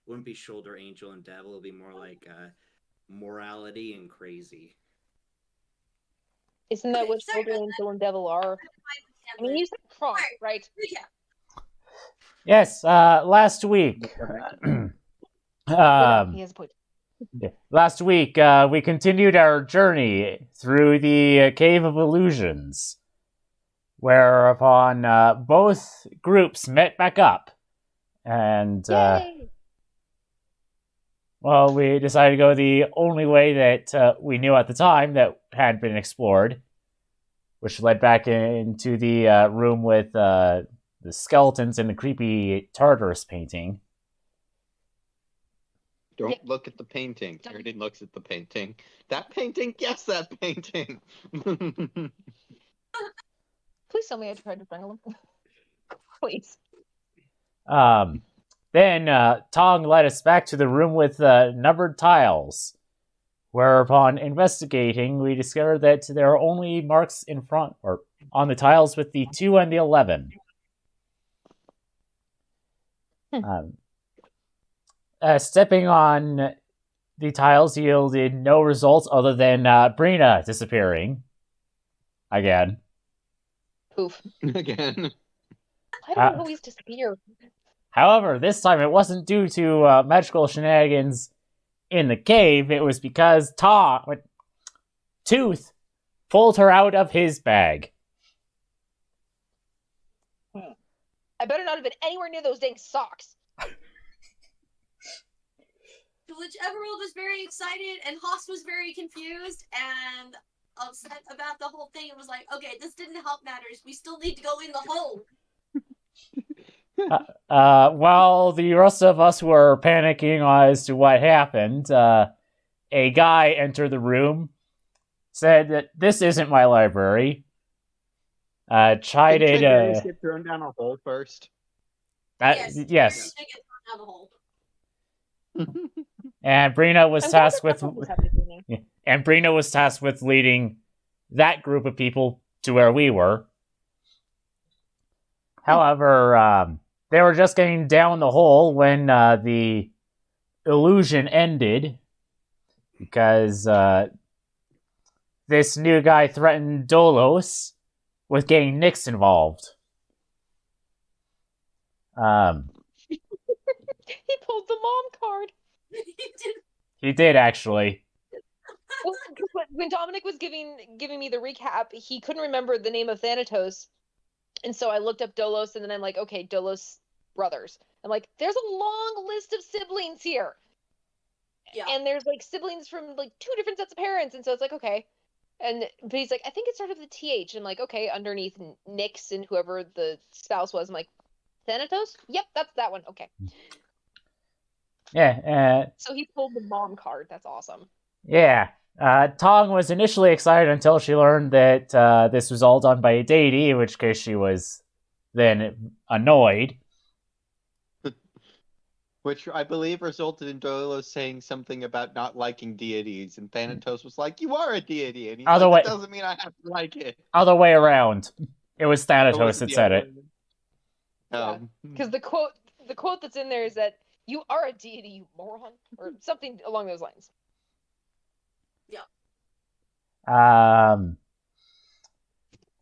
wouldn't be shoulder angel and devil. It'll be more like morality and crazy. Isn't that Okay, what sorry Shoulder about Angel and Devil are? I mean, you said Kronk, right? Yeah. Yes, last week. No, he has a point. Last week, we continued our journey through the Cave of Illusions, whereupon both groups met back up. And, well, we decided to go the only way that we knew at the time that had been explored, which led back into the room with the skeletons and the creepy Tartarus painting. Don't look at the painting. Everybody looks at the painting. That painting? Yes, that painting! Please tell me I tried to strangle him. Please. Then Tong led us back to the room with numbered tiles, whereupon investigating, we discovered that there are only marks in front, or on the tiles with the 2 and the 11. Stepping on the tiles yielded no results other than Brina disappearing. Again. Poof. Again. I don't always disappear. However, this time it wasn't due to magical shenanigans in the cave. It was because Tooth pulled her out of his bag. I better not have been anywhere near those dang socks. Whichever world was very excited, and Haas was very confused and upset about the whole thing. It was like, okay, this didn't help matters. We still need to go in the hole. While the rest of us were panicking as to what happened, a guy entered the room, said that this isn't my library. Chided. Did get thrown down a hole first? Yes. Get thrown down the hole. And Brina was tasked with. And Brina was tasked with leading that group of people to where we were. However, they were just getting down the hole when the illusion ended, because this new guy threatened Dolos with getting Nyx involved. He pulled the mom card. He did, actually. Well, when Dominic was giving me the recap, he couldn't remember the name of Thanatos. And so I looked up Dolos, and then I'm like, okay, Dolos brothers. I'm like, there's a long list of siblings here. Yeah. And there's, like, siblings from, like, 2 different sets of parents. And so it's like, okay. But he's like, I think it started with a TH. And, like, okay, underneath Nyx and whoever the spouse was, I'm like, Thanatos? Yep, that's that one. Okay. Yeah. So he pulled the mom card. That's awesome. Yeah. Tong was initially excited until she learned that this was all done by a deity, in which case she was then annoyed. Which I believe resulted in Dolos saying something about not liking deities, and Thanatos was like, "You are a deity," and he's like, "It doesn't mean I have to like it." Other way around. It was Thanatos that said it. Because the quote that's in there is that you are a deity, you moron, or something along those lines. Yeah.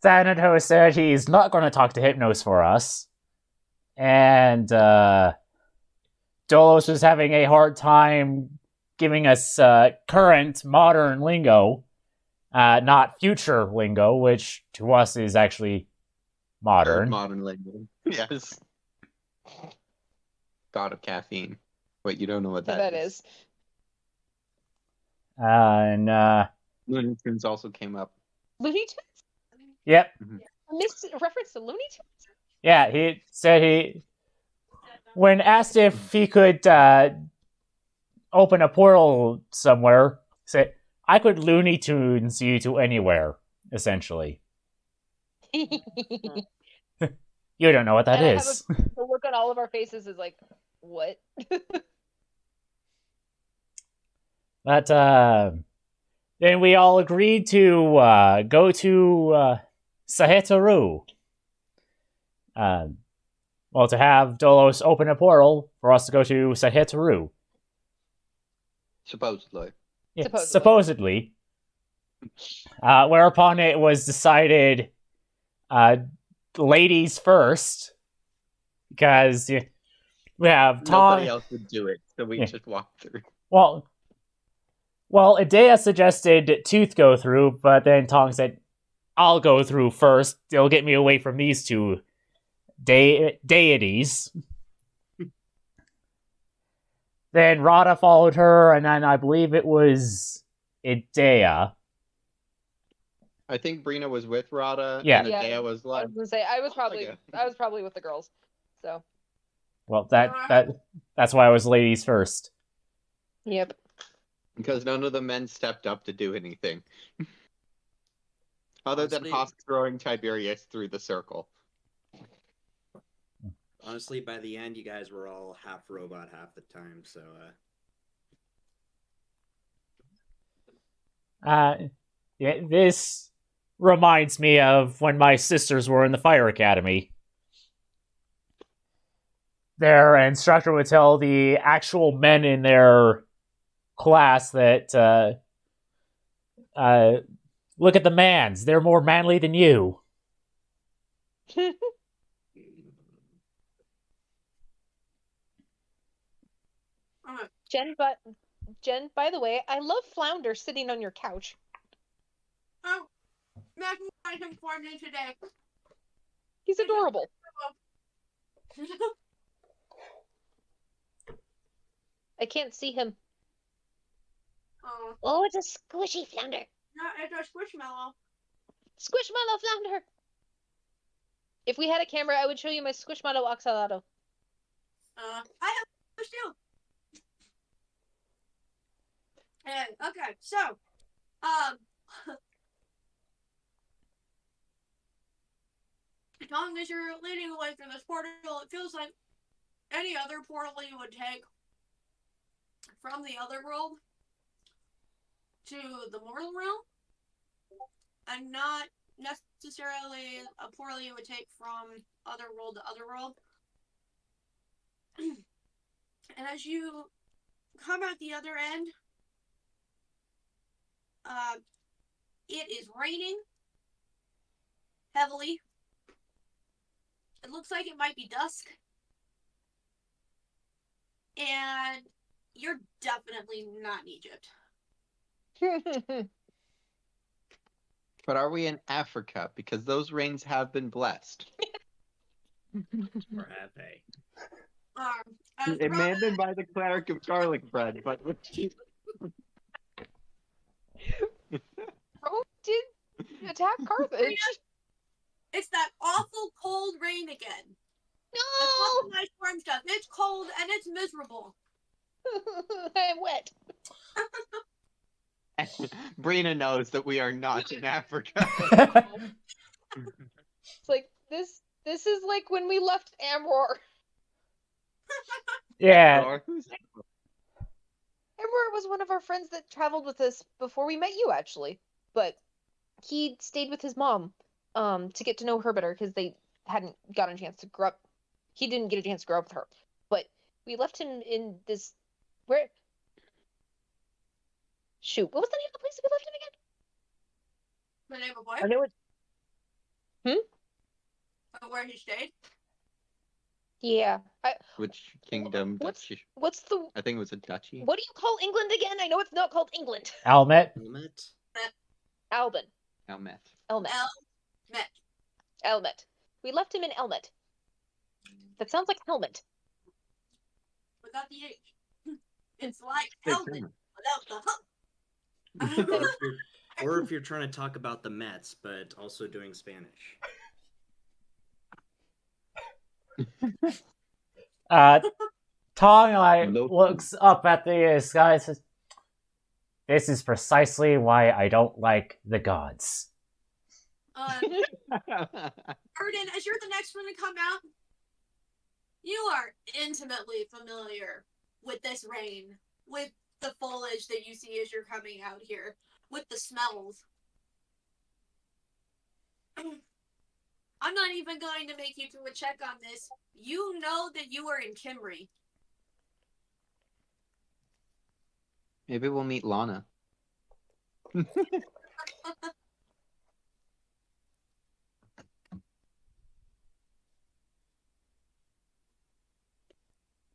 Thanatos said he's not going to talk to Hypnos for us, and Dolos was having a hard time giving us current modern lingo, not future lingo, which to us is actually modern. Modern lingo, yes. God of caffeine. Wait, you don't know what that is? And Looney Tunes also came up. Looney Tunes? Yep. Mm-hmm. Reference to Looney Tunes? Yeah, he said when asked if he could open a portal somewhere, said, I could Looney Tunes you to anywhere, essentially. You don't know what that is. The look on all of our faces is like, what? But then we all agreed to go to Sahetaru. Well, to have Dolos open a portal for us to go to Sahetaru. Supposedly. Yeah, Supposedly. Whereupon it was decided, ladies first, because we have Tong. Nobody else would do it, so we just walked through. Well, Idea suggested Tooth go through, but then Tong said, I'll go through first. It'll get me away from these two deities. Then Rada followed her, and then I believe it was Idea. I think Brina was with Rada, Yeah. and Adea was I like... was gonna say I was probably with the girls. So. Well, that's why I was ladies first. Yep. Because none of the men stepped up to do anything. Other than Honestly- Hosk throwing Tiberius through the circle. Honestly, by the end, you guys were all half robot half the time, so Yeah, this reminds me of when my sisters were in the fire academy. Their instructor would tell the actual men in their class that, look at the mans, they're more manly than you. Jen, by the way, I love Flounder sitting on your couch. Oh, Mac got him for me today. He's adorable. I can't see him. Oh, Oh, it's a squishy Flounder. no, it's a squishmallow. Squishmallow Flounder. If we had a camera, I would show you my Squishmallow Oxalado. I have those too. And okay, so, Tom, as you're leading away through this portal, it feels like any other portal you would take from the other world to the mortal realm, and not necessarily a portal you would take from other world to other world. And as you come out the other end, it is raining heavily. It looks like it might be dusk. And you're definitely not in Egypt. But are we in Africa? Because those rains have been blessed. or have they? As It may have Rada- been by the cleric of garlic bread, but Rome did attack Carthage. It's that awful cold rain again. That's No! not my storm stuff. It's cold and it's miserable. I'm wet. Brina knows that we are not in Africa. It's like this is like when we left Amror. Yeah. Or who's Amror was one of our friends that traveled with us before we met you, actually. But he stayed with his mom to get to know her better because they hadn't gotten a chance to grow up. He didn't get a chance to grow up with her. But we left him in this... Where... Shoot, what was the name of the place that we left him again? The name of what? I know it... Where he stayed? Yeah. which kingdom? What's- Duchy? What's the... I think it was a duchy. What do you call England again? I know it's not called England. Almet? Helmet? Albin. Elmet. Elmet. Met. Elmet. We left him in Elmet. That sounds like helmet. Without the H. It's like Big helmet thing. without the hump. Or if you're trying to talk about the Mets, but also doing Spanish. Tong like Nope. looks up at the sky and says, "This is precisely why I don't like the gods." Erden, as you're the next one to come out, you are intimately familiar with this rain, with the foliage that you see as you're coming out here, with the smells. I'm not even going to make you do a check on this. You know that you are in Kimry. Maybe we'll meet Lana.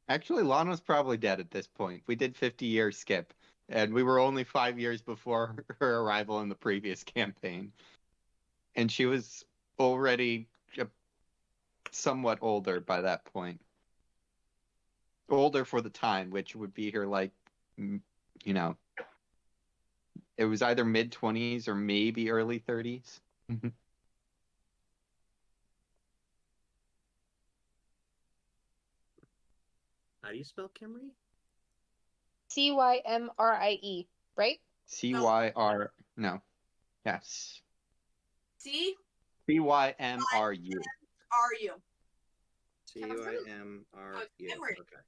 Actually, Lana's probably dead at this point. We did 50-year skip, and we were only 5 years before her arrival in the previous campaign. And she was already somewhat older by that point. Older for the time, which would be her, like, you know, it was either mid-20s or maybe early 30s. How do you spell Kimry? Cymrie, right? CYR, no. Yes. See? CYMRU. Are you? CYMRU. Kimry. Okay.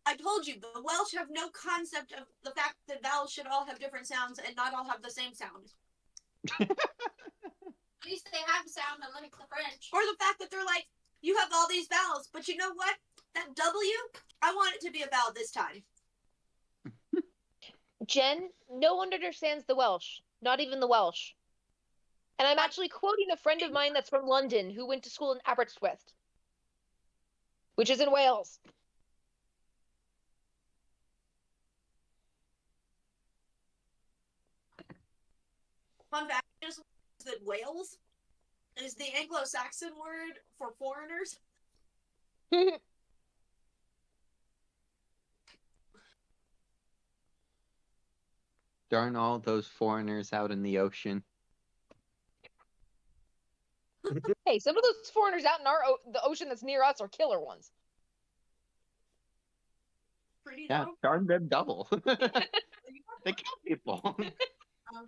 I told you, the Welsh have no concept of the fact that vowels should all have different sounds and not all have the same sound. At least they have a sound unlike the French. Or the fact that they're like, you have all these vowels, but you know what? That W, I want it to be a vowel this time. Jen, no one understands the Welsh, not even the Welsh. And I'm actually quoting a friend of mine that's from London who went to school in Aberystwyth, which is in Wales. Fun fact is that Wales is the Anglo-Saxon word for foreigners. Darn all those foreigners out in the ocean. Hey, some of those foreigners out in the ocean that's near us are killer ones. Pretty Yeah, low. darn them double. They kill people.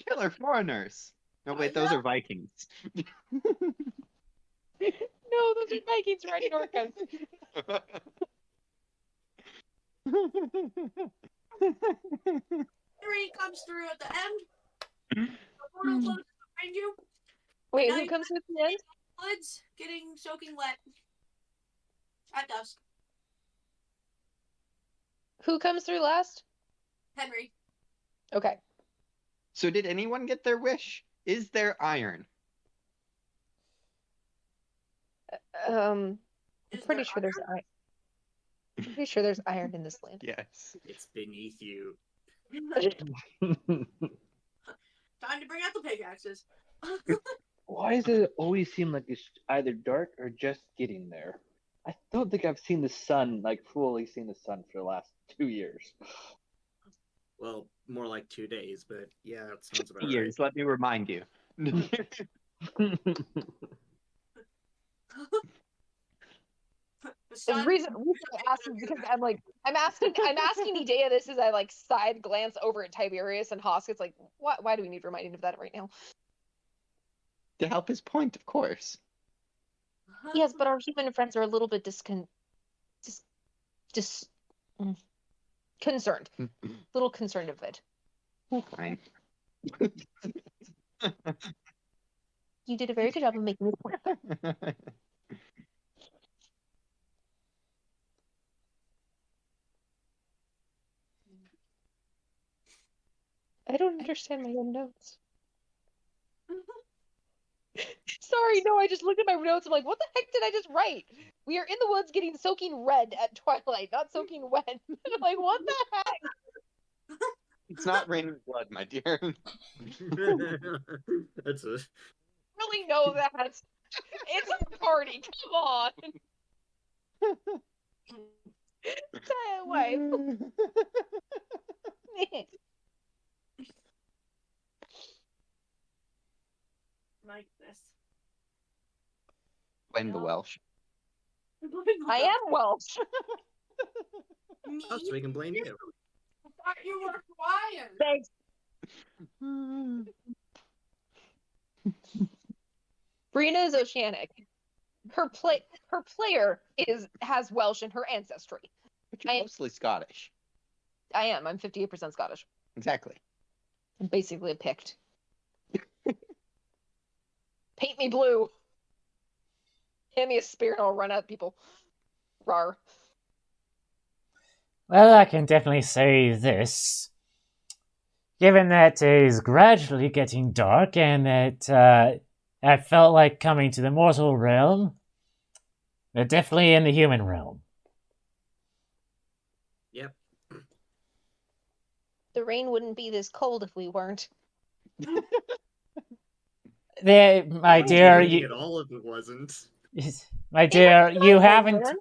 Killer foreigners. No, wait, those are Vikings. No, those are Vikings riding orcas. Three comes through at the end. The portal closes behind you. Wait, Now who you comes with the end? Woods getting soaking wet at dusk. Who comes through last? Henry. Okay. So did anyone get their wish? Is there iron? I'm Is pretty there sure there's iron. I'm pretty sure there's iron in this land. Yes. It's beneath you. Time to bring out the pickaxes. Why does it always seem like it's either dark or just getting there? I don't think I've seen the sun, like fully seen the sun for the last 2 years. Well, more like 2 days, but yeah, that sounds about Years, right. let me remind you. The reason I asked is because I'm asking Idea this as I like side glance over at Tiberius and Hoskins like why do we need reminding of that right now? To help his point, of course. Yes, but our human friends are a little bit concerned. A little concerned of it. Fine. You did a very good job of making this point. I don't understand my own notes. Sorry, no, I just looked at my notes. I'm like, what the heck did I just write? We are in the woods getting soaking red at twilight, not soaking wet. I'm like, what the heck? It's not raining blood, my dear. That's a Really know that. It's a party. Come on. Stay away. Like this. Blame the Welsh. I am Welsh. oh, so we can blame you. I thought you were Hawaiian. Thanks. Brina is Oceanic. Her player has Welsh in her ancestry. But you're mostly Scottish. I am. I'm 58% Scottish. Exactly. I'm basically a Pict. Paint me blue. Hand me a spear and I'll run at people. Rar. Well, I can definitely say this. Given that it is gradually getting dark and that I felt like coming to the mortal realm, they're definitely in the human realm. Yep. The rain wouldn't be this cold if we weren't. There, my It wouldn't be dear, raining at all if it wasn't. my dear, you haven't, Let's...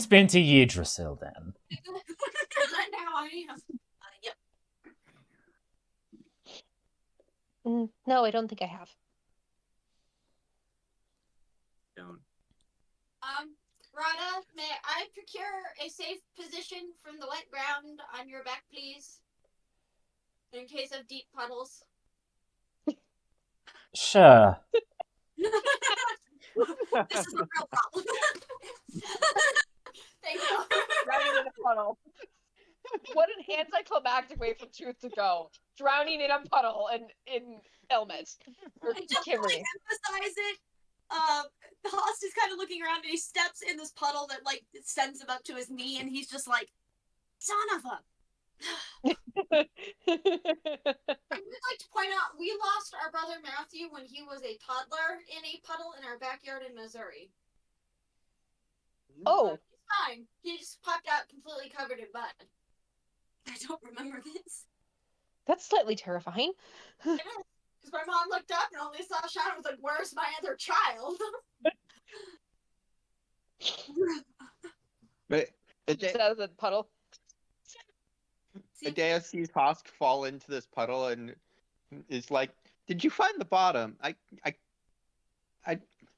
been to Yggdrasil then. Now I am. Yep. No, I don't think I have. Don't. Rada, may I procure a safe position from the wet ground on your back, please? In case of deep puddles. Sure. This is a real problem. Thank you. Drowning in a puddle. What an anticlimactic way for Truth to go. Drowning in a puddle in Elmet. Or And just to Kimry. emphasize it, Host is kind of looking around and he steps in this puddle that sends him up to his knee, and he's just like, "Son of a." I would like to point out we lost our brother Matthew when he was a toddler in a puddle in our backyard in Missouri. Oh. But he's fine. He just popped out completely covered in mud. I don't remember this. That's slightly terrifying. Because my mom looked up and only saw Sean and was like, "Where's my other child?" But Just out of the puddle. Adea sees Hosk fall into this puddle and is like, "Did you find the bottom?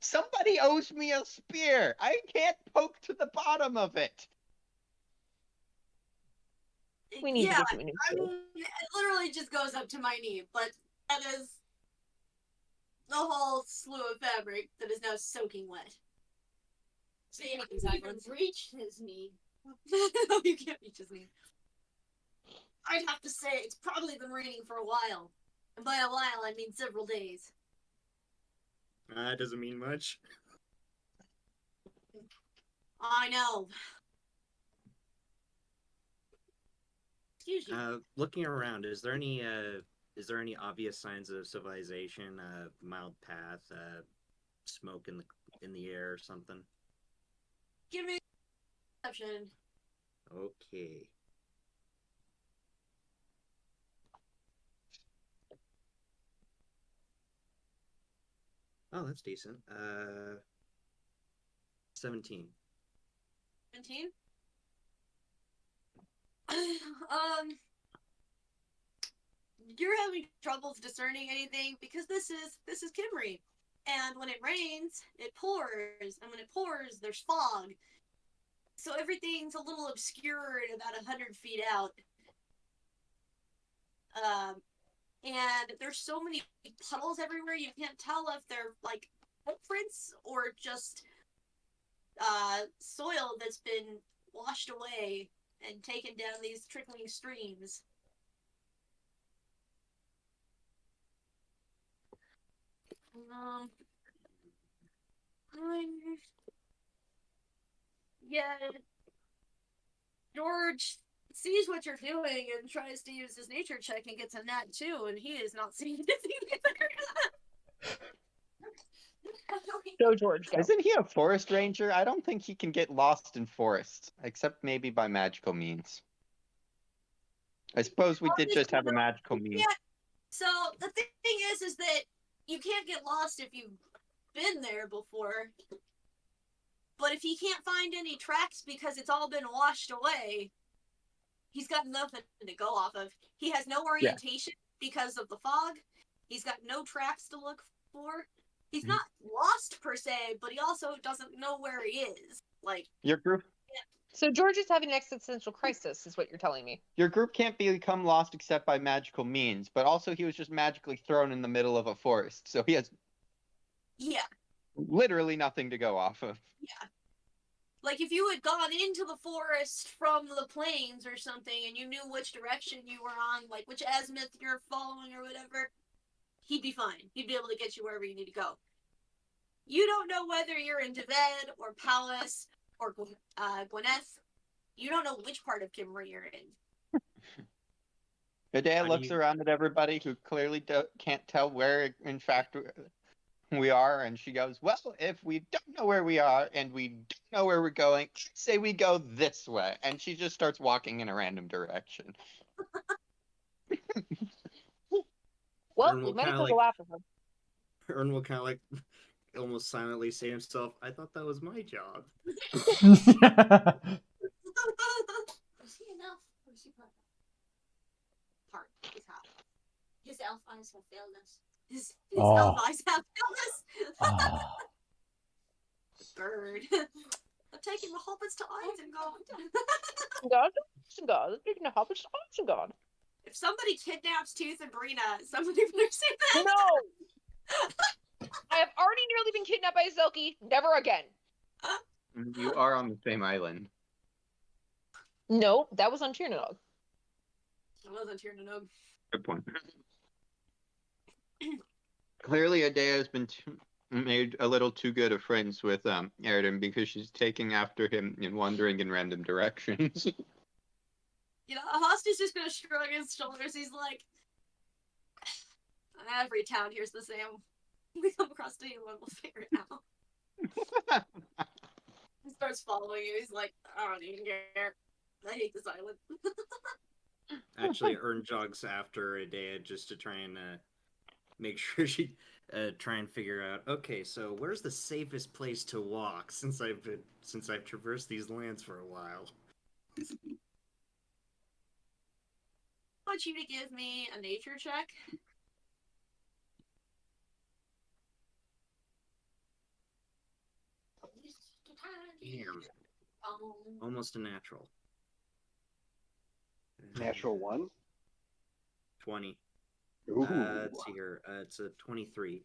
Somebody owes me a spear. I can't poke to the bottom of it." We need to Yeah, get you a new I spear. mean, it literally just goes up to my knee, but that is the whole slew of fabric that is now soaking wet. So you can't even reach his knee. No, you can't reach his knee. I'd have to say it's probably been raining for a while. And by a while, I mean several days. That doesn't mean much. I know. Excuse you. Looking around, is there any obvious signs of civilization? Mild path, smoke in the air, or something? Give me a perception. Okay. Oh, that's decent. 17. 17? You're having troubles discerning anything because this is Kimry. And when it rains, it pours, and when it pours, there's fog. So everything's a little obscured about 100 feet out. And there's so many puddles everywhere, you can't tell if they're like footprints or just soil that's been washed away and taken down these trickling streams. Yeah, George sees what you're doing and tries to use his nature check and gets a nat 2, and he is not seeing anything better. Go, George. Go. Isn't he a forest ranger? I don't think he can get lost in forests, except maybe by magical means. I suppose we did just have a magical means. Yeah. So the thing is that you can't get lost if you've been there before. But if he can't find any tracks because it's all been washed away, he's got nothing to go off of. He has no orientation because of the fog. He's got no tracks to look for. He's not lost per se, but he also doesn't know where he is. Like Your group So George is having an existential crisis, is what you're telling me. Your group can't become lost except by magical means, but also he was just magically thrown in the middle of a forest, so he has literally nothing to go off of. Yeah. Like if you had gone into the forest from the plains or something and you knew which direction you were on, like which azimuth you're following or whatever, he'd be fine. He'd be able to get you wherever you need to go. You don't know whether you're in Deved or Palace or Gwyneth. You don't know which part of Kimmery you're in. Hidea How do looks you- around at everybody who clearly can't tell where, in fact, we are, and she goes, well, if we don't know where we are and we don't know where we're going, say we go this way. And she just starts walking in a random direction. Well, Ern we will might kind as of well go after her. Ern will kind of like almost silently say to himself, "I thought that was my job." Was he enough? Or is he part is half? His elf eyes have failed us. His Oh. elf eyes have illness. Ah. Bird. I'm taking the hobbits to Isengard. God, speaking of hobbits, God. If somebody kidnaps Tooth and Brina, somebody better say that. No! I have already nearly been kidnapped by Zelky. Never again. You are on the same island. No, that was on Tiernanog. I wasn't here to know. Good point. Clearly, Hidea has been made a little too good of friends with Aridin because she's taking after him and wandering in random directions. You know, Hosta's just gonna shrug his shoulders. He's like, every town here's the same. We come across anyone, we'll figure it out. He starts following you. He's like, I don't even care. I hate this island. Actually, Ern jogs after Idea just to try and make sure she try and figure out. Okay, so where's the safest place to walk since I've traversed these lands for a while? I want you to give me a nature check. Damn, almost a natural. Natural 1. 20. Ooh. Let's see here. It's a 23.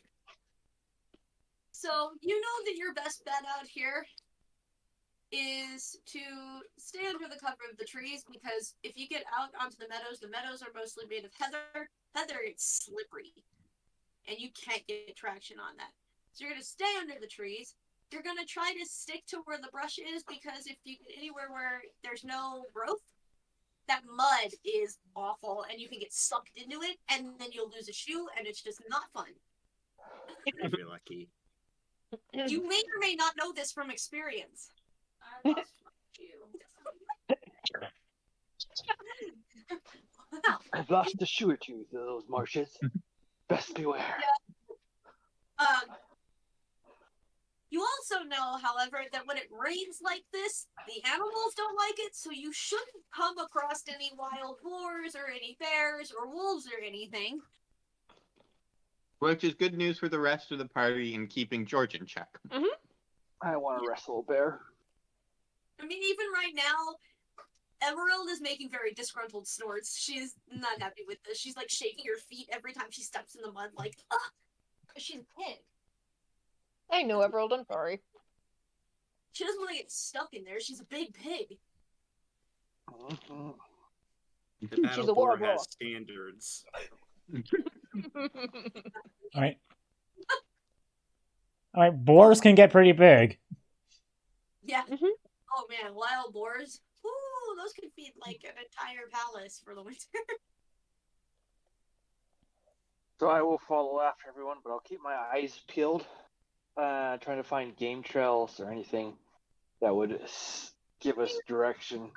So, you know that your best bet out here is to stay under the cover of the trees, because if you get out onto the meadows are mostly made of heather. Heather is slippery, and you can't get traction on that. So you're going to stay under the trees. You're going to try to stick to where the brush is, because if you get anywhere where there's no growth, that mud is awful, and you can get sucked into it, and then you'll lose a shoe, and it's just not fun. If you're lucky. You may or may not know this from experience. I lost my shoe. Wow. I've lost a shoe or two through those marshes. Best beware. You also know, however, that when it rains like this, the animals don't like it, so you shouldn't come across any wild boars or any bears or wolves or anything. Which is good news for the rest of the party in keeping George in check. I want to wrestle a bear. I mean, even right now, Emerald is making very disgruntled snorts. She's not happy with this. She's like shaking her feet every time she steps in the mud, like, ugh. She's a pig. I know, Everald, I'm sorry. She doesn't want to get stuck in there. She's a big pig. Mhm. The battle a boar wild has boar. standards. All right. All right. Boars can get pretty big. Yeah. Mhm. Oh man, wild boars. Ooh, those could feed like an entire palace for the winter. So I will follow after everyone, but I'll keep my eyes peeled, trying to find game trails or anything that would give us direction.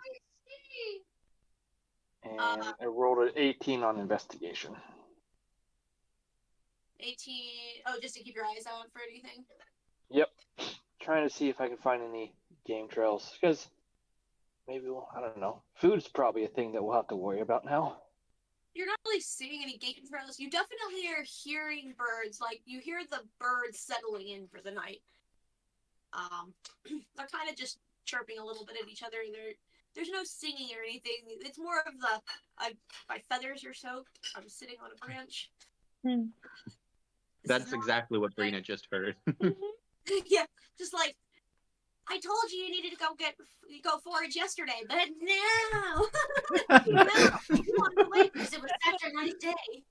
And I rolled an 18 on investigation. 18. Oh, just to keep your eyes out for anything. Yep. Trying to see if I can find any game trails, because maybe I don't know. Food's probably a thing that we'll have to worry about now. You're not really seeing any game trails. You definitely are hearing birds. Like, you hear the birds settling in for the night. They're kind of just chirping a little bit at each other. There's no singing or anything. It's more of the, my feathers are soaked. I'm sitting on a branch. That's exactly what Brina just heard. Yeah, just like, I told you needed to go forage yesterday, but now, now you wanted to wait because it was such a nice day.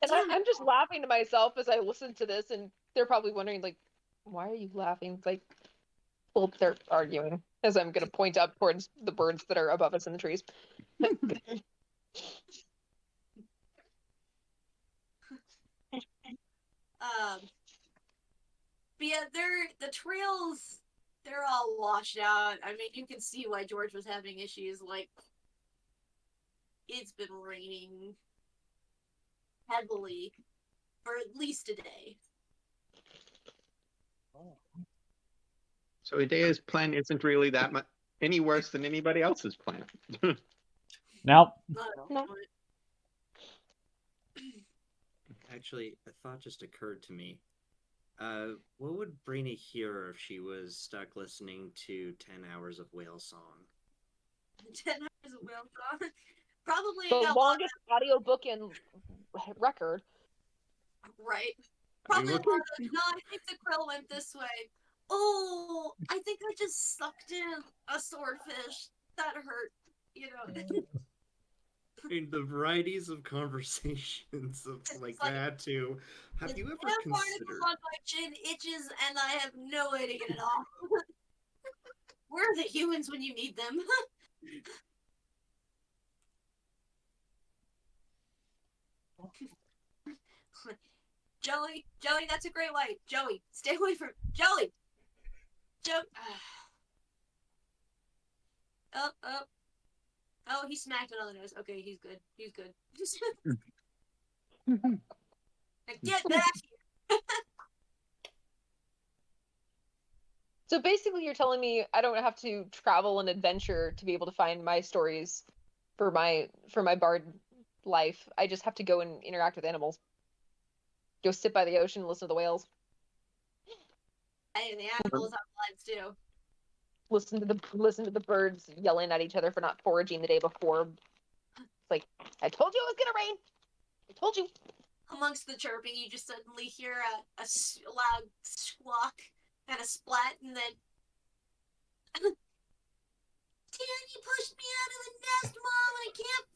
And I'm just laughing to myself as I listen to this, and they're probably wondering, like, why are you laughing? Like, well, they're arguing as I'm going to point up towards the birds that are above us in the trees. But yeah, the trails, they're all washed out. I mean, you can see why George was having issues. Like, it's been raining heavily for at least a day. So Idea's plan isn't really that much any worse than anybody else's plan. Nope. No. Actually, a thought just occurred to me. What would Brina hear if she was stuck listening to 10 hours of whale song? 10 hours of whale song. Probably The a lot longest audiobook in record. right. Probably a look lot of, no, I think the krill went this way. Oh, I think I just sucked in a swordfish. That hurt, you know. I mean, the varieties of conversations of like like- that too. Have you ever Barnacle considered? on my chin itches, and I have no way to get it off. Where are the humans when you need them? Joey, that's a great white. Joey, stay away from Joey. Oh, he smacked it on the nose. Okay, he's good. He's good. Like, get back here. So basically, you're telling me I don't have to travel and adventure to be able to find my stories for my bard life. I just have to go and interact with animals. Go sit by the ocean and listen to the whales. And the animals have lives too. Listen to the birds yelling at each other for not foraging the day before. It's like, I told you it was gonna rain. I told you. Amongst the chirping, you just suddenly hear a loud squawk and a splat, and then Dan, you pushed me out of the nest, Mom. I can't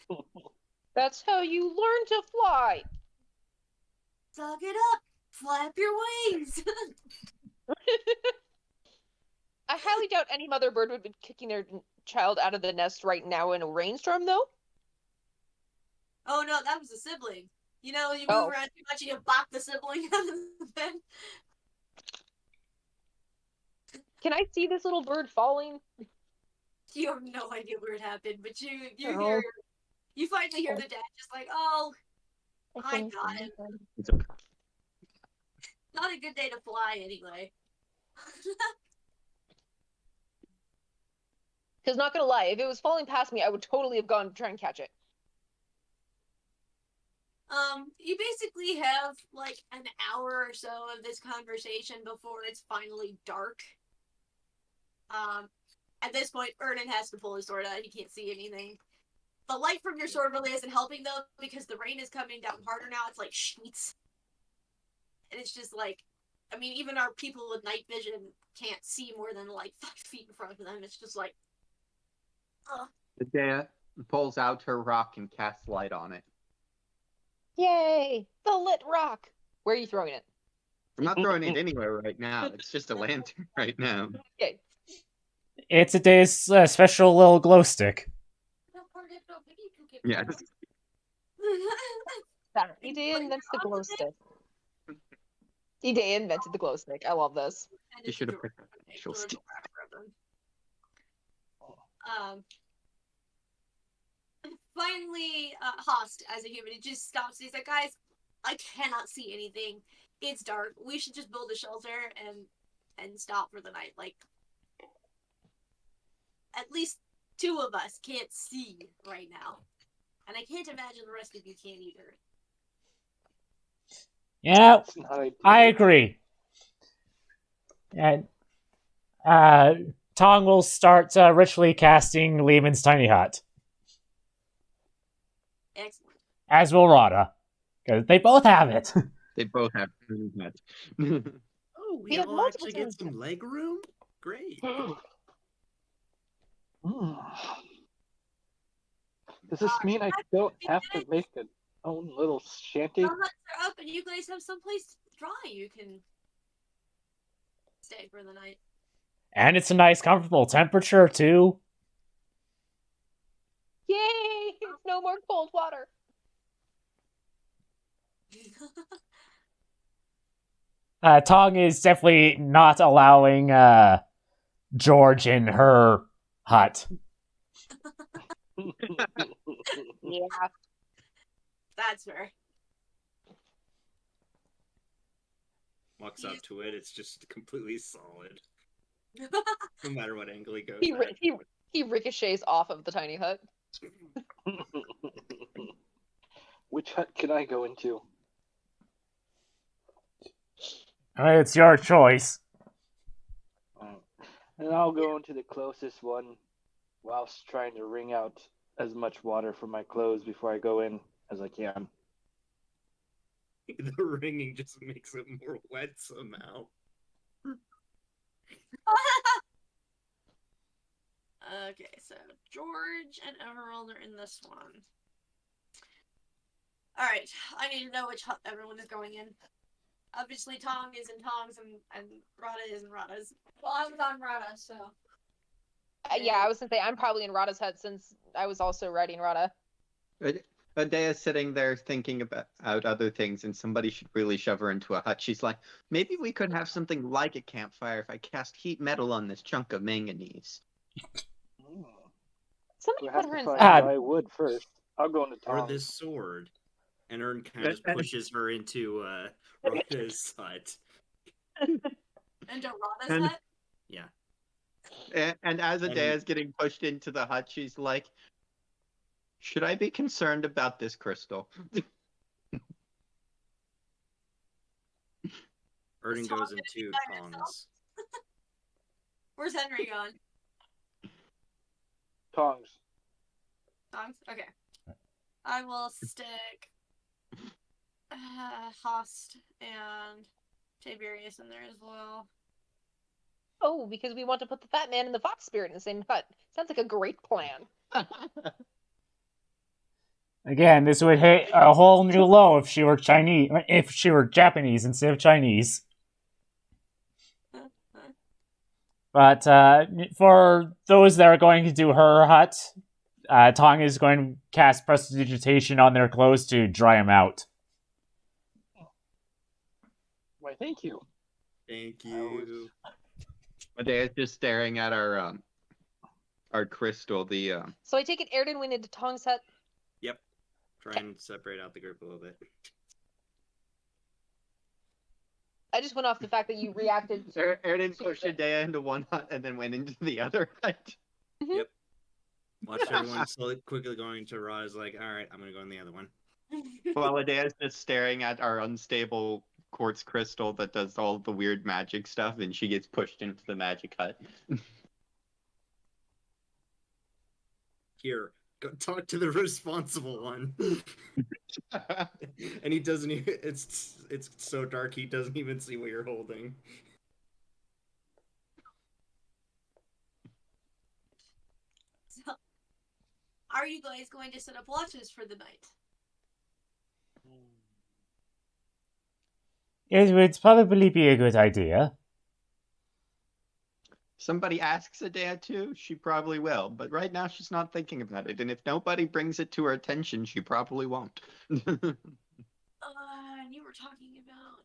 fly. That's how you learn to fly. Suck it up. Flap your wings. I highly doubt any mother bird would be kicking their child out of the nest right now in a rainstorm, though. Oh no, that was a sibling. You know, you move around too much and you bop the sibling out of the bed. Can I see this little bird falling? You have no idea where it happened, but you Oh. hear, you finally hear the dad just like, oh, I got him. It's okay. Not a good day to fly anyway. Because not gonna lie, if it was falling past me, I would totally have gone to try and catch it. You basically have like an hour or so of this conversation before it's finally dark. At this point, Ernan has to pull his sword out. He can't see anything. The light from your sword really isn't helping though, because the rain is coming down harder now. It's like sheets. And it's just like, I mean, even our people with night vision can't see more than like 5 feet in front of them. It's just like, Idea pulls out her rock and casts light on it. Yay! The lit rock! Where are you throwing it? I'm not throwing it anywhere right now. It's just a lantern right now. Okay. It's a day's special little glow stick. Yes. Idea invents the glow stick. Idea invented the glow stick. I love this. You should have picked up an actual stick. Finally, Host, as a human, he just stops. He's like, guys, I cannot see anything. It's dark. We should just build a shelter and stop for the night. Like, at least 2 of us can't see right now. And I can't imagine the rest of you can either. Yeah, It's not ideal. I agree. And Tong will start ritually casting Lehman's Tiny Hut, Excellent. as will Rada, because they both have it. They both have that. Oh, we We have all multiple actually get times. some leg room? Great. Does this mean I don't have to make an own little shanty? The huts are up and you guys have someplace dry. You can stay for the night. And it's a nice, comfortable temperature, too. Yay! It's no more cold water. Tong is definitely not allowing George in her hut. Yeah. That's fair. Walks up to it, it's just completely solid. No matter what angle he goes He at. he ricochets off of the tiny hut. Which hut can I go into? It's your choice. And I'll go into the closest one whilst trying to wring out as much water from my clothes before I go in as I can. The ringing just makes it more wet somehow. Okay, so George and Emerald are in this one. Alright, I need to know which hut everyone is going in. Obviously, Tong is in Tong's and Rada is in Rada's. Well, I was on Rada, so. Yeah, I was gonna say I'm probably in Rada's hut since I was also riding Rada. Adea's sitting there thinking about other things, and somebody should really shove her into a hut. She's like, maybe we could have something like a campfire if I cast heat metal on this chunk of manganese. Somebody We put have her to in. find Ah. dry wood first. I'll go into Or Tom. this sword. And Ern kind of just pushes her into Rhoda's hut. Into Rada's And- hut? Yeah. And as Adea's getting pushed into the hut, she's like, should I be concerned about this crystal? Erden Is Tom goes gonna into be by himself? Tong's. Where's Henry gone? Tongs. Tongs? Okay. I will stick Host and Tiberius in there as well. Oh, because we want to put the fat man and the fox spirit in the same hut. Sounds like a great plan. Again, this would hit a whole new low if she were Chinese, if she were Japanese instead of Chinese. But for those that are going to do her hut, Tong is going to cast prestidigitation on their clothes to dry them out. Why, thank you. Thank I you. Adea's just staring at our crystal, So I take it Erden went into Tong's hut. Yep. Try and separate out the group a little bit. I just went off the fact that you reacted. Erden pushed Adea into one hut and then went into the other hut. Watch everyone slowly, quickly going to Rada's like, alright, I'm gonna go in the other one. While Adea's just staring at our unstable quartz crystal that does all the weird magic stuff, and she gets pushed into the magic hut. Here, go talk to the responsible one. And he doesn't even, it's so dark he doesn't even see what you're holding. So, are you guys going to set up watches for the night? It would probably be a good idea. Somebody asks Adea to, she probably will. But right now she's not thinking about it. And if nobody brings it to her attention, she probably won't. And you were talking about...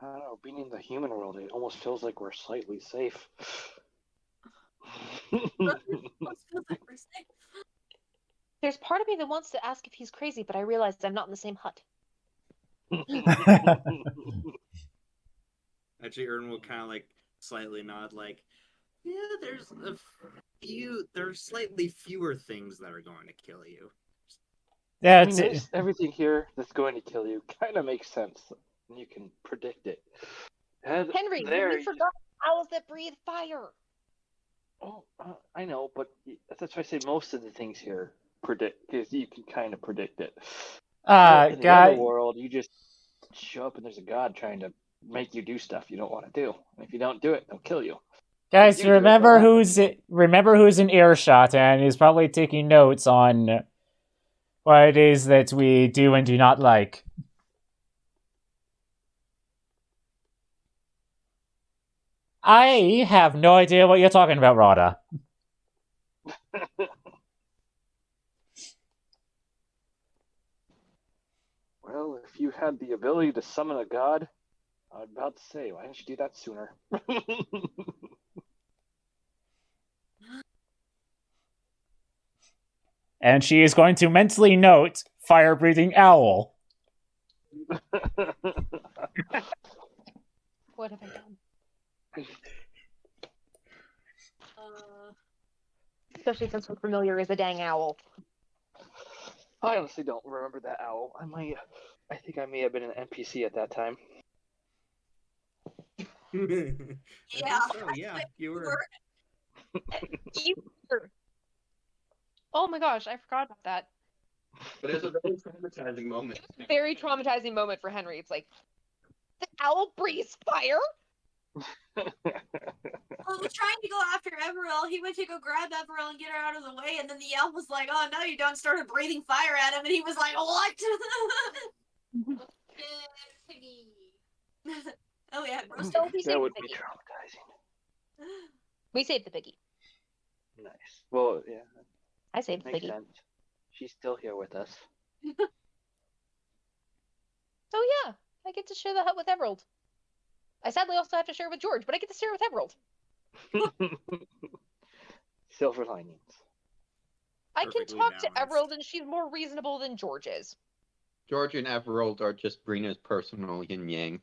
I don't know, being in the human world, it almost feels like we're slightly safe. There's part of me that wants to ask if he's crazy, but I realized I'm not in the same hut. Actually, Erden will kind of like slightly nod, like, yeah, there's slightly fewer things that are going to kill you. Yeah, I mean, everything here that's going to kill you kind of makes sense. You can predict it. And Henry, there, you forgot owls that breathe fire. Oh, I know, but that's why I say most of the things here predict, because you can kind of predict it. In the God, underworld, you just show up and there's a god trying to make you do stuff you don't want to do. And if you don't do it, they'll kill you. guys, You do it, they'll laugh at you. remember who's in earshot and is probably taking notes on what it is that we do and do not like. I have no idea what you're talking about, Rada. Well, if you had the ability to summon a god, I was about to say, why didn't you do that sooner? And she is going to mentally note fire-breathing owl. What have I done? Especially since we're familiar as a dang owl. I honestly don't remember that owl. I think I may have been an NPC at that time. Yeah. So, yeah, you were. You were. Oh my gosh, I forgot about that. But it was a very traumatizing moment. Very traumatizing moment for Henry. It's like, the owl breathes fire? Well, he was trying to go after Everell. He went to go grab Everell and get her out of the way, and then the elf was like, "Oh no, you don't!" Started breathing fire at him, and he was like, "What?" Piggy. Oh yeah, roast So we That saved would the be piggy. traumatizing. We saved the piggy. Nice. Well, yeah, I saved the makes piggy. sense. She's still here with us. Oh yeah, I get to share the hut with Everald. I sadly also have to share with George, but I get to share with Everald. Silver linings. I can Perfectly talk to balanced. Everald, and she's more reasonable than George is. George and Everald are just Brina's personal yin yang.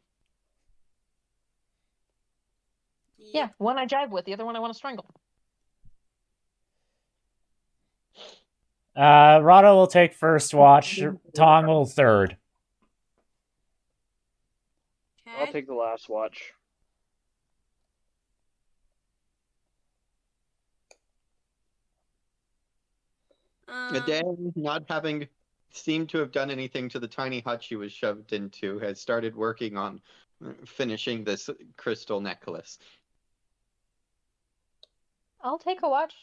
Yeah, one I jive with, the other one I want to strangle. Rada will take first watch. Tong will third. I'll Okay. take the last watch. Adele, not having seemed to have done anything to the tiny hut she was shoved into, has started working on finishing this crystal necklace. I'll take a watch.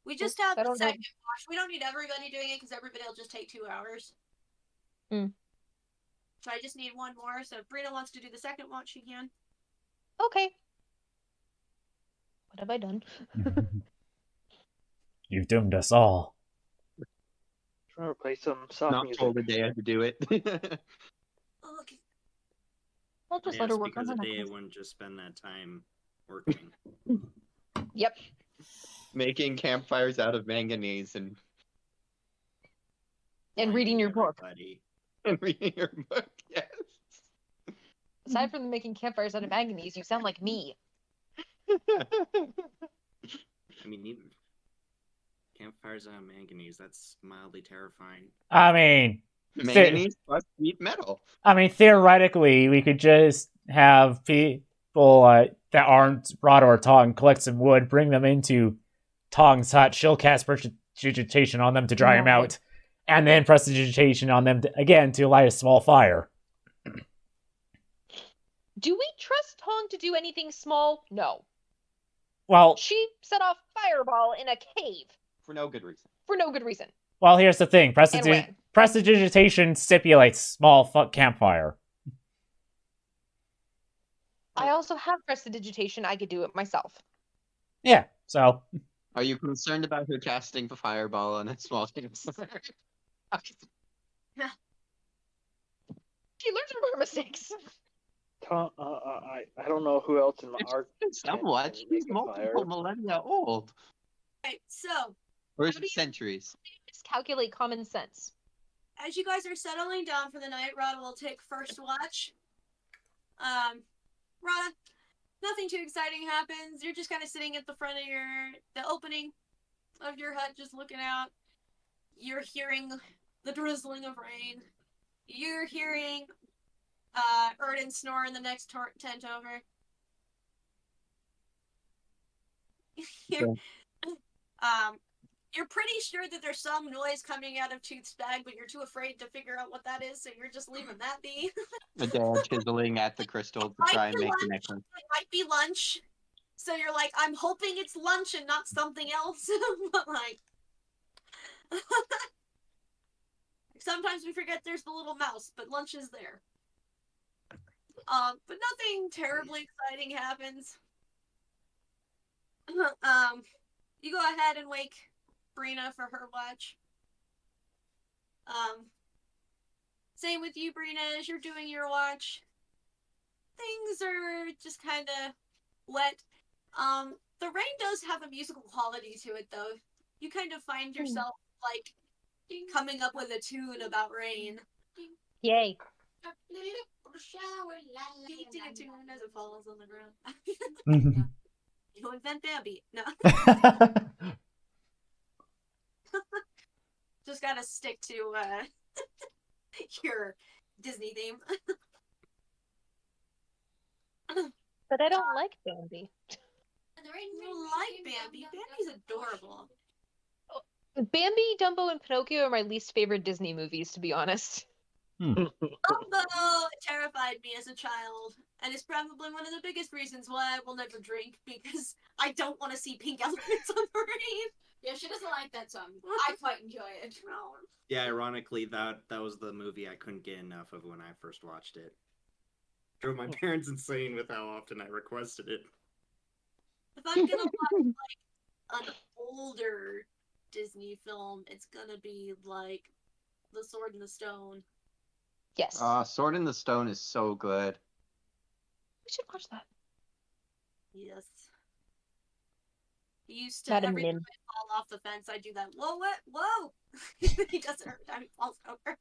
We just have I the don't know. second watch. We don't need everybody doing it because everybody will just take 2 hours. Hmm. So I just need one more. So if Brina wants to do the second watch, she can. Okay. What have I done? You've doomed us all. Trying to play some soft Not music. told Adele to do it. Oh, look. I'll just Yes, let her work on because her a day necklace. wouldn't just spend that time working. Yep. Making campfires out of manganese and And reading your book. Everybody. reading your book. Yes. Aside from making campfires out of manganese, you sound like me. I mean, even campfires on manganese, that's mildly terrifying. I mean, Manganese plus sheet metal. theoretically, we could just have people that aren't Rada or Tong collect some wood, bring them into Tong's hut. She'll cast prestidigitation on them to dry them out, and then prestidigitation on them again to light a small fire. Do we trust Tong to do anything small? No. Well, She set off fireball in a cave For no good reason. for no good reason. here's the thing: And ran. prestidigitation stipulates small campfire. I also have prestidigitation. I could do it myself. Yeah, so Are you concerned about her casting the fireball on a small campfire? She learns from her mistakes. I don't know who else in my art. Somewhat. can She's make a multiple fire. millennia old. Okay, so Or How is do it you- centuries? Just calculate common sense. as you guys are settling down for the night, Rada will take first watch. Rada, nothing too exciting happens. You're just kind of sitting at the front of the opening of your hut, just looking out. You're hearing the drizzling of rain. You're hearing Erden snore in the next tent over. Okay. you're pretty sure that there's some noise coming out of Tooth's bag, but you're too afraid to figure out what that is, so you're just leaving that be. A dad chiseling at the crystal to try and make the necklace. It might be lunch. So you're like, I'm hoping it's lunch and not something else. But like, sometimes we forget there's the little mouse, but lunch is there. But nothing terribly exciting happens. You go ahead and wake Brina for her watch. Same with you, Brina, as you're doing your watch. Things are just kind of wet. The rain does have a musical quality to it, though. You kind of find yourself, like, coming up with a tune about rain. Yay. Painting a tune as it falls on the ground. You invent Bambi. No. Just gotta stick to your Disney theme. But I don't like Bambi. You like Bambi? Bambi's adorable. Bambi, Dumbo, and Pinocchio are my least favorite Disney movies, to be honest. Dumbo terrified me as a child, and it's probably one of the biggest reasons why I will never drink, because I don't want to see pink elephants on the rain. Yeah, she doesn't like that song. I quite enjoy it. Yeah, ironically, that was the movie I couldn't get enough of when I first watched it. Drove my parents insane with how often I requested it. If I'm gonna watch like an older Disney film, it's gonna be like The Sword and the Stone. Yes. Sword in the Stone is so good. We should watch that. Yes. He used to, Madam every time Mim. I fall off the fence, I do that. Whoa, what? Whoa! He does it every time he falls over.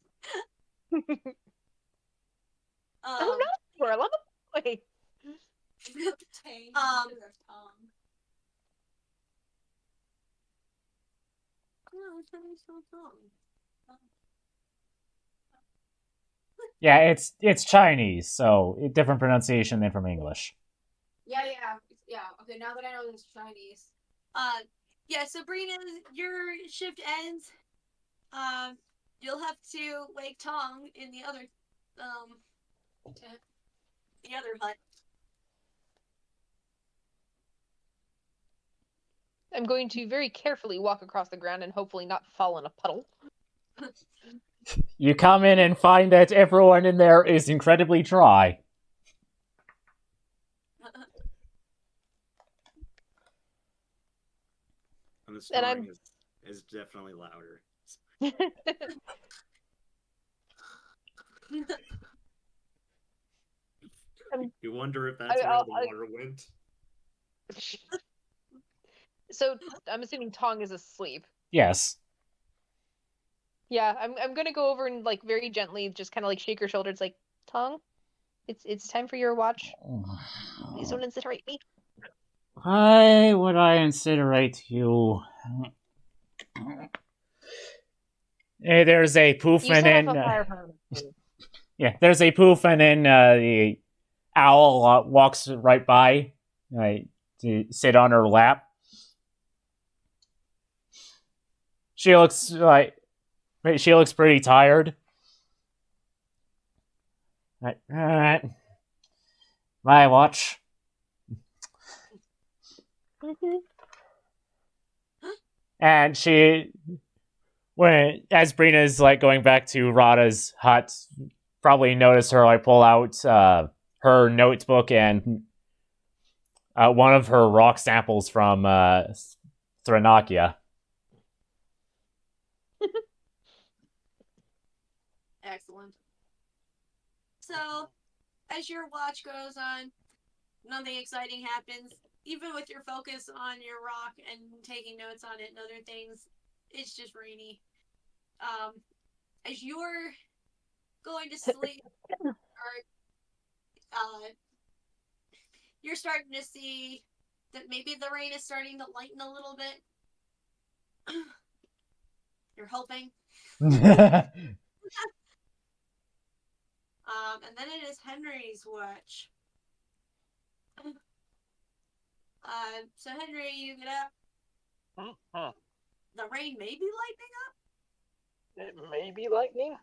Oh no, squirrel, I'm a boy. Yeah, it's Chinese, so different pronunciation than from English. Yeah. Okay, now that I know it's Chinese. Yeah, Sabrina, your shift ends. You'll have to wake Tong in the other hut. I'm going to very carefully walk across the ground and hopefully not fall in a puddle. You come in and find that everyone in there is incredibly dry. And the snoring is definitely louder. You wonder if that's where the water went. So I'm assuming Tong is asleep. Yes. Yeah, I'm gonna go over and like very gently just kind of like shake her shoulder. It's like, Tong, it's time for your watch. Please don't incinerate me. Why would I incinerate you? Hey, there's a poof You and set then off a fire from yeah, there's a poof and then the owl walks right by, to sit on her lap. She looks pretty tired. All right. My watch. And as Brina's like going back to Rada's hut, probably notice her like pull out her notebook and one of her rock samples from Thranakia. Excellent. So, as your watch goes on, nothing exciting happens. Even with your focus on your rock and taking notes on it and other things, it's just rainy. As you're going to sleep, you're starting to see that maybe the rain is starting to lighten a little bit. You're hoping. And then it is Henry's watch. So Henry, you get up. the rain may be lightening up. It may be lightning.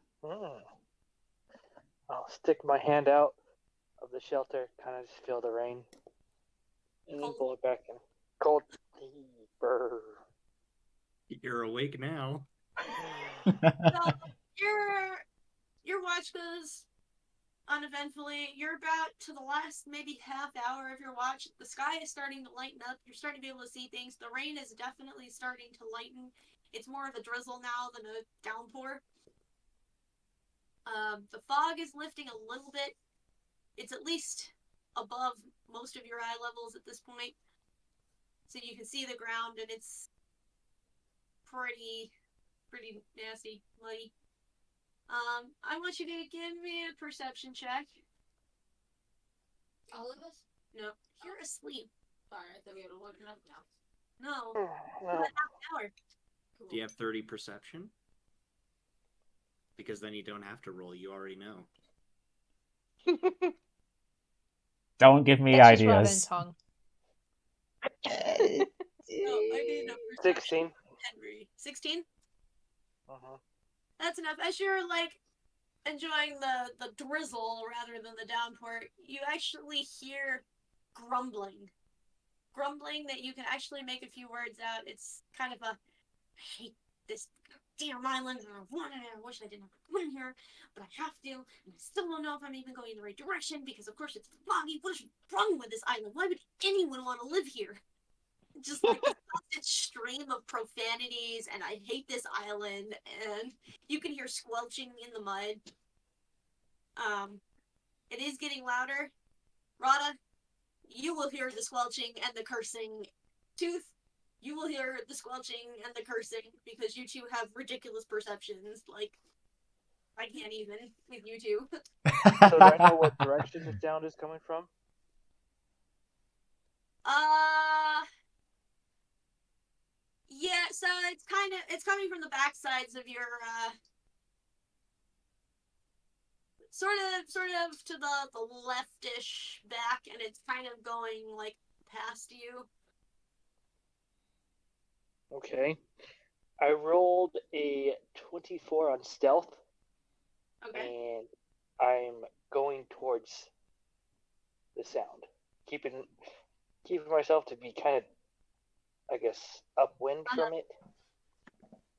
I'll stick my hand out of the shelter, kind of just feel the rain, and then pull it back in. Cold. Brr. You're awake now. So your watch goes uneventfully. You're about to the last maybe half hour of your watch. The sky is starting to lighten up. You're starting to be able to see things. The rain is definitely starting to lighten. It's more of a drizzle now than a downpour. The fog is lifting a little bit. It's at least above most of your eye levels at this point. So you can see the ground, and it's pretty nasty, muddy. I want you to give me a perception check. All of us? No, you're asleep. Sorry, I thought we had to look it up now. No, No. about half an hour. Cool. Do you have 30 perception? Because then you don't have to roll. You already know. Don't give me That's just Robin ideas. tongue. No, I need a perception. 16. Henry. 16? Uh-huh. That's enough. As you're like enjoying the drizzle rather than the downpour, you actually hear grumbling. Grumbling that you can actually make a few words out. It's kind of a, I hate this damn island, and I want it, and I wish I didn't have to come in here, but I have to, and I still don't know if I'm even going in the right direction, because of course it's foggy. What is wrong with this island? Why would anyone want to live here? Just like a constant stream of profanities, and I hate this island, and you can hear squelching in the mud. It is getting louder. Rada, you will hear the squelching and the cursing. Tooth, you will hear the squelching and the cursing, because you two have ridiculous perceptions. Like, I can't even with you two. So do I know what direction the sound is coming from? Yeah, so it's coming from the back sides of your sort of to the leftish back, and it's kind of going like past you. Okay. I rolled a 24 on stealth, Okay. and I'm going towards the sound, keeping myself to be kind of, I guess, upwind from it,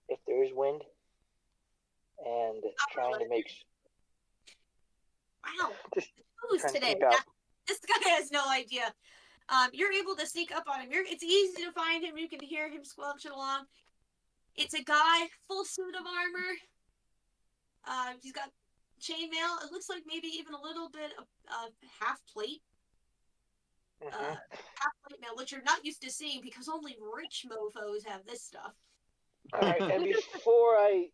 if there is wind, and trying to make. Wow. Just Who's trying to today? keep out. This guy has no idea. You're able to sneak up on him. It's easy to find him. You can hear him squelching along. It's a guy, full suit of armor. He's got chainmail. It looks like maybe even a little bit of half plate. Half plate mail, which you're not used to seeing because only rich mofos have this stuff. All right, and before I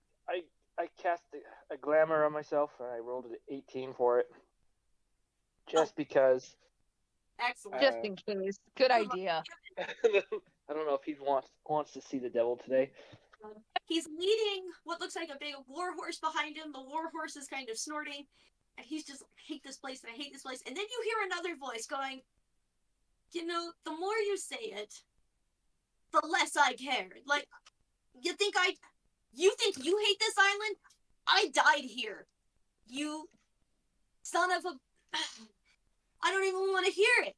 cast a glamour on myself, and I rolled an 18 for it, just because. Excellent. Just in case. Good idea. I don't know if he wants to see the devil today. He's leading what looks like a big war horse behind him. The war horse is kind of snorting, and he's just, I hate this place, and I hate this place. And then you hear another voice going, you know, the more you say it, the less I care. Like, you think you hate this island? I died here. You son of a... I don't even want to hear it.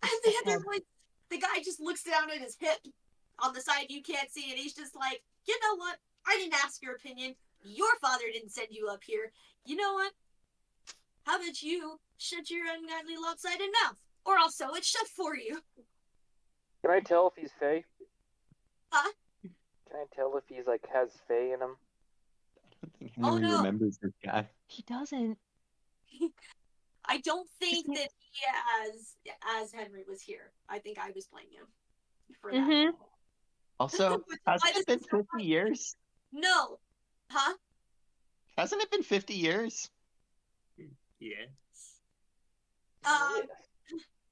And the other voice, the guy just looks down at his hip on the side you can't see, and he's just like, you know what? I didn't ask your opinion. Your father didn't send you up here. You know what? How about you shut your ungodly lopsided mouth? Or I'll sew it shut for you. Can I tell if he's Fey? Huh? Can I tell if he's like has Fey in him? I think Henry no. remembers this guy. He doesn't. I don't think that he as Henry was here. I think I was playing him for that. Mm-hmm. Also, hasn't it been 50 years? No. Huh? Hasn't it been 50 years? Yeah.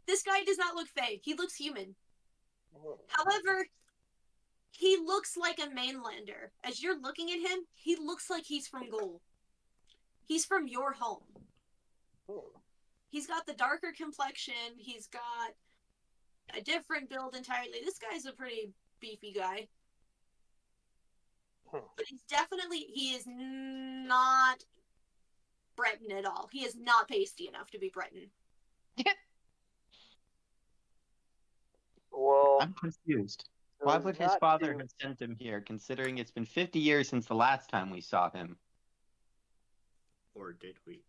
This guy does not look fey. He looks human. However, he looks like a mainlander. As you're looking at him, he looks like he's from Goal. He's from your home. He's got the darker complexion. He's got a different build entirely. This guy's a pretty beefy guy. But he is not Breton at all. He is not pasty enough to be Breton. Well, I'm confused. so Why would his not father to- have sent him here, considering it's been 50 years since the last time we saw him? Or did we?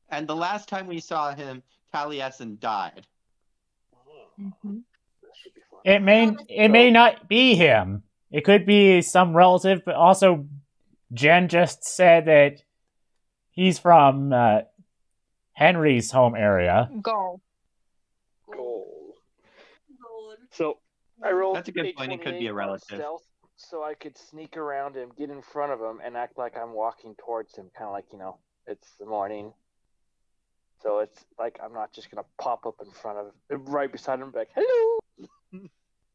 And the last time we saw him, Taliesin died. This should be fun. It may not be him. It could be some relative, but also Jen just said that he's from Henry's home area. Go. Gold. Gold. So I rolled. That's a good point. It could be a 28 on relative. Stealth, so I could sneak around him, get in front of him, and act like I'm walking towards him, kind of like it's the morning. So it's like I'm not just gonna pop up in front of him, right beside him, and be like, "Hello,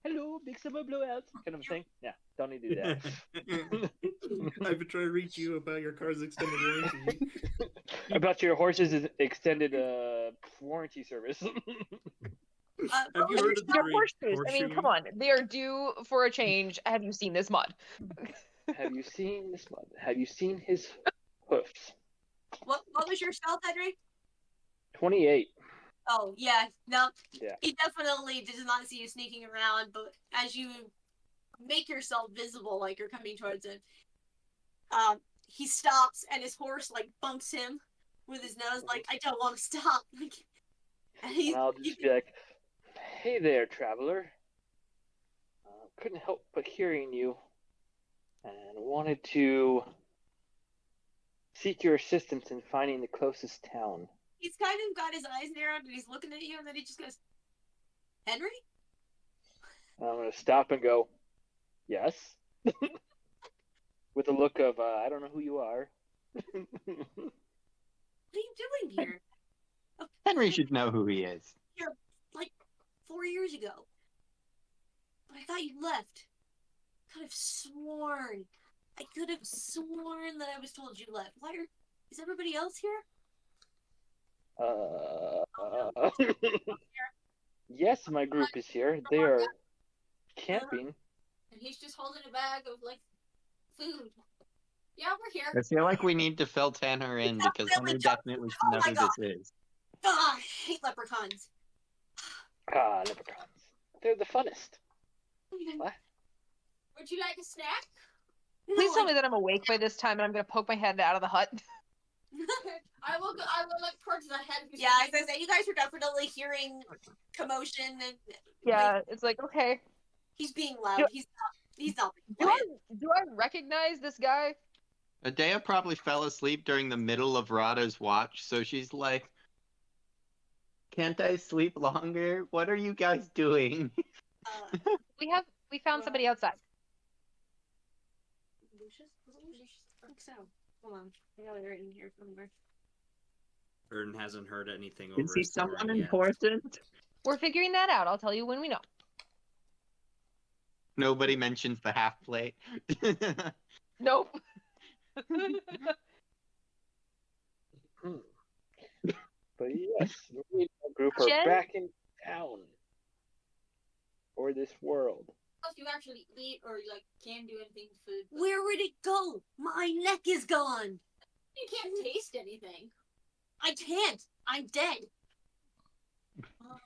hello, big summer blowout," kind of thing. Yeah, don't need to do that. I've been trying to reach you about your car's extended warranty. About your horse's extended warranty service. Have you heard of the Your great horseshoes. I mean, horseshoe? come on. They are due for a change. Have you seen this mud? Have you seen this one? Have you seen his hoofs? What was your stealth, Henry? 28. Oh, yeah. No. Yeah. He definitely does not see you sneaking around, but as you make yourself visible, like you're coming towards him, he stops and his horse, like, bumps him with his nose, like, I don't want to stop. Like, and And I'll just be like, "Hey there, traveler. Couldn't help but hearing you, and wanted to seek your assistance in finding the closest town." he's kind of got his eyes narrowed and he's looking at you, and then he just goes, Henry? And I'm gonna stop and go, "Yes," with a look of I don't know who you are. What are you doing here? Henry should know who he is. Like 4 years ago. But I thought you left. I could have sworn that I was told you left. Is everybody else here? Yes, my group is here. They are camping. And he's just holding a bag of like food. Yeah, we're here. I feel like we need to fill Tanner in because Henry definitely should know who this is. Ah, I hate leprechauns. Leprechauns. They're the funnest. What? Would you like a snack? Please tell me that I'm awake by this time and I'm going to poke my head out of the hut. I will look towards the head. who's Yeah, as like- I say, you guys were definitely hearing commotion and Yeah, it's like, okay. he's being loud. Do- He's not being Do I, quiet. do I recognize this guy? Adea probably fell asleep during the middle of Rada's watch, so she's like, "Can't I sleep longer? What are you guys doing?" We found somebody outside. Lucius? Was it Lucius? I think so. Hold on. I got it right in here somewhere. Ern hasn't heard anything over Is he a storm someone yet. important? We're figuring that out. I'll tell you when we know. Nobody mentions the half plate. Nope. But yes, me and my group are Jen? back in town. Or this world. If you actually eat or like can do anything with food. but Where would it go? My neck is gone. You can't taste anything. I can't. I'm dead.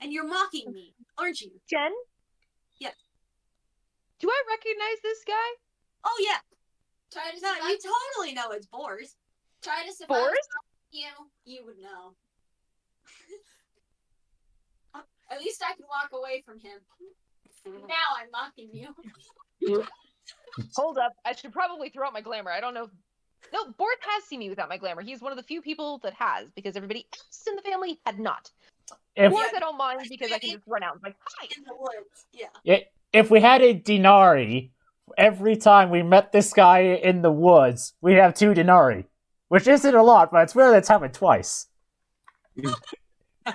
And you're mocking me, aren't you? Jen? Yes. Do I recognize this guy? Oh yeah. Titus, No, if you I- totally know it's Boars. Titus, if I Boris? was you would know. At least I can walk away from him. Now I'm mocking you. Hold up. I should probably throw out my glamour. I don't know. No, Bort has seen me without my glamour. He's one of the few people that has, because everybody else in the family had not. If Bort, I don't mind because I can just run out and be like, hi. In the woods. Yeah. if we had a dinari, every time we met this guy in the woods, we'd have 2 dinari, which isn't a lot, but it's rare that's happened twice. Yeah, I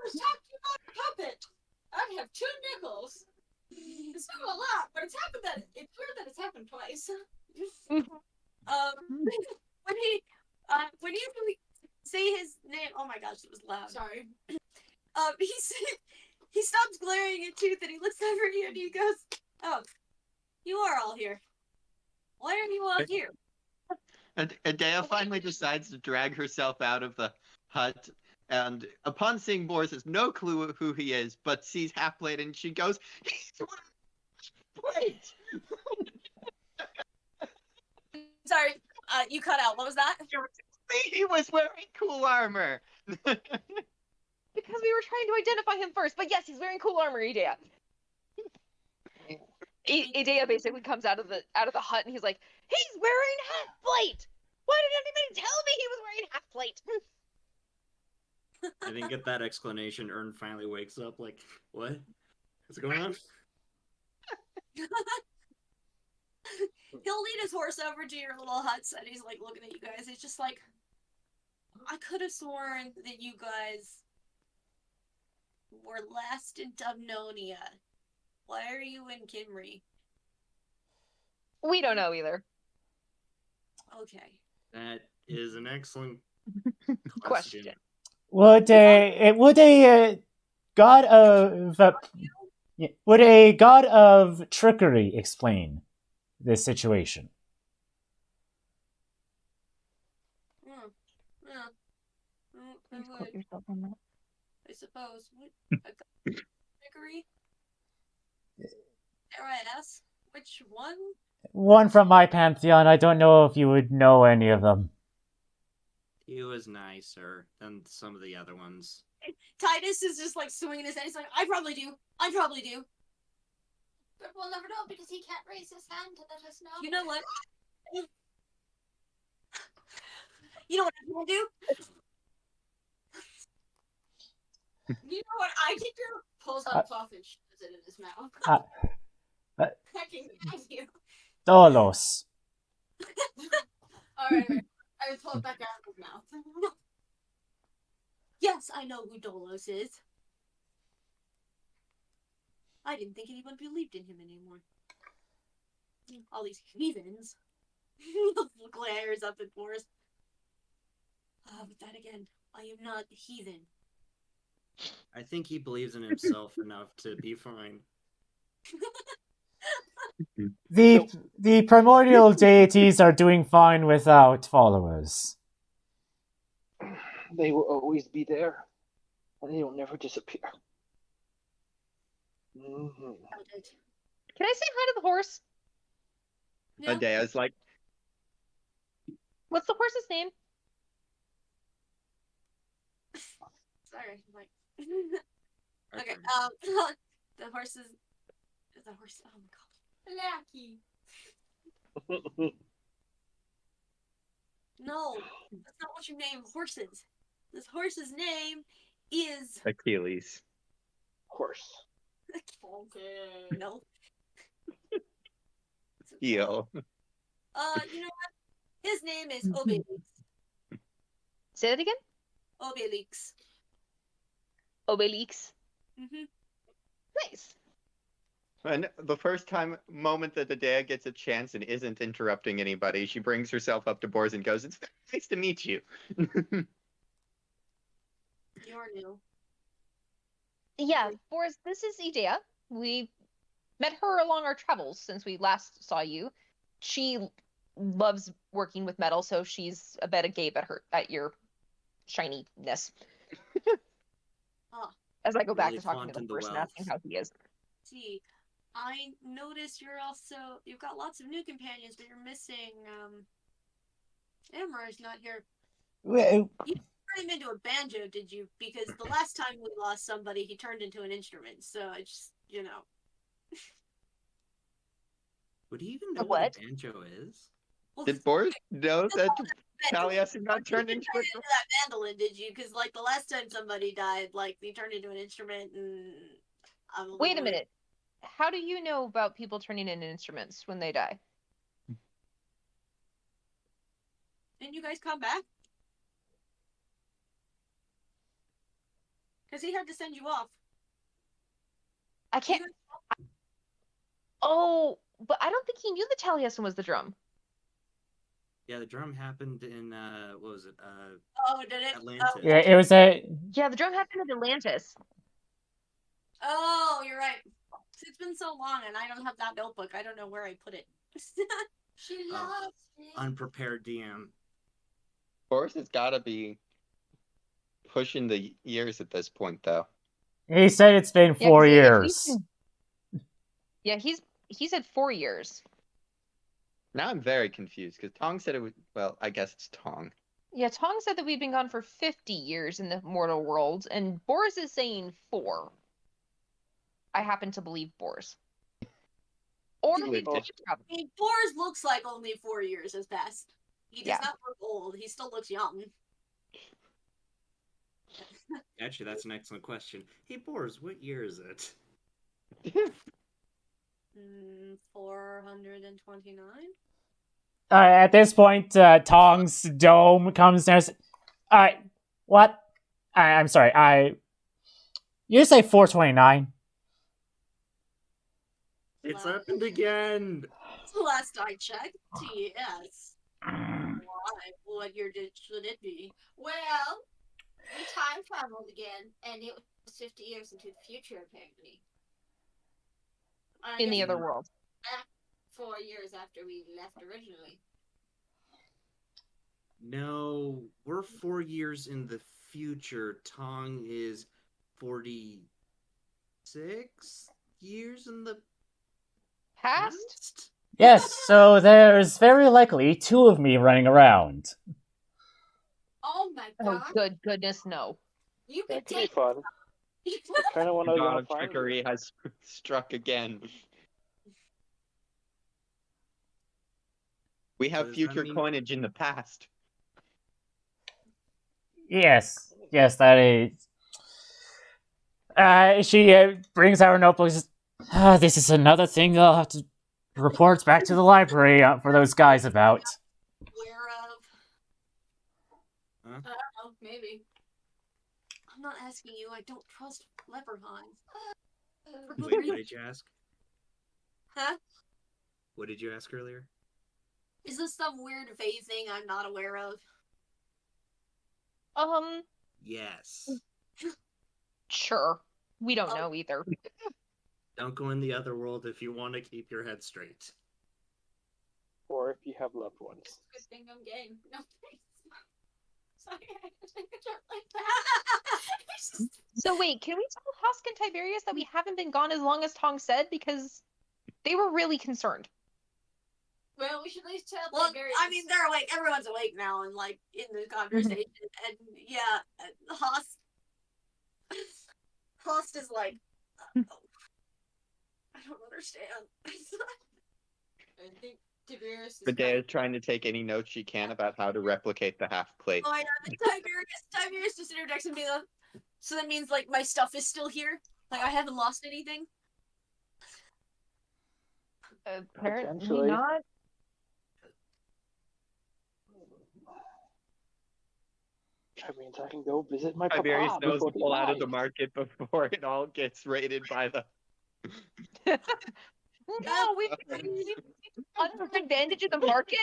was talking about a puppet. I have 2 nickels. It's not a lot, but it's weird that it's happened twice. When you say his name, oh my gosh, it was loud. Sorry. He stops glaring at Tooth and he looks over at you and he goes, "Oh, You are all here. Why are you all here? And Adea finally decides to drag herself out of the hut, and upon seeing Boris has no clue who he is, but sees Half-Blade, and she goes, "He's Half-Blade!" Sorry, you cut out. What was that? He was wearing cool armor. Because we were trying to identify him first, but yes, he's wearing cool armor, Idea. Idea basically comes out of the hut and he's like, he's wearing half plate. Why didn't anybody tell me he was wearing half plate? I think at that explanation, Ern finally wakes up like, what? What's going on? He'll lead his horse over to your little hut and he's like looking at you guys. He's just like, I could have sworn that you guys were last in Dubnonia. Why are you in Kimry? We don't know either. Okay. That is an excellent Question. Would a god of trickery explain this situation? I would, I suppose. Trickery? Dare I ask? Which one? One from my pantheon. I don't know if you would know any of them. He was nicer than some of the other ones. Titus is just like swinging his head. He's like, I probably do. I probably do. But we'll never know because he can't raise his hand to let us know. You know what? You know what I can do? You know what I can do? Pulls out a cloth and shoves it in his mouth. Hecking at you. Dolos. Alright, I pull it back out of his mouth. Yes, I know who Dolos is. I didn't think anyone believed in him anymore. All these heathens. Glares up at Boris. But that again, I am not a heathen. I think he believes in himself enough to be fine. The primordial deities are doing fine without followers. They will always be there, and they will never disappear. Mm-hmm. Can I say hi to the horse? Yeah. Adea's like, What's the horse's name? Sorry, like. Our Okay. turn. The horse is the horse. Oh my god. Lucky. No, that's not what you name horses. This horse's name is Achilles. Horse. Okay. no. Heel. You know what? His name is Obelix. Say that again? Obelix. Obelix. Mm-hmm. Nice. And the first moment that Adea gets a chance and isn't interrupting anybody, she brings herself up to Boris and goes, "It's very nice to meet you." You're new. Yeah, Boris, this is Idea. We met her along our travels since we last saw you. She loves working with metal, so she's a bit agape at your shininess. As I go back Really to talking to flaunting the the horse and wealth. asking how he is. See, I noticed you've got lots of new companions, but you're missing, Emmer's not here. Well, You turned him into a banjo, did you? Because the last time we lost somebody, he turned into an instrument, so I just, you know. Would he even know A what what? a banjo is? Well, Did Boris know that Mandolin. Taliesin got turned You into turned into that mandolin, did you? Because, like, the last time somebody died, like, they turned into an instrument, and I'm a Wait a little- minute. How do you know about people turning into instruments when they die? Didn't you guys come back? Because he had to send you off. I can't. Oh, but I don't think he knew that Taliesin was the drum. Yeah, the drum happened in what was it? Oh, did it? Atlantis. yeah, it was a Yeah, the drum happened in Atlantis. Oh, you're right. It's been so long, and I don't have that notebook. I don't know where I put it. She Oh. loves it. Unprepared DM. Boris has got to be pushing the years at this point, though. He said it's been Yeah, 4 'cause if years. Yeah, he said 4 years. Now I'm very confused because Tong said it was. Well, I guess it's Tong. Yeah, Tong said that we've been gone for 50 years in the mortal world, and Boris is saying 4. I happen to believe Boris. Or You we would I mean, Boris looks like only 4 years has passed. He does Yeah. not look old. He still looks young. Actually, that's an excellent question. Hey, Boris, what year is it? 429? At this point, Tong's dome comes down. What? I'm sorry. You say 429? It's Wow. happened again. Last I checked, yes. Why? What year should it be? Well, we time traveled again, and it was 50 years into the future, apparently. I in the guess other world. back 4 years after we left originally. No, we're 4 years in the future. Tong is 46 years in the Past? past? Yes, so there's very likely 2 of me running around. Oh my Oh, god! goodness, no. You could That could be take. fun. I kind of want to Dog find trickery has struck again. We have Does that future mean- coinage in the past. Yes, that is. She brings out her notebook. This is another thing I'll have to report back to the library for those guys about. Aware of? Huh? I don't know, maybe. I'm not asking you. I don't trust leprechauns. For good Wait, what reason. did you ask? Huh? What did you ask earlier? Is this some weird phase thing I'm not aware of? Yes. Sure. We don't know either. Don't go in the other world if you want to keep your head straight. or if you have loved ones. Good thing I'm gay. No thanks. Sorry, I didn't think a joke like that. So wait, can we tell Husk and Tiberius that we haven't been gone as long as Tong said? Because they were really concerned. Well, we should at least tell Well, Tiberius. I mean, they're awake. Everyone's awake now, and like in the conversation. And yeah, Host is like, I don't understand. I think Tiberius is. Medea is trying to take any notes she can about how to replicate the half plate. Oh, yeah, Tiberius just interjects and be like, so that means like my stuff is still here? Like I haven't lost anything? Apparently Potentially. not. Which means I can go visit my Tiberius papa knows before to he pull out of dies. the market before it all gets raided by the. No, we unfair advantage of the market?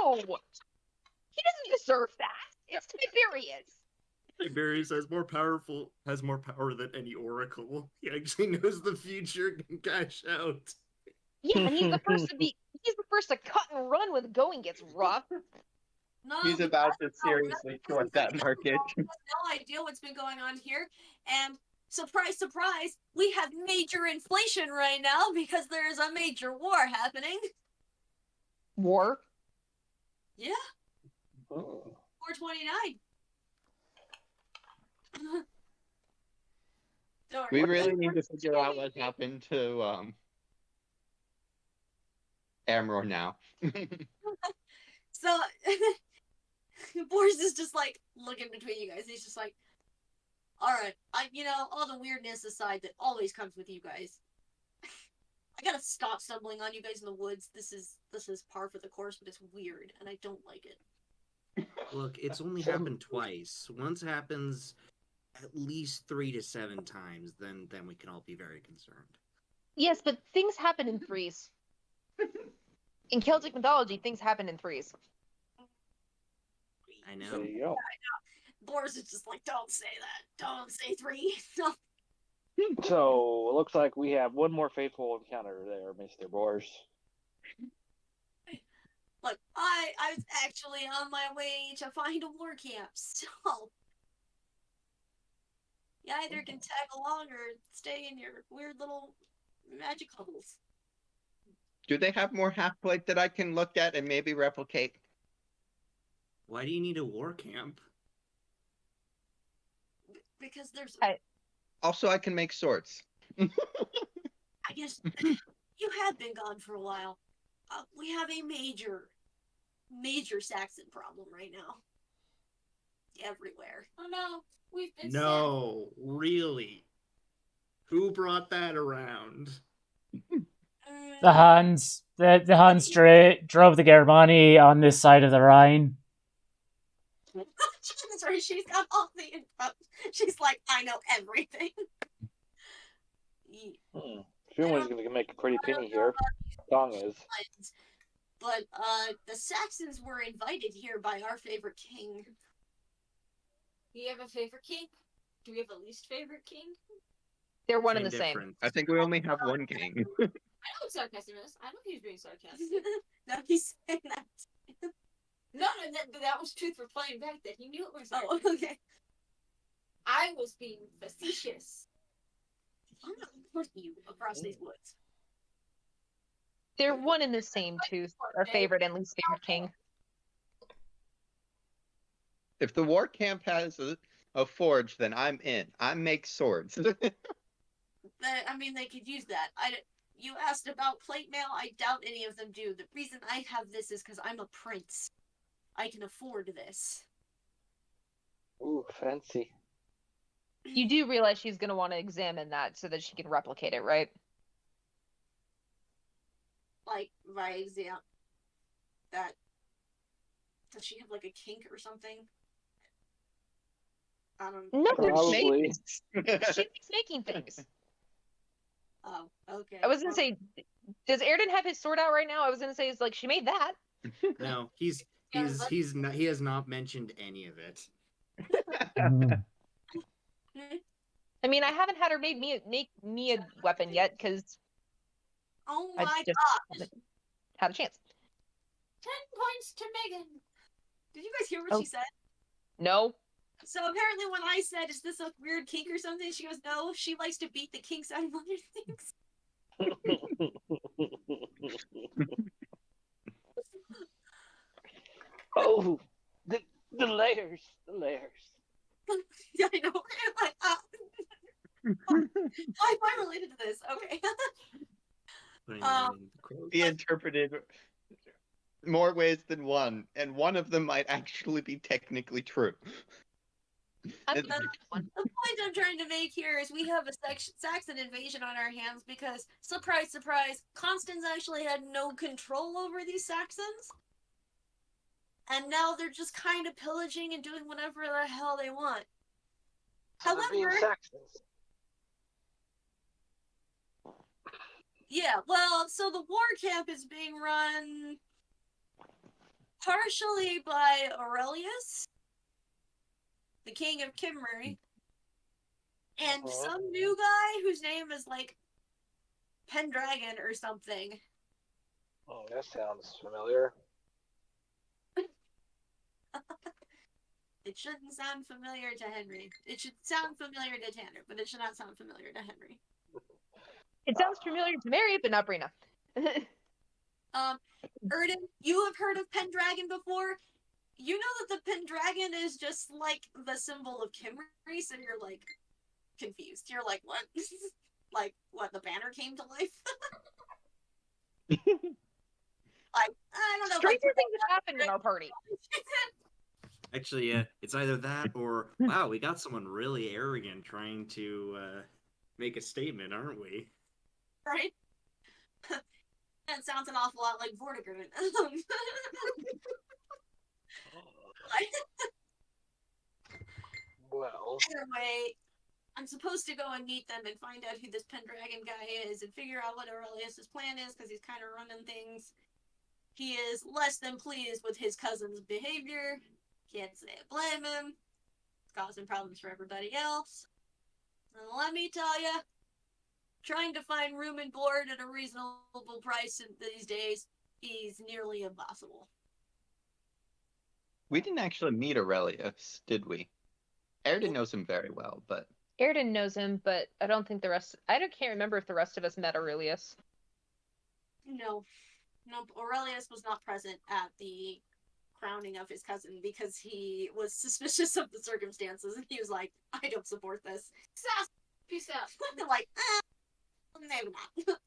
No! He doesn't deserve that. It's Tiberius. Tiberius has more power than any oracle. He actually knows the future, can cash out. Yeah, and he's the first to cut and run when the going gets rough. No, He's because about to seriously short that market. has no idea what's been going on here, and surprise, surprise, we have major inflation right now because there is a major war happening. War? Yeah, Oh. 429. Don't We worry. really need to figure out what happened to Amror now. So Boris is just like looking between you guys. He's just like, all right, all the weirdness aside that always comes with you guys. I gotta stop stumbling on you guys in the woods. This is par for the course, but it's weird, and I don't like it. Look, it's only happened twice. Once happens at least 3 to 7 times, then we can all be very concerned. Yes, but things happen in threes. In Celtic mythology, things happen in threes. I know. There you go. Boris is just like, don't say that. Don't say 3. No. So it looks like we have one more faithful encounter there, Mr. Bors. Look, I was actually on my way to find a war camp, so you either can tag along or stay in your weird little magic holes. Do they have more half plate that I can look at and maybe replicate? Why do you need a war camp? Because there's, Also, I can make swords. I guess, you have been gone for a while. We have a major Saxon problem right now. Everywhere. Oh no, we've been No, really. Who brought that around? The Huns. The Huns drove the Germani on this side of the Rhine. Sorry, she's got all the info. She's like, I know everything. Someone's going to make a pretty penny here. Song is. But the Saxons were invited here by our favorite king. Do you have a favorite king? Do we have a least favorite king? They're one and the same. difference. I think we only have one king. I know what sarcasm is. I know he's being sarcastic. No, he's saying that. No, that was truth for playing back. That he knew it was. Oh, okay. I was being facetious. I'm not reporting you across these woods. They're one and the same tooth. Our favorite and least favorite king. If the war camp has a forge, then I'm in. I make swords. I mean, they could use that. You asked about plate mail. I doubt any of them do. The reason I have this is because I'm a prince. I can afford this. Ooh, fancy. You do realize she's going to want to examine that so that she can replicate it, right? Like, by example, that. Does she have like a kink or something? I don't know. No, Probably. she's making things. Oh, okay. I was going to say, does Airden have his sword out right now? I was going to say, it's like, she made that. No, he has not mentioned any of it. I mean, I haven't had her make me a weapon yet because Oh I my just gosh. haven't had a chance. 10 points to Megan. Did you guys hear what Oh. she said? No. So apparently when I said, is this a weird kink or something? She goes, no, she likes to beat the kinks out of other things. Oh, the layers. Yeah, I know. Like, why am I related to this? Okay. Putting that in the quotes. Be interpreted more ways than one, and one of them might actually be technically true. I'm The point I'm trying to make here is we have a Saxon invasion on our hands because, surprise, surprise, Constance actually had no control over these Saxons. And now they're just kind of pillaging and doing whatever the hell they want. So they're being However, Saxons. yeah, well, so the war camp is being run partially by Aurelius, the king of Kimmery, and some new guy whose name is like Pendragon or something. Oh, that sounds familiar. It shouldn't sound familiar to Henry. It should sound familiar to Tanner, but it should not sound familiar to Henry. It sounds familiar to Mary, but not Brina. Erden, you have heard of Pendragon before? You know that the Pendragon is just like the symbol of Kimmery, so you're like confused. You're like, what? Like, what? The banner came to life? Like, I don't know. Stranger things have happened in our party. Actually, it's either that or wow, we got someone really arrogant trying to make a statement, aren't we? Right? That sounds an awful lot like Vortigern. Well, Anyway, I'm supposed to go and meet them and find out who this Pendragon guy is and figure out what Aurelius's plan is because he's kind of running things. He is less than pleased with his cousin's behavior. Can't say I blame him. It's causing problems for everybody else. And let me tell you, trying to find room and board at a reasonable price these days is nearly impossible. We didn't actually meet Aurelius, did we? Airden knows him very well, but Airden knows him, but I don't think the rest. Can't remember if the rest of us met Aurelius. No, Aurelius was not present at the crowning of his cousin because he was suspicious of the circumstances, and he was like, "I don't support this." Peace out. Like, maybe not.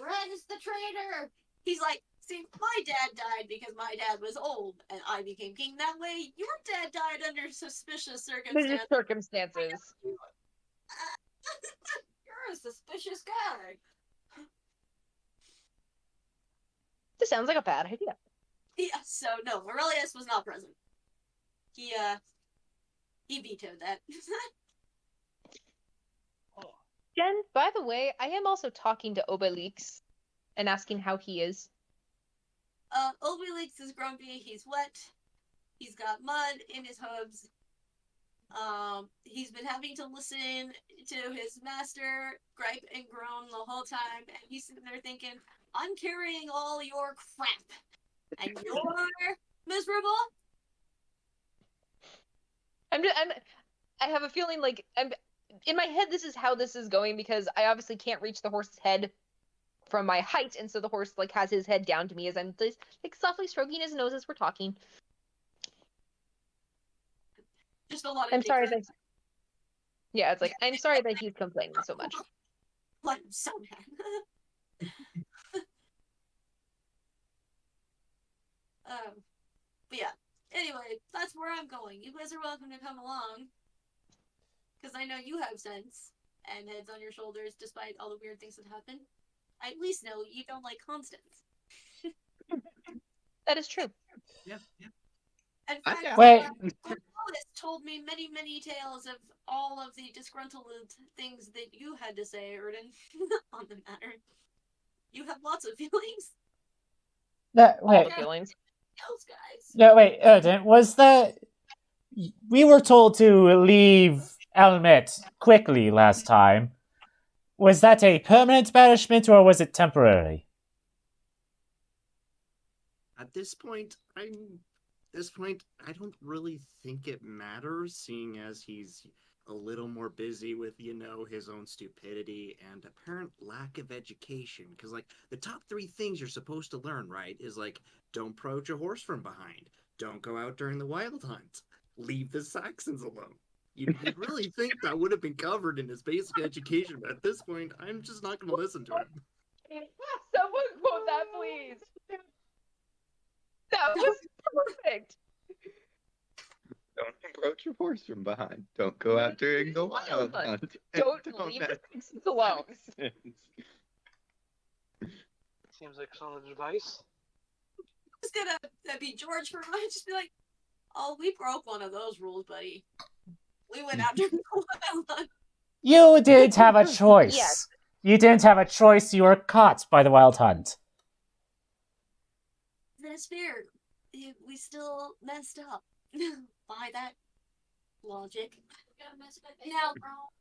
Red is the traitor. He's like, see, my dad died because my dad was old, and I became king that way. Your dad died under suspicious circumstances. You're a suspicious guy. This sounds like a bad idea. Yeah, so no, Aurelius was not present. He vetoed that. Jen, by the way, I am also talking to Obelix and asking how he is. Obelix is grumpy, he's wet, he's got mud in his hooves. He's been having to listen to his master gripe and groan the whole time, and he's sitting there thinking, I'm carrying all your crap, and you're miserable? I have a feeling like in my head this is how this is going, because I obviously can't reach the horse's head from my height, and so the horse like has his head down to me as I'm just, like softly stroking his nose as we're talking. Just a lot of I'm sorry that. Yeah, it's like I'm sorry that he's complaining so much. I'm so mad. But yeah. Anyway, that's where I'm going. You guys are welcome to come along. Because I know you have sense and heads on your shoulders despite all the weird things that happen. I at least know you don't like Constance. That is true. Yeah. In fact, Wait. Lois told me many, many tales of all of the disgruntled things that you had to say, Erden, on the matter. You have lots of feelings. All the feelings. Those guys. No, wait, Erden, was that... We were told to leave Elmet quickly last time. Was that a permanent banishment, or was it temporary? At this point, I don't really think it matters, seeing as he's a little more busy with, his own stupidity and apparent lack of education. Because, the top 3 things you're supposed to learn, right, is, don't approach a horse from behind, don't go out during the wild hunt, leave the Saxons alone. You'd really think that would have been covered in his basic education, but at this point, I'm just not going to listen to him. Someone quote that, please. That was perfect. don't approach a horse from behind. Don't go out during the wild hunt. Don't leave the Saxons alone. Seems like solid advice. It's gonna be George for a moment. Just be like, oh, we broke one of those rules, buddy. We went out during the wild hunt. You didn't have a choice. Yes. You didn't have a choice. You were caught by the wild hunt. That's fair. We still messed up by that logic. Now,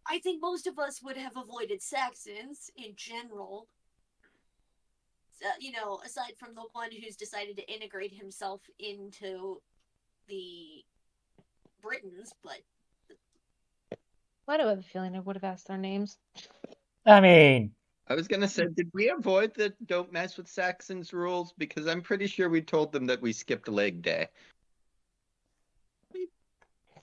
I think most of us would have avoided Saxons in general. Aside from the one who's decided to integrate himself into the Britons, but... Why do I have a feeling I would have asked their names? I mean... I was gonna say, did we avoid the don't mess with Saxons rules? Because I'm pretty sure we told them that we skipped leg day.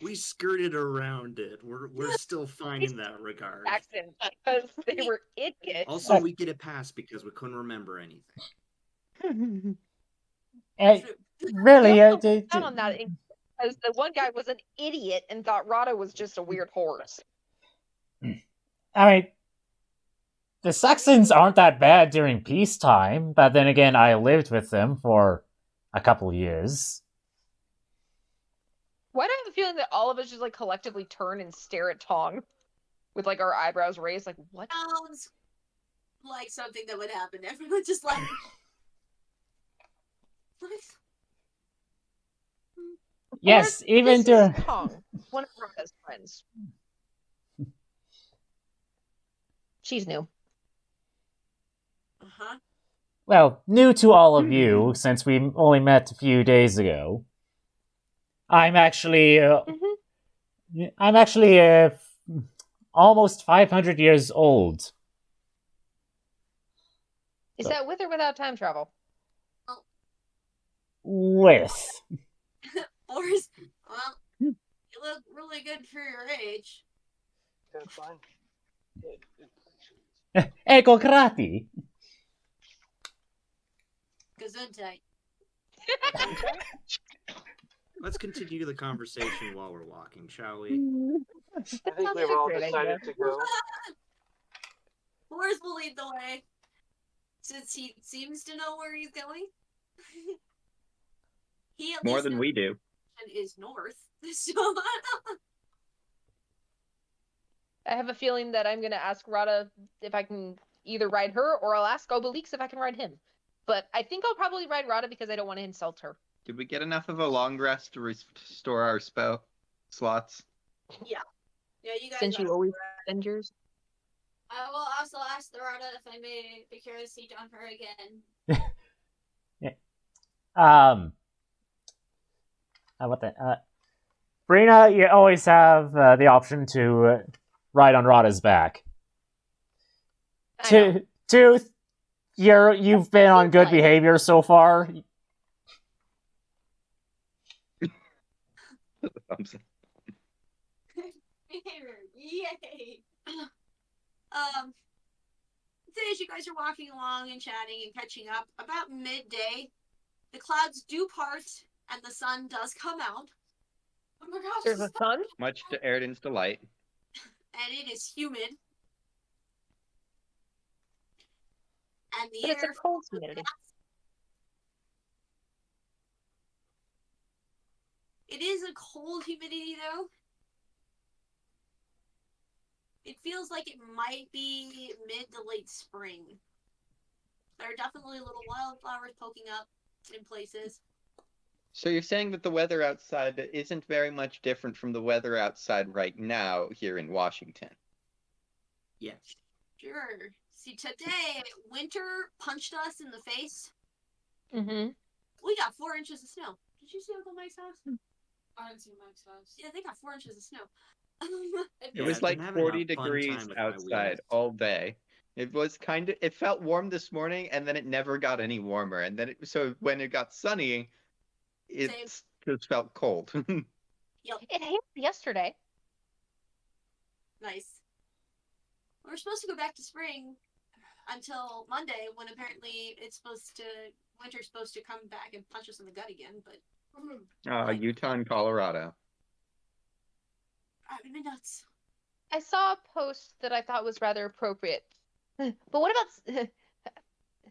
We skirted around it. We're still fine in that regard. Saxons, because they were idiots. Also, we get it passed because we couldn't remember anything. Really? Down on that, because the one guy was an idiot and thought Rada was just a weird horse. I mean, the Saxons aren't that bad during peacetime, but then again, I lived with them for a couple years. Why do I have a feeling that all of us just collectively turn and stare at Tong with our eyebrows raised? What? Sounds like something that would happen. Everyone's just like... Yes, even this during... is Tong, one of Rada's friends. She's new. Uh-huh. Well, new to all of you, since we only met a few days ago. I'm actually almost 500 years old. Is that with or without time travel? With. Boris, well, you look really good for your age. That's fine. Ecco grati. Gesundheit. Let's continue the conversation while we're walking, shall we? I think we've all decided to go. Boris will lead the way, since he seems to know where he's going. He at More least than knows we do. is north. So I have a feeling that I'm going to ask Rada if I can either ride her, or I'll ask Obelix if I can ride him. But I think I'll probably ride Rada because I don't want to insult her. Did we get enough of a long rest to restore our spell slots? yeah, you guys. Since you are- always spend yours. I will also ask the Rada if I may procure a seat on her again. How about that? Brina, you always have the option to ride on Rada's back. I know. Tooth, you've been on good Like- behavior so far. Thumbs up. Yay! As you guys are walking along and chatting and catching up, about midday, the clouds do part and the sun does come out. Oh my gosh, There's a sun? Much to Eridan's delight. And it is humid. And the But it's a air cold humidity. It is a cold humidity though. It feels like it might be mid to late spring. There are definitely little wildflowers poking up in places. So you're saying that the weather outside isn't very much different from the weather outside right now here in Washington? Yes. Sure. See, today, winter punched us in the face. Mm-hmm. We got 4 inches of snow. Did you see Uncle Mike's house? I didn't see Mike's house. Yeah, they got 4 inches of snow. It Yeah, was I've like been having a 40 fun time degrees with my outside wheels. all day. It was it felt warm this morning, and then it never got any warmer. And then so when it got sunny, it Same. just felt cold. It hit yesterday. Nice. We're supposed to go back to spring until Monday, when apparently winter's supposed to come back and punch us in the gut again, but Utah and Colorado. driving me nuts. I saw a post that I thought was rather appropriate. But what about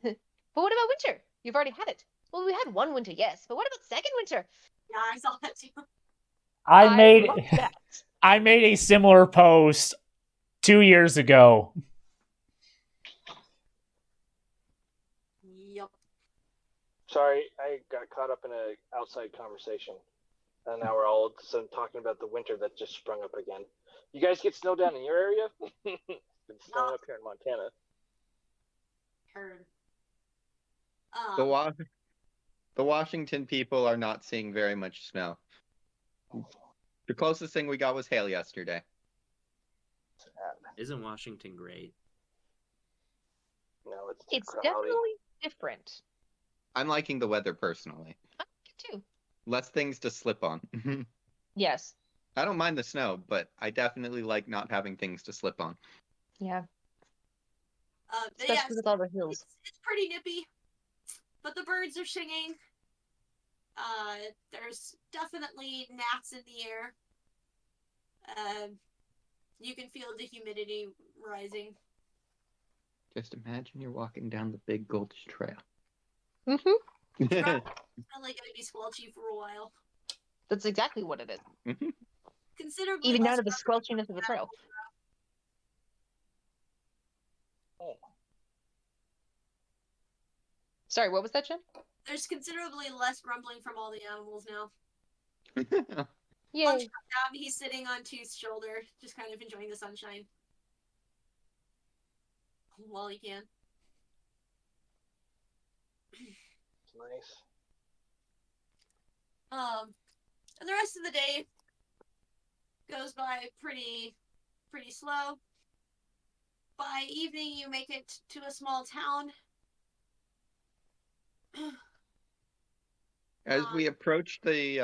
winter? You've already had it. Well, we had one winter, yes, but what about second winter? Yeah, I saw that too. I love that. I made a similar post 2 years ago. Yep. Sorry, I got caught up in an outside conversation. And now we're all of a sudden talking about the winter that just sprung up again. You guys get snow down in your area? It's been snowing up here in Montana. Heard. The Washington people are not seeing very much snow. The closest thing we got was hail yesterday. Isn't Washington great? No, it's too It's cloudy. definitely different. I'm liking the weather personally. I like it too. Less things to slip on. Yes. I don't mind the snow, but I definitely like not having things to slip on. Yeah. But Especially yes, with all the hills. it's pretty nippy, but the birds are singing. There's definitely gnats in the air. You can feel the humidity rising. Just imagine you're walking down the Big Gulch Trail. Mm-hmm. It's probably gonna be squelchy for a while. That's exactly what it is. Considerably Even less down to the rumbling squelchiness of the trail. Sorry, what was that, Jim? There's considerably less rumbling from all the animals now. Yay. Lunch comes out, he's sitting on Tooth's shoulder, just kind of enjoying the sunshine. while he can. It's nice. And the rest of the day goes by pretty slow. By evening, you make it to a small town. As we approach the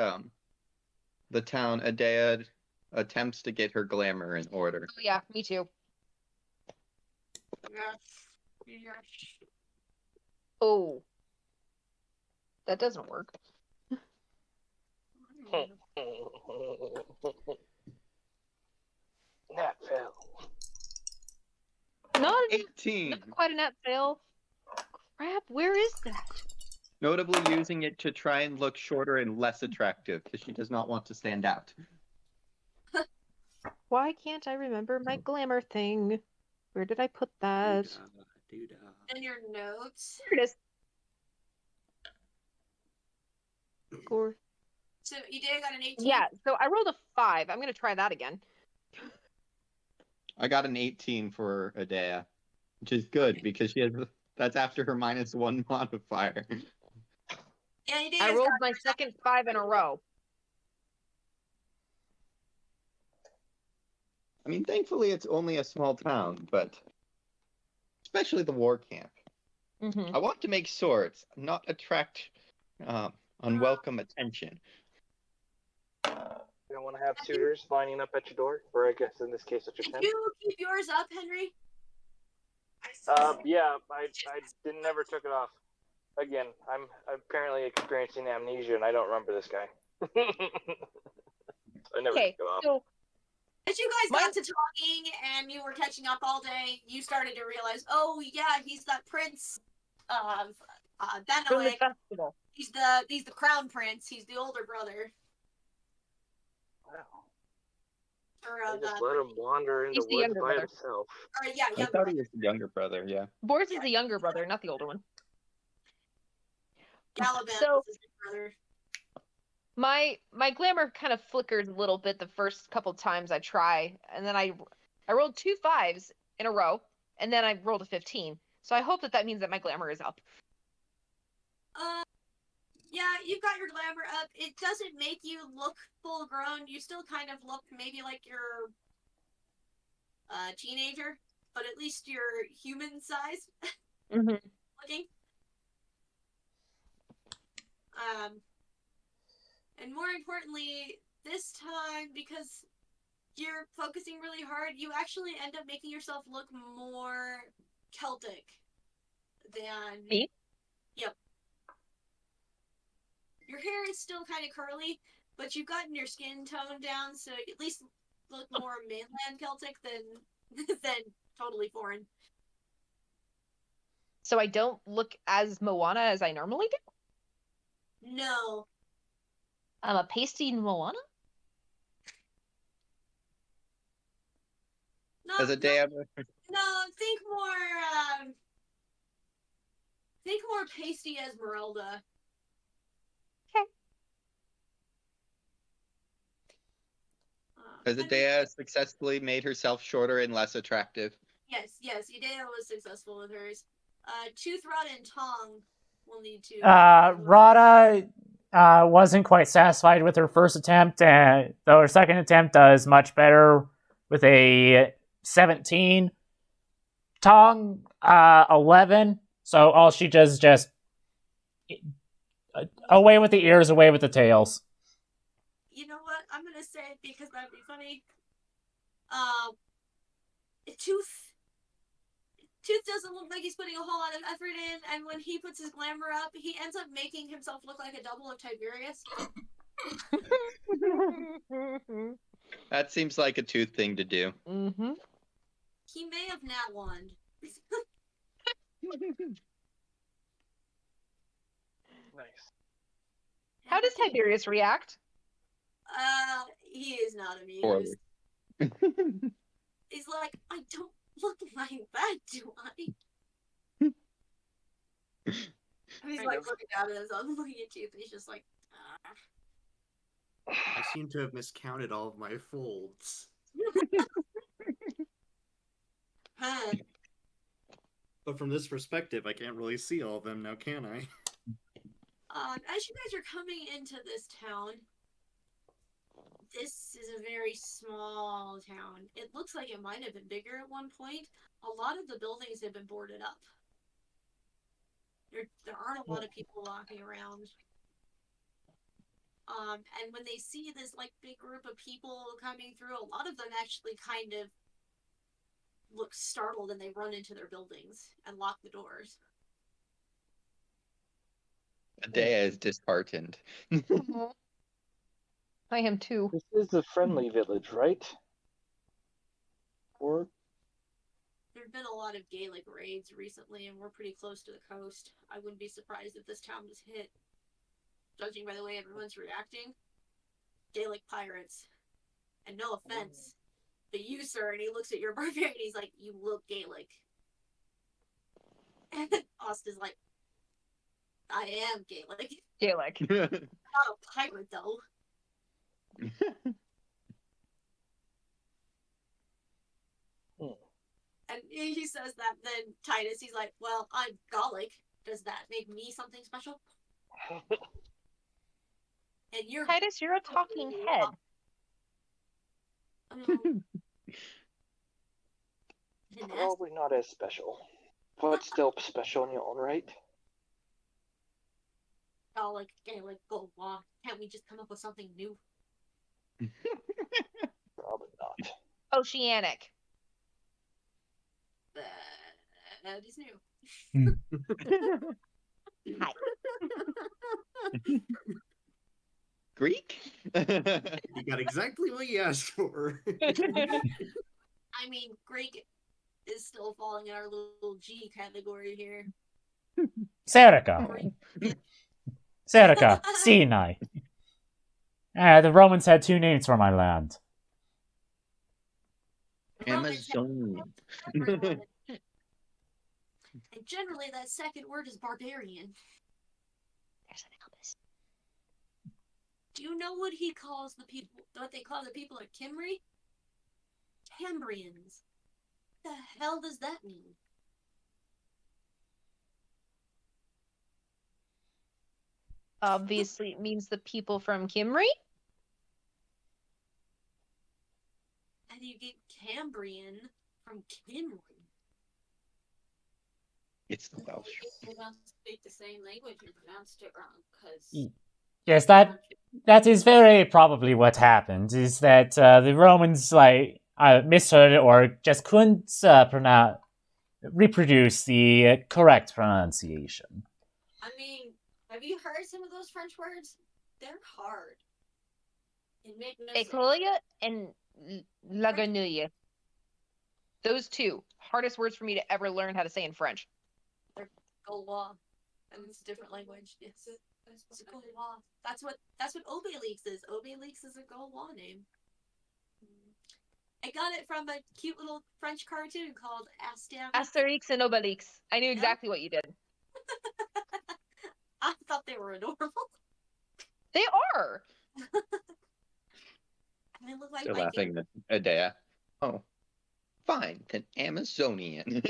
town, Adea attempts to get her glamour in order. Oh, yeah, me too. Yes. Oh. That doesn't work. Nat fell. Not 18. quite a net fail. Crap, where is that? Notably using it to try and look shorter and less attractive, because she does not want to stand out. Why can't I remember my glamour thing? Where did I put that? Doodah. In your notes. Here it is. Score. So you did got an 18? Yeah, so I rolled a 5. I'm gonna try that again. I got an 18 for Adea, which is good Okay. because that's after her -1 modifier. Yeah, you did. I rolled my second 5 in a row. I mean, thankfully it's only a small town, but especially the war camp. Mm-hmm. I want to make swords, not attract unwelcome attention. You don't want to have suitors lining up at your door, or I guess in this case at your Did tent. you keep yours up, Henry? Yeah, I never took it off. Again, I'm apparently experiencing amnesia, and I don't remember this guy. I never Okay, took it off. so As you guys got to talking and you were catching up all day, you started to realize, oh yeah, he's that prince of from the Benelek. festival. He's the crown prince. He's the older brother. Wow. Or I of just let him wander in He's the the woods younger by brother. himself. or yeah, I younger thought brother. he was the younger brother, yeah. Boris is the younger brother, not the older one. Galaban So- is his big brother. My glamour kind of flickers a little bit the first couple times I try, and then I rolled 2 5s in a row, and then I rolled a 15. So I hope that means that my glamour is up. Yeah, you've got your glamour up. It doesn't make you look full grown. You still kind of look maybe like you're a teenager, but at least you're human size Mm-hmm. looking. And more importantly, this time, because you're focusing really hard, you actually end up making yourself look more Celtic than Me? Yep. Your hair is still kind of curly, but you've gotten your skin tone down, so you at least look more mainland Celtic than totally foreign. So I don't look as Moana as I normally do? No. I'm a pasty Moana? No, As a day of no, think more pasty Esmeralda. As Adea successfully made herself shorter and less attractive. Yes, Udea was successful with hers. Tooth Rod and Tong will need to. Rada wasn't quite satisfied with her first attempt, and though her second attempt does much better with a 17. Tong, 11. So all she does is just away with the ears, away with the tails. You know what? I'm gonna say it because that'd be funny. Tooth doesn't look like he's putting a whole lot of effort in, and when he puts his glamour up, he ends up making himself look like a double of Tiberius. That seems like a Tooth thing to do. Mm-hmm. He may have nat one. Nice. How does Tiberius react? He is not amused. Poorly. He's like, I don't look like that, do I? And he's Kind like of. looking down at his own, looking at you, and he's just like, I seem to have miscounted all of my folds. huh. But from this perspective, I can't really see all of them now, can I? As you guys are coming into this town, this is a very small town. It looks like it might have been bigger at one point. A lot of the buildings have been boarded up. There aren't a lot of people walking around. And when they see this like big group of people coming through, a lot of them actually kind of look startled and they run into their buildings and lock the doors. Adea is disheartened. I am too. This is a friendly village, right? Or There've been a lot of Gaelic raids recently, and we're pretty close to the coast. I wouldn't be surprised if this town was hit. Judging by the way everyone's reacting, Gaelic pirates. And no offense, but you, sir, and he looks at your barbarian, he's like, you look Gaelic. And Austin's like, I am Gaelic. Gaelic. Not a pirate, though. And he says that, then Titus, he's like, well, I'm Gallic. Does that make me something special? And you're Titus, you're a talking head. probably not as special, but still special in your own right. Gallic, Gaelic, Gaulois. Can't we just come up with something new? Probably not. Oceanic. That is new. Hi. Greek? You got exactly what you asked for. I mean, Greek is still falling in our little G category here. Serica. Serica. Sinai. The Romans had two names for my land. Amazonian. And generally, that second word is barbarian. There's an Albus. Do you know what he calls the people? What they call the people at Kimry? Cambrians. The hell does that mean? Obviously, it means the people from Kimry. And you get Cambrian from Kimry. It's the Welsh. They don't speak the same language and pronounced it wrong because Yes, that is very probably what happened. Is that the Romans misheard or just couldn't reproduce the correct pronunciation. I mean, have you heard some of those French words? They're hard. It makes no sense. École and Laganouille. Those two hardest words for me to ever learn how to say in French. Gaulois. And it's a different language. It's Gaulois. That's what Obélix is. Obélix is a Gaulois name. I got it from a cute little French cartoon called Astérix. Asterix and Obelix. I knew exactly what you did. I thought they were adorable. They are. And they look like Still my laughing at Adea. Oh, fine. Then Amazonian.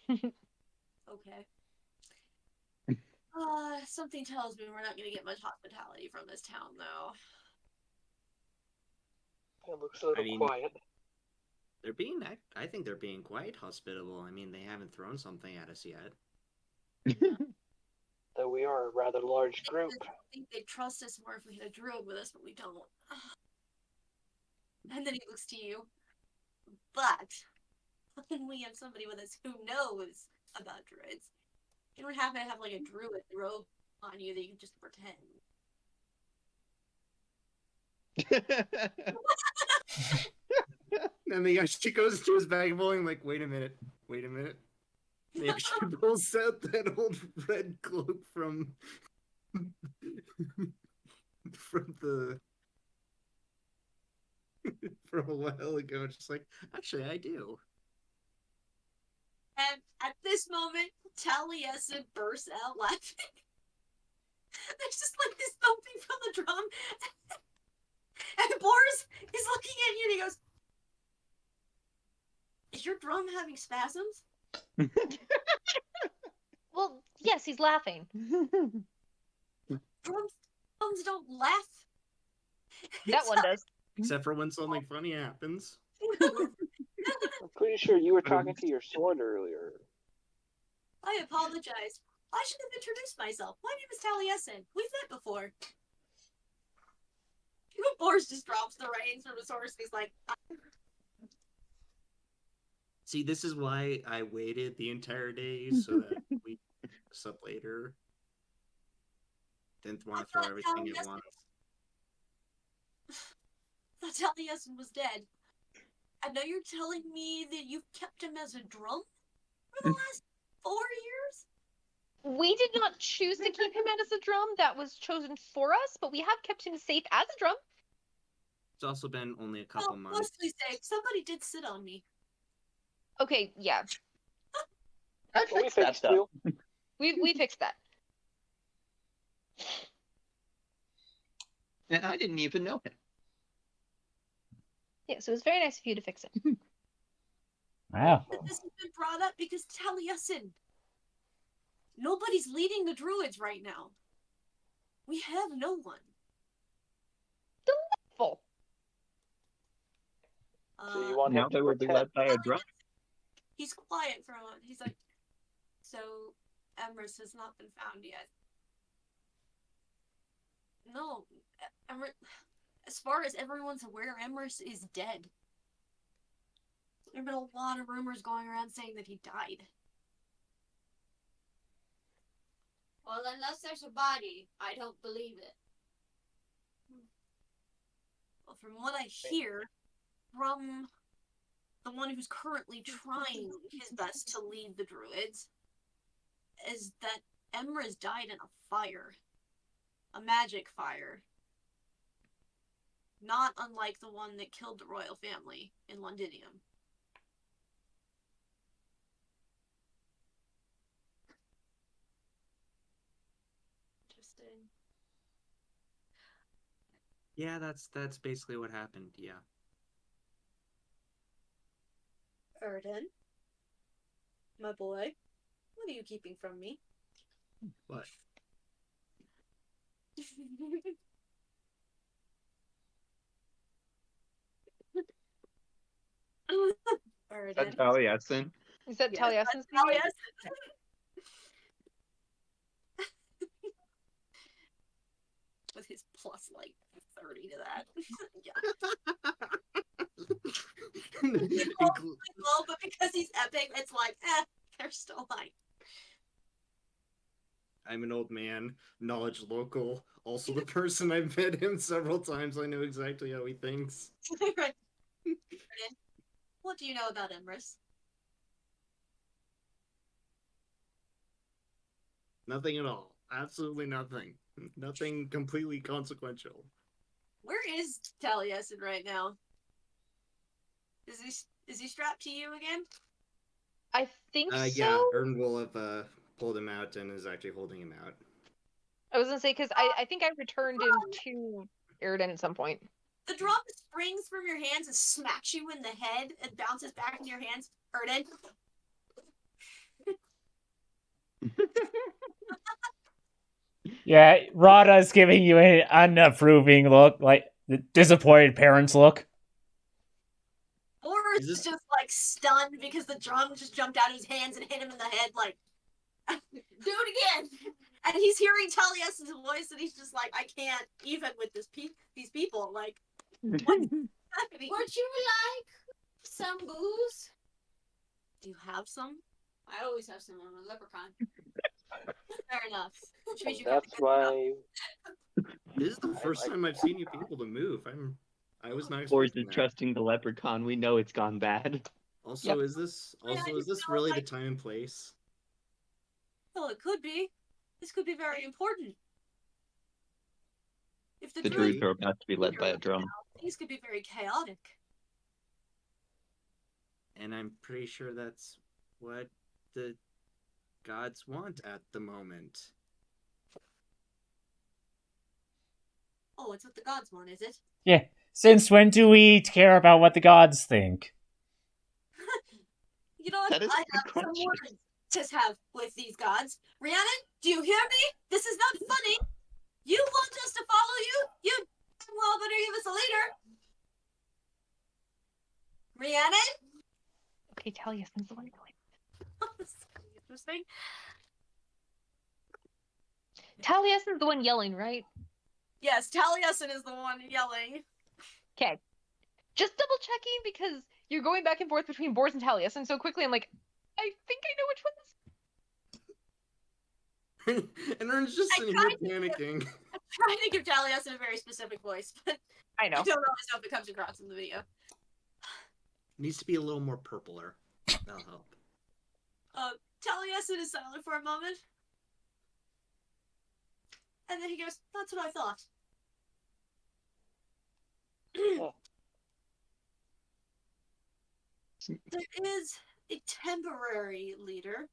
Okay. Something tells me we're not going to get much hospitality from this town, though. It looks a little quiet. I think they're being quite hospitable. I mean, they haven't thrown something at us yet. Though we are a rather large group. I think they'd trust us more if we had a druid with us, but we don't. And then he looks to you. But when we have somebody with us who knows about druids, you don't have to have like a druid robe on you that you can just pretend. And the she goes to his bag of holding, like, wait a minute. He actually pulls out that old red cloak from from a while ago. Just like, actually, I do. And at this moment, Taliesin bursts out laughing. There's just like this thumping from the drum. drum having spasms? Well, yes, he's laughing. Drums don't laugh. That one does. Except for when something funny happens. I'm pretty sure you were talking to your sword earlier. I apologize. I should have introduced myself. My name is Taliesin. We've met before. Boris just drops the reins from his horse and he's like, See, this is why I waited the entire day so that we us up later. Didn't want to throw everything at once. I thought Taliesin was dead. And now you're telling me that you've kept him as a drum for the last 4 years? We did not choose to keep him as a drum. That was chosen for us, but we have kept him safe as a drum. It's also been only a couple months. Mostly safe. Somebody did sit on me. Okay, yeah. I We fixed that fixed stuff. you. We fixed that. And I didn't even know him. Yeah, so it was very nice of you to fix it. Wow. But this has been brought up because Taliesin. Nobody's leading the druids right now. We have no one. Full. So you want Now him they to will be protect? led by a drum. He's quiet for a moment. He's like, so Emrys has not been found yet. No, as far as everyone's aware, Emrys is dead. There have been a lot of rumors going around saying that he died. Well, unless there's a body, I don't believe it. Well, from what I hear from the one who's currently trying his best to lead the druids, is that Emrys died in a fire. A magic fire. Not unlike the one that killed the royal family in Londinium. Interesting. Yeah, that's basically what happened. Yeah. Erden, my boy, what are you keeping from me? What? Erden. That's Taliesin. Is that Yes, Taliesin's that's speaking? Taliesin. With his plus like 30 to that. Yeah. Well, but because he's epic, it's like, they're still like. I'm an old man, knowledge local, also the person I've met him several times. I know exactly how he thinks. Right. What do you know about Emrys? Nothing at all. Absolutely nothing. Nothing completely consequential. Where is Taliesin right now? Is he strapped to you again? I think so. Yeah, Ern will have pulled him out and is actually holding him out. I was gonna say because I think I returned him to Eridan at some point. The drum springs from your hands and smacks you in the head and bounces back into your hands. Erden. Yeah, Rada's giving you an unapproving look, like the disappointed parents look. Boris is just like stunned because the drum just jumped out of his hands and hit him in the head like, do it again. And he's hearing Taliesin's voice and he's just like, I can't even with these people. Like, what's happening? Would you like some booze? Do you have some? I always have some on a leprechaun. Fair enough. Which means you That's have to go why. This is the first time I've seen you be able to move. I was not Boris expecting is that. trusting the leprechaun. We know it's gone bad. Also, Yep. is this Yeah, I just really felt the like- time and place? Well, it could be. This could be very important. If The druids druids are about to be led by a drum. things could be very chaotic. And I'm pretty sure that's what the gods want at the moment. Oh, it's what the gods want, is it? Yeah. Since when do we care about what the gods think? You know what? That is a I good have some question. words to have with these gods. Rhiannon, do you hear me? This is not funny. You want us to follow you? You well better give us a leader. Rhiannon? Okay, Taliesin's the one yelling. This is gonna be interesting. Taliesin's the one yelling, right? Yes, Taliesin is the one yelling. Okay. Just double checking because you're going back and forth between Bors and Taliesin so quickly. I'm like, I think I know which one this is. And Ern's just I sitting tried here panicking. I'm trying to give Taliesin a very specific voice, but I I know. don't always know if it comes across in the video. Needs to be a little more purpler. That'll help. Taliesin is silent for a moment. And then he goes, that's what I thought. There is a temporary leader,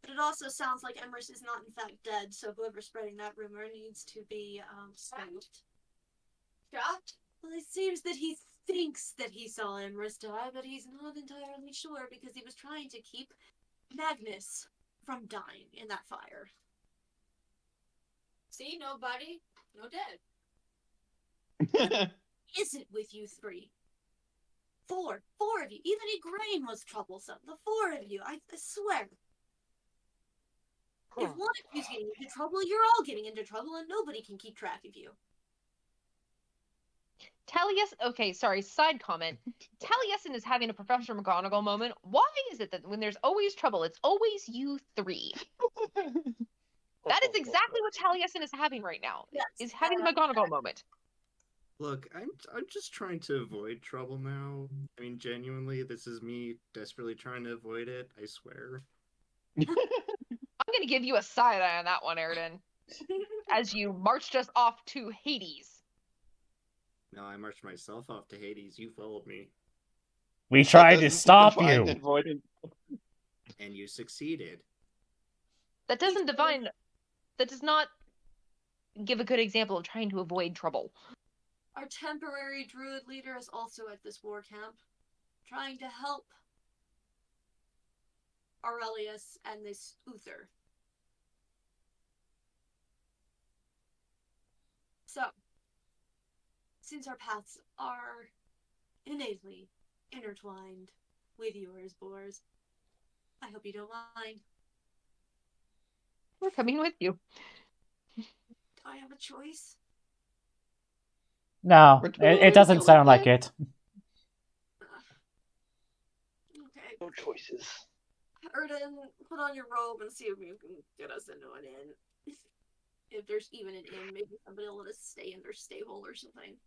but it also sounds like Emrys is not in fact dead, so whoever's spreading that rumor needs to be stopped. Stopped? Well, it seems that he thinks that he saw Emrys die, but he's not entirely sure because he was trying to keep Magnus from dying in that fire. See, nobody, no dead. Is it with you three? Four of you. Even Igraine was troublesome. The four of you, I swear. If one of you's getting into trouble, you're all getting into trouble, and nobody can keep track of you. Okay, sorry, side comment. Taliesin is having a Professor McGonagall moment. Why is it that when there's always trouble, it's always you three? That is exactly what Taliesin is having right now. Yes, Is having a McGonagall moment. Look, I'm just trying to avoid trouble now. I mean, genuinely, this is me desperately trying to avoid it. I swear. I'm gonna give you a side eye on that one, Airden. As you marched us off to Hades. No, I marched myself off to Hades. You followed me, We tried to stop you. and you succeeded. That doesn't define. That does not give a good example of trying to avoid trouble. Our temporary druid leader is also at this war camp, trying to help Aurelius and this Uther. So, since our paths are innately intertwined with yours, Bors, I hope you don't mind. We're coming with you. Do I have a choice? No, We're it doesn't totally sound like okay. it. Okay. No choices. Erden, put on your robe and see if you can get us into an inn. If there's even an inn, maybe somebody will let us stay in their stable or something.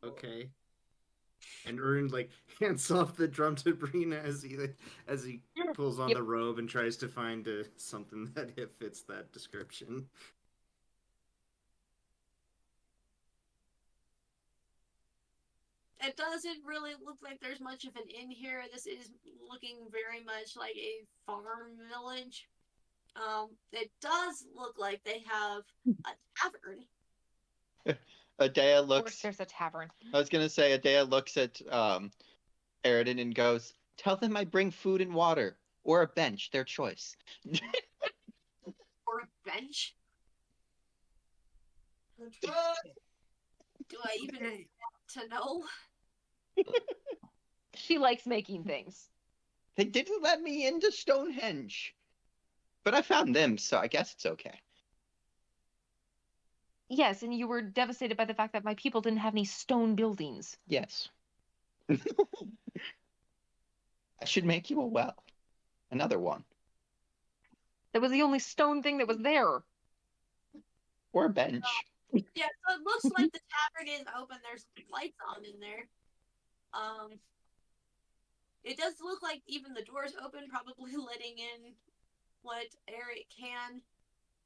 Okay. And Ern like hands off the drum to Brina as he pulls on the robe and tries to find something that fits that description. It doesn't really look like there's much of an inn here. This is looking very much like a farm village. It does look like they have a tavern. Adea Of course, looks. there's a tavern. I was gonna say Adea looks at Aridin and goes, "Tell them I bring food and water, or a bench, their choice." Or a bench. Do I even want to know? She likes making things. They didn't let me into Stonehenge, but I found them, so I guess it's okay. Yes, and you were devastated by the fact that my people didn't have any stone buildings. Yes. I should make you a well. Another one. That was the only stone thing that was there. Or a bench. Yeah, so it looks like the tavern is open. There's lights on in there. It does look like even the door's open, probably letting in what air it can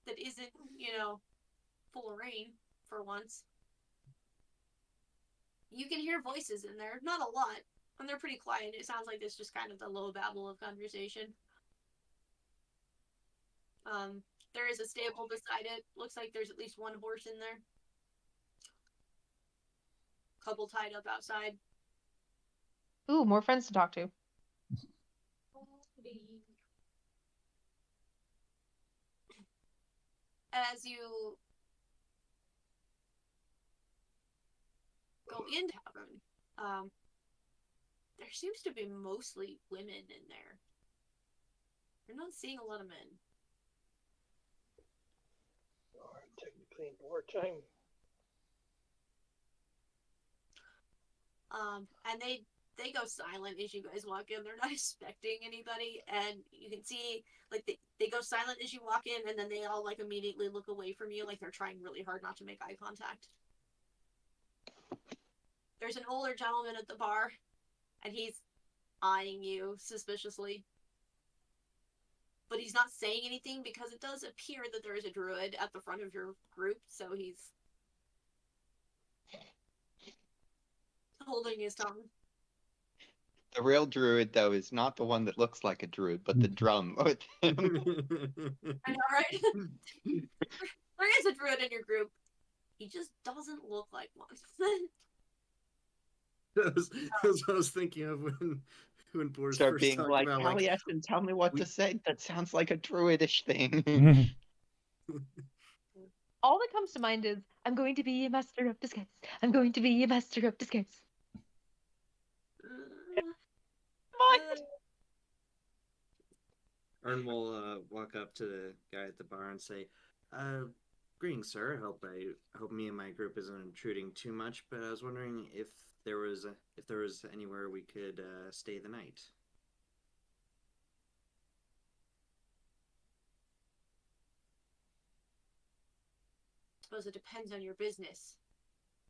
that isn't, full of rain for once. You can hear voices in there, not a lot, and they're pretty quiet. It sounds like it's just kind of the low babble of conversation. There is a stable beside it. Looks like there's at least one horse in there. Couple tied up outside. Ooh, more friends to talk to. As you go in tavern, there seems to be mostly women in there. You're not seeing a lot of men. Technically in wartime. And they go silent as you guys walk in. They're not expecting anybody, and you can see like they go silent as you walk in, and then they all like immediately look away from you, like they're trying really hard not to make eye contact. There's an older gentleman at the bar, and he's eyeing you suspiciously. But he's not saying anything because it does appear that there is a druid at the front of your group, so he's holding his tongue. The real druid, though, is not the one that looks like a druid, but the drum with him. I know, right? There is a druid in your group. He just doesn't look like one. That's what I was thinking of when Boris Start first being talked like, about Taliesin, tell me what to say. That sounds like a druidish thing. All that comes to mind is, I'm going to be a master of disguise. I'm going to be a master of disguise. Mind. Ern will walk up to the guy at the bar and say, "Greetings, sir. I hope me and my group isn't intruding too much, but I was wondering if there was anywhere we could stay the night." I suppose it depends on your business.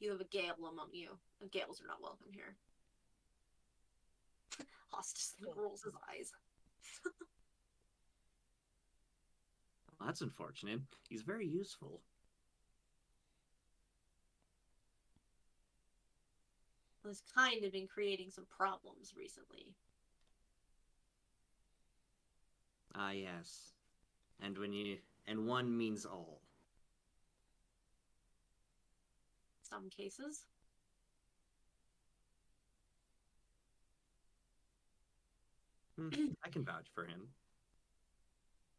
You have a Gale among you, and Gales are not welcome here. Hostus rolls his eyes. Well, that's unfortunate. He's very useful. Well, it's kind of been creating some problems recently. Ah, yes. And one means all. Some cases. I can vouch for him.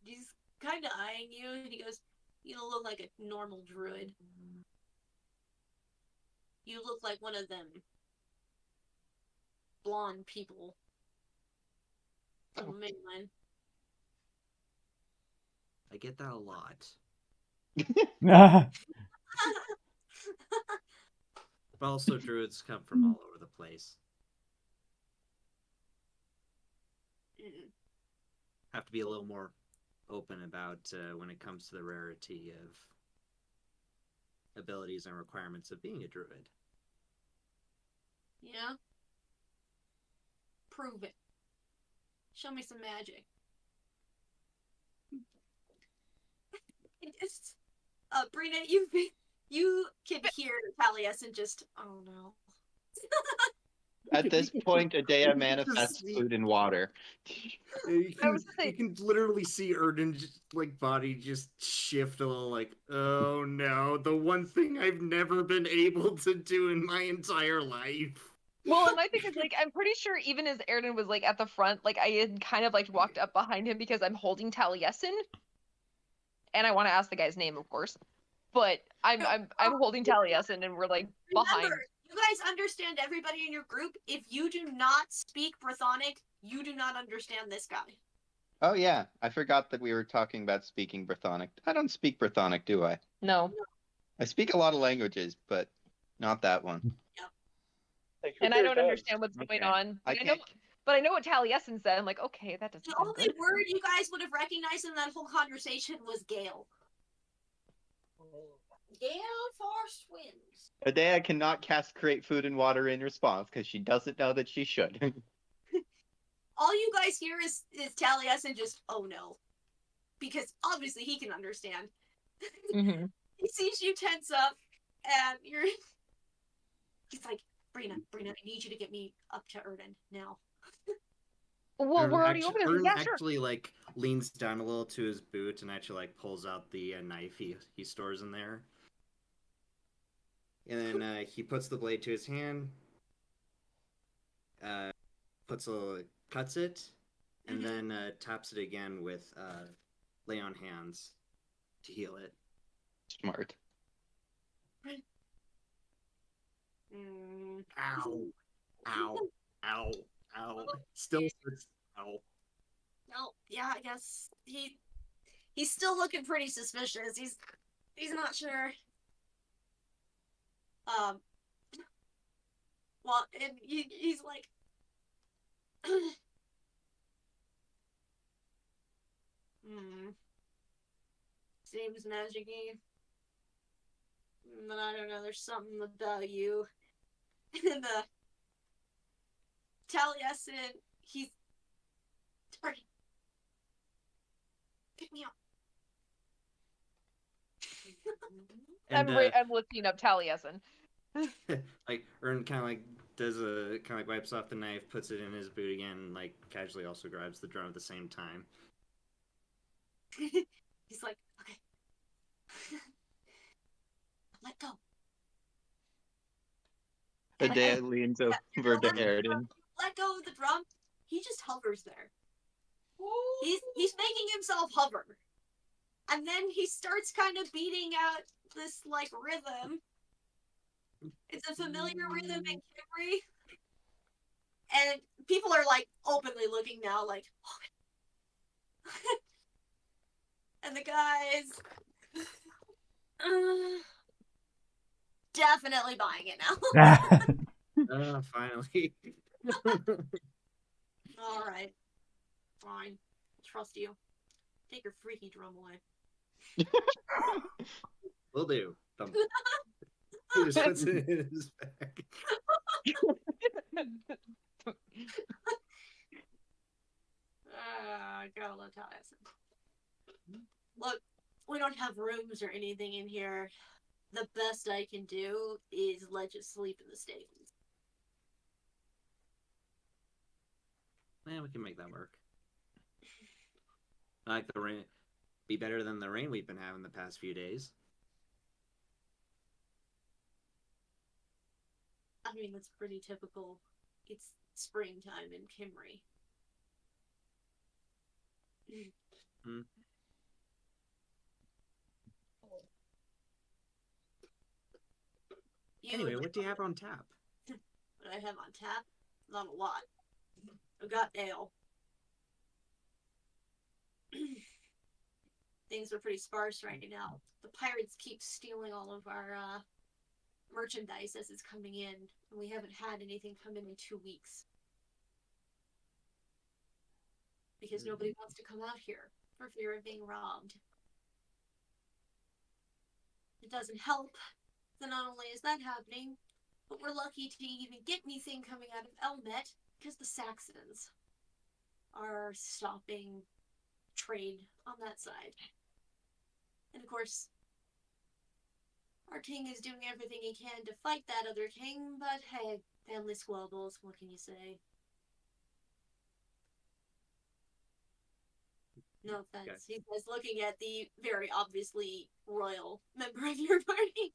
He's kind of eyeing you, and he goes, "You don't look like a normal druid. You look like one of them blonde people from the mainland." I get that a lot. But also, druids come from all over the place. Have to be a little more open about when it comes to the rarity of abilities and requirements of being a druid. Yeah? Prove it. Show me some magic. Brina, you can hear Taliesin just, oh no. At this point, Adea manifests food and water. You can literally see Erden's body just shift a little, like, oh no, the one thing I've never been able to do in my entire life. Well, and my thing is, I'm pretty sure even as Erden was, at the front, I had kind of, walked up behind him because I'm holding Taliesin. And I want to ask the guy's name, of course. But I'm holding Taliesin, and we're, behind. Remember, you guys understand everybody in your group. If you do not speak Brythonic, you do not understand this guy. Oh, yeah. I forgot that we were talking about speaking Brythonic. I don't speak Brythonic, do I? No. I speak a lot of languages, but not that one. And I don't understand what's going on. But I know what Taliesin said. I'm like, okay, that doesn't The sound only good. word you guys would have recognized in that whole conversation was Gale. Gale Force Whims. Adea cannot cast Create Food and Water in response because she doesn't know that she should. All you guys hear is Taliesin just, oh no. Because obviously he can understand. Mm-hmm. He sees you tense up, and he's like, Brina, I need you to get me up to Erden now. Well, we're already over there. Ern Yeah, sure. actually leans down a little to his boot and actually pulls out the knife he stores in there. And then he puts the blade to his hand, cuts it, and then taps it again with lay on hands to heal it. Smart. Mm. Ow, ow, ow, ow. Still hurts. Ow. No, yeah, I guess he's still looking pretty suspicious. He's not sure. Well, and he's like, seems magic-y, but I don't know. There's something about you. And Taliesin, he's Tardy. Pick me up. And I'm looking up Taliesin. like Ern kind of like does a kind of like wipes off the knife, puts it in his boot again, and like casually also grabs the drum at the same time. He's like, okay. Let go. Adea leans over to Aridin. Let go of the drum. He just hovers there. He's making himself hover. And then he starts kind of beating out this like rhythm. It's a familiar rhythm in Kimry. And people are like openly looking now like oh. And the guys definitely buying it now. Finally. All right. Fine. Trust you. Take your freaky drum away. Will do. He just puts it in his bag. I gotta love Taliesin. Look, we don't have rooms or anything in here. The best I can do is let you sleep in the stables. Man, we can make that work. I like the rain. Be better than the rain we've been having the past few days. I mean, that's pretty typical. It's springtime in Kimry. Anyway, what do you have on tap? What I have on tap? Not a lot. I've got ale. Things are pretty sparse right now. The pirates keep stealing all of our merchandise as it's coming in, and we haven't had anything come in 2 weeks. Because nobody wants to come out here for fear of being robbed. It doesn't help that not only is that happening, but we're lucky to even get anything coming out of Elmet because the Saxons are stopping trade on that side. And of course, our king is doing everything he can to fight that other king, but hey, family squabbles, what can you say? No offense. Okay. He was looking at the very obviously royal member of your party.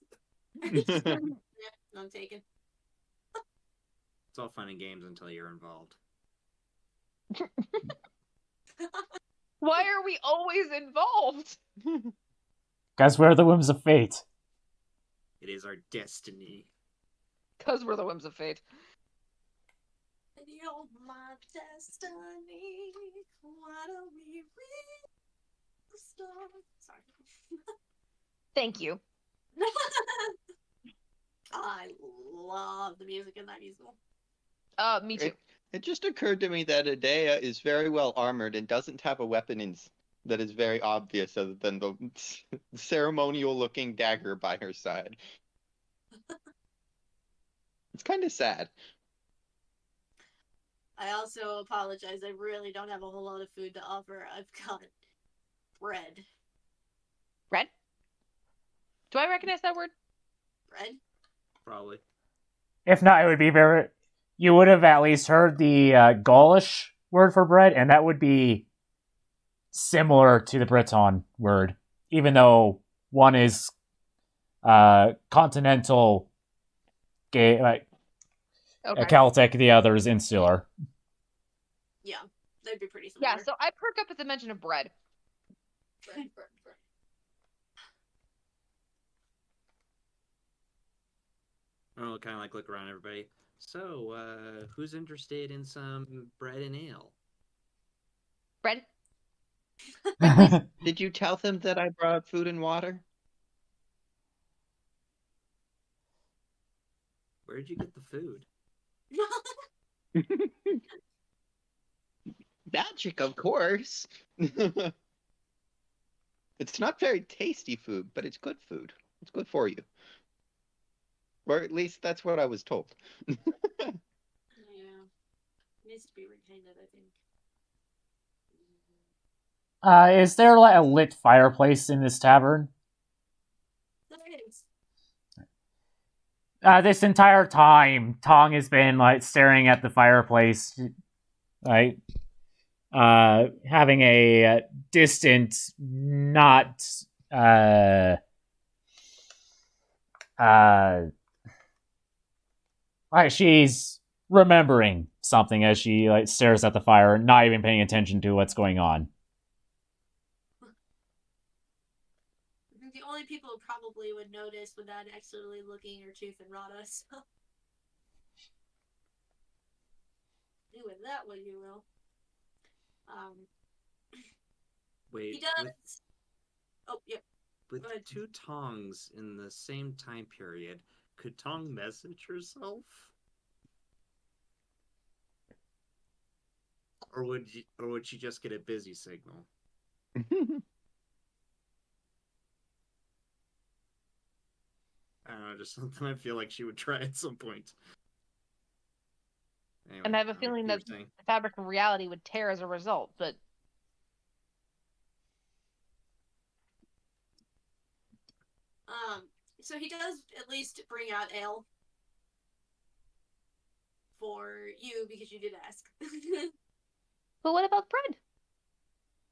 I'm taken. It's all fun and games until you're involved. Why are we always involved? Guys, we're the whims of fate. It is our destiny. Because we're the whims of fate. You're my destiny. Why don't we read the stars? Sorry. Thank you. I love the music in that musical. Me too. It just occurred to me that Adea is very well armored and doesn't have a weapon that is very obvious other than the ceremonial-looking dagger by her side. It's kind of sad. I also apologize. I really don't have a whole lot of food to offer. I've got bread. Bread? Do I recognize that word? Bread? Probably. If not, it would be very... You would have at least heard the Gaulish word for bread, and that would be similar to the Breton word, even though one is continental Okay. Celtic, the other is insular. Yeah. they'd be pretty similar. Yeah, so I perk up at the mention of bread. Bread. I'll kind of like look around everybody. So, who's interested in some bread and ale? Bread? Did you tell them that I brought food and water? Where'd you get the food? Magic, of course. It's not very tasty food, but it's good food. It's good for you. Or at least that's what I was told. Yeah. Needs to be repainted, I think. Is there like a lit fireplace in this tavern? There is. This entire time, Tong has been like staring at the fireplace, like having a distant, not like she's remembering something as she like stares at the fire, not even paying attention to what's going on. I think the only people who probably would notice without accidentally looking are Tooth and Rada, so. Do with that what you will. Wait, He does. Oh, yep. with Go ahead. 2 Tongs in the same time period, could Tong message herself? Or would she just get a busy signal? I don't know, just something I feel like she would try at some point. Anyway, And I have a feeling you were that saying. the fabric of reality would tear as a result, but So he does at least bring out ale for you because you did ask. but what about bread?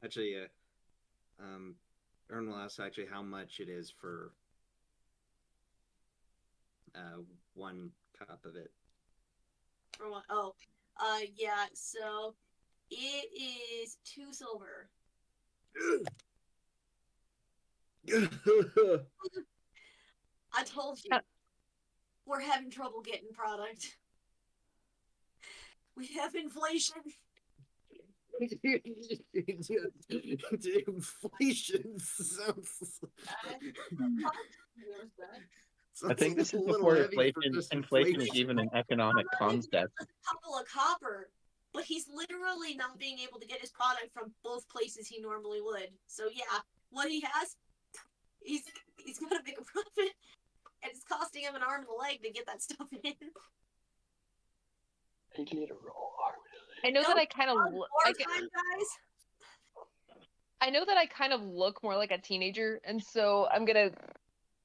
Actually, Ern will ask actually how much it is for 1 cup of it. For one, yeah. So it is 2 silver. I told you, we're having trouble getting product. We have inflation. Inflation sounds. I think this is a little before heavy for inflation. just Inflation is even an economic concept. A couple of copper, but he's literally not being able to get his product from both places he normally would. So yeah, what he has, he's got to make a profit, and it's costing him an arm and a leg to get that stuff in. A literal arm. I know that I kind of Wartime, guys. I know that I kind of look more like a teenager, and so I'm gonna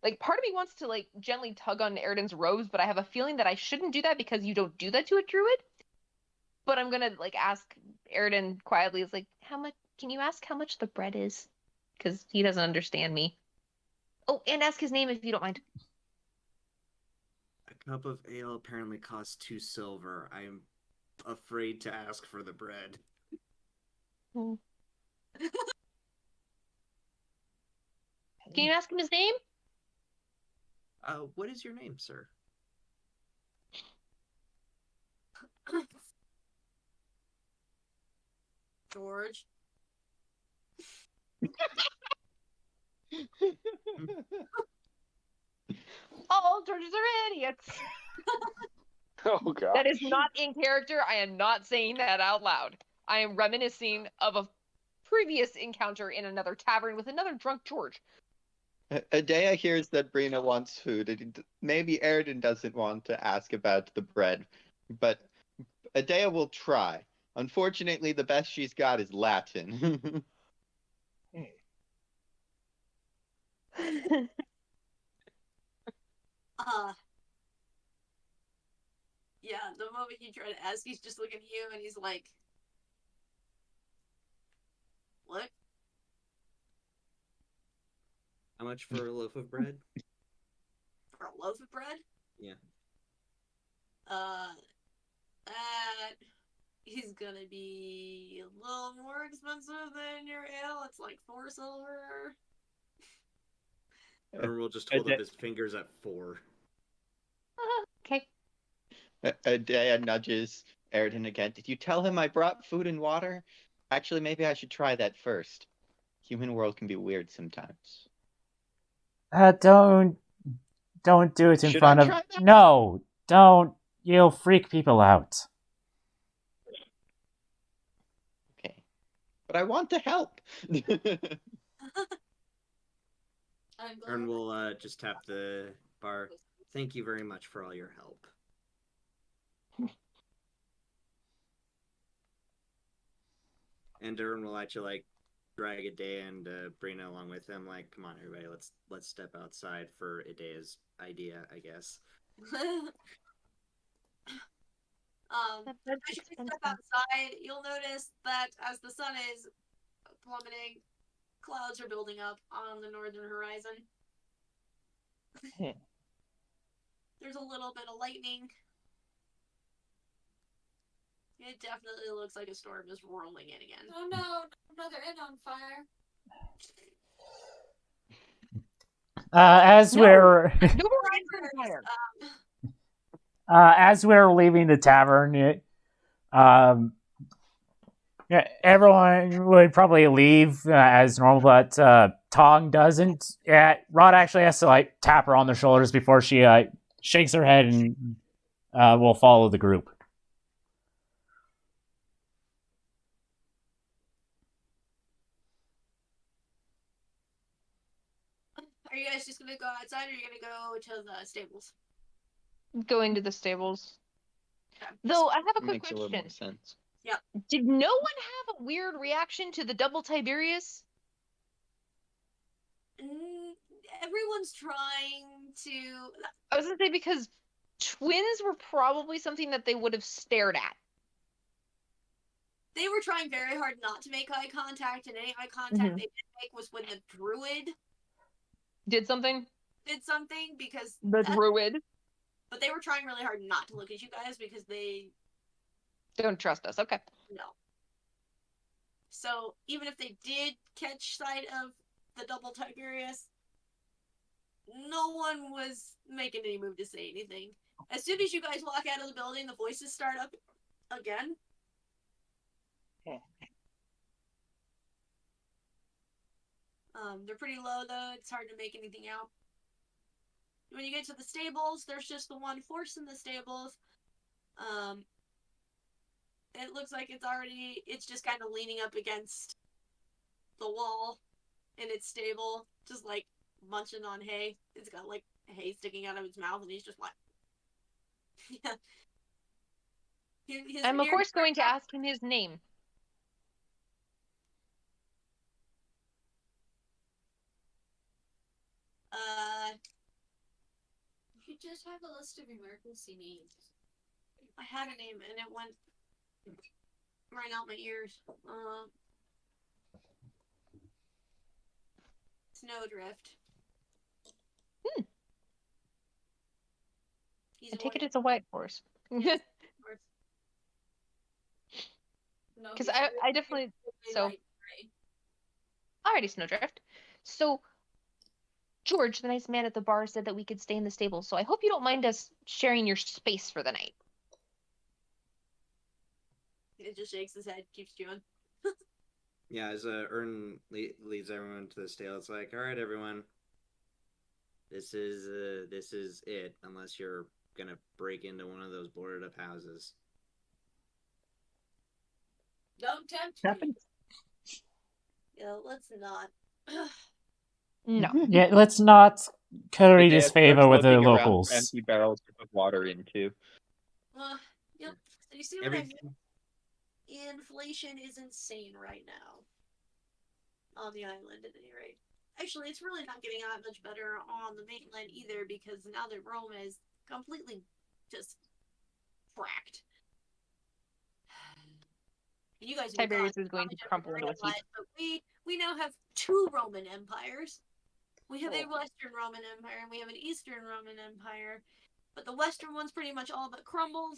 like part of me wants to like gently tug on Eridan's robes, but I have a feeling that I shouldn't do that because you don't do that to a druid. But I'm gonna like ask Eridan quietly, is like, how much can you ask how much the bread is? Because he doesn't understand me. Oh, and ask his name if you don't mind. A cup of ale apparently costs 2 silver. I am afraid to ask for the bread. Can you ask him his name? What is your name, sir? George. All Georges are idiots. Oh god. That is not in character. I am not saying that out loud. I am reminiscing of a previous encounter in another tavern with another drunk George. Adea hears that Brina wants food, and maybe Eridan doesn't want to ask about the bread, but Adea will try. Unfortunately, the best she's got is Latin. Yeah, the moment you try to ask, he's just looking at you and he's like, what? How much for a loaf of bread? For a loaf of bread? Yeah. That is gonna be a little more expensive than your ale. It's like 4 silver. Or we'll just hold up his fingers at 4. Okay. Adea nudges Aridin again. Did you tell him I brought food and water? Actually, maybe I should try that first. Human world can be weird sometimes. Don't do it in Should front I of. try that? No, don't. You'll freak people out. Okay. But I want to help. I'm Ern glad. will just tap the bar. Thank you very much for all your help. And Ern will actually drag Idea and Brina along with him. Like, come on, everybody, let's step outside for Idea's idea, I guess. As you step outside, you'll notice that as the sun is plummeting, clouds are building up on the northern horizon. There's a little bit of lightning. It definitely looks like a storm is rolling in again. Oh no, another inn on fire. As No. we're as we're leaving the tavern, yeah, everyone would probably leave as normal, but Tong doesn't. Yeah, Rod actually has to tap her on the shoulders before she shakes her head and will follow the group. Are you guys just gonna go outside, or are you gonna go to the stables? Going to the stables. Though I have a quick Makes a little question. more sense. Did no one have a weird reaction to the double Tiberius? Everyone's trying to. I was gonna say because twins were probably something that they would have stared at. They were trying very hard not to make eye contact, and any eye contact they did make was when the druid Did something? did something, because The druid. But they were trying really hard not to look at you guys because they Don't trust us. Okay. no. So even if they did catch sight of the double Tiberius, no one was making any move to say anything. As soon as you guys walk out of the building, the voices start up again. They're pretty low though, it's hard to make anything out. When you get to the stables, there's just the one horse in the stables. It looks like it's just kind of leaning up against the wall in its stable, just munching on hay. It's got hay sticking out of its mouth, and he's just yeah. I'm of course going to ask him his name. You just have a list of emergency names. I had a name and it went right out my ears. Snowdrift. I take it it's a white horse. Because I definitely alrighty, Snowdrift. So George, the nice man at the bar, said that we could stay in the stable, so I hope you don't mind us sharing your space for the night. It just shakes his head, keeps chewing. Yeah, as Ern leads everyone to the stable, it's like, all right, everyone, this is it, unless you're gonna break into one of those boarded up houses. Don't tempt me. Yeah, let's not. No. Yeah, let's not curry Adea disfavor starts with the looking around for locals. empty barrels to put water into. Yep. So you see what I mean? Inflation is insane right now. On the island, at any rate. Actually, it's really not getting that much better on the mainland either, because now that Rome is completely just cracked. And you guys Tiberius is going to crumple into a heap. But we now have 2 Roman empires. We have a Western Roman Empire and we have an Eastern Roman Empire. But the Western one's pretty much all but crumbled,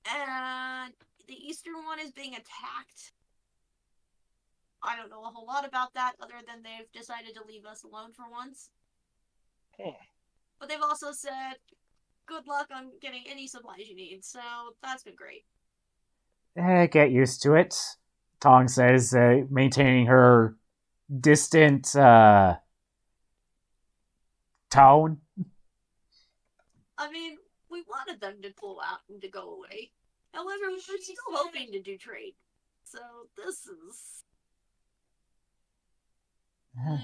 And the eastern one is being attacked. I don't know a whole lot about that other than they've decided to leave us alone for once. But they've also said, good luck on getting any supplies you need, so that's been great. Get used to it. Tong says, maintaining her distant tone. I mean, we wanted them to pull out and to go away. However, we're still hoping to do trade. So this is not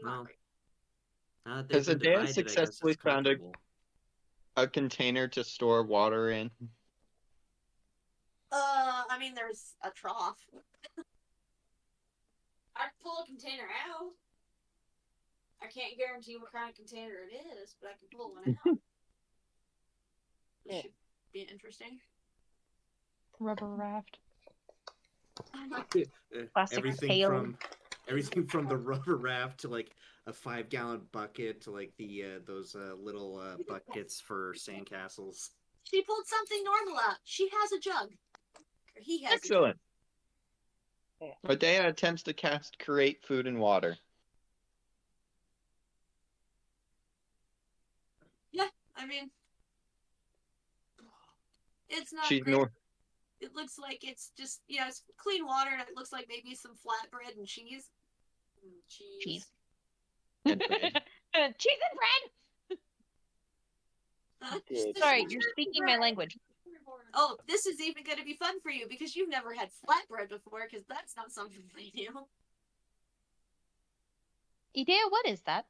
Well, great. now that Has they've been Adea divided, I guess successfully it's found comfortable. a container to store water in? I mean, there's a trough. I'd pull a container out. I can't guarantee what kind of container it is, but I can pull one out. This should be interesting. Rubber raft. Uh, Plastic everything pail. from the rubber raft to like a 5-gallon bucket to like the those little buckets for sandcastles. She pulled something normal out. She has a jug. Or he has Excellent. Adea attempts to cast create food and water. I mean, it's not She's great. It looks like it's just, it's clean water, and it looks like maybe some flatbread and cheese. Cheese. and bread. Cheese and bread! Did Sorry, she- you're speaking my language. Oh, this is even going to be fun for you because you've never had flatbread before, because that's not something they do. Idea, what is that?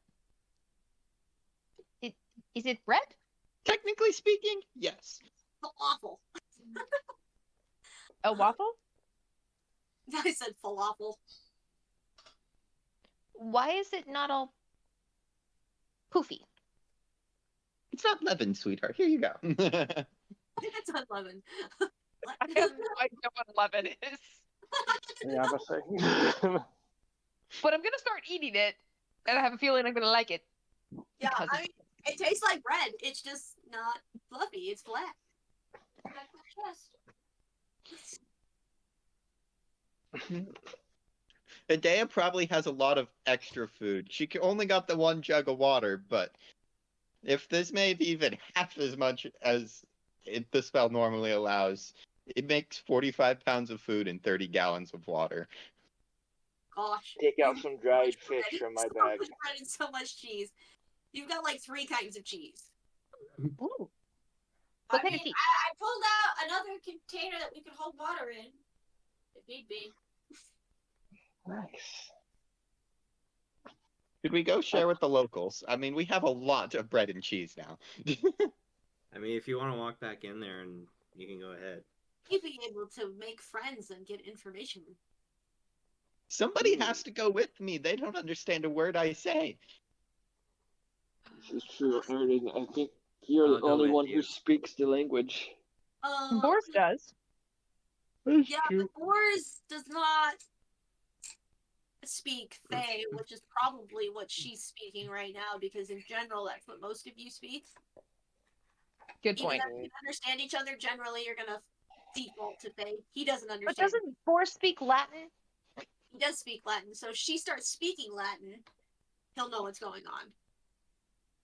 Is it bread? Technically speaking, yes. Falafel. A waffle? I said falafel. Why is it not all poofy? It's not leaven, sweetheart. Here you go. It's on lemon. I have no idea what lemon is. Yeah, I'm say. But I'm gonna start eating it, and I have a feeling I'm gonna like it. Yeah, Because I mean, it tastes like bread. It's just not fluffy. It's flat. Adea probably has a lot of extra food. She only got the one jug of water, but if this made even half as much as the spell normally allows, it makes 45 pounds of food and 30 gallons of water. Gosh. Take out You- some dried so much fish from my bread, bag. So much bread and so much cheese. You've got like 3 kinds of cheese. ooh, I What kind mean, of cheese? I pulled out another container that we could hold water in, if need be. Nice. Could we go share with the locals? I mean, we have a lot of bread and cheese now. I mean, if you want to walk back in there, and you can go ahead. You'd be able to make friends and get information. Somebody has to go with me. They don't understand a word I say. This is true, Erden. I think you're I'll the go only with one you. who speaks the language. Boris does. That's Yeah, but Boris does not speak Fae, which is probably what she's speaking right now, because in general, that's what most of you speak. Good Even point. though you can understand each other, generally you're gonna default to Fae. He doesn't But understand. doesn't Boris speak Latin? He does speak Latin, so if she starts speaking Latin, he'll know what's going on.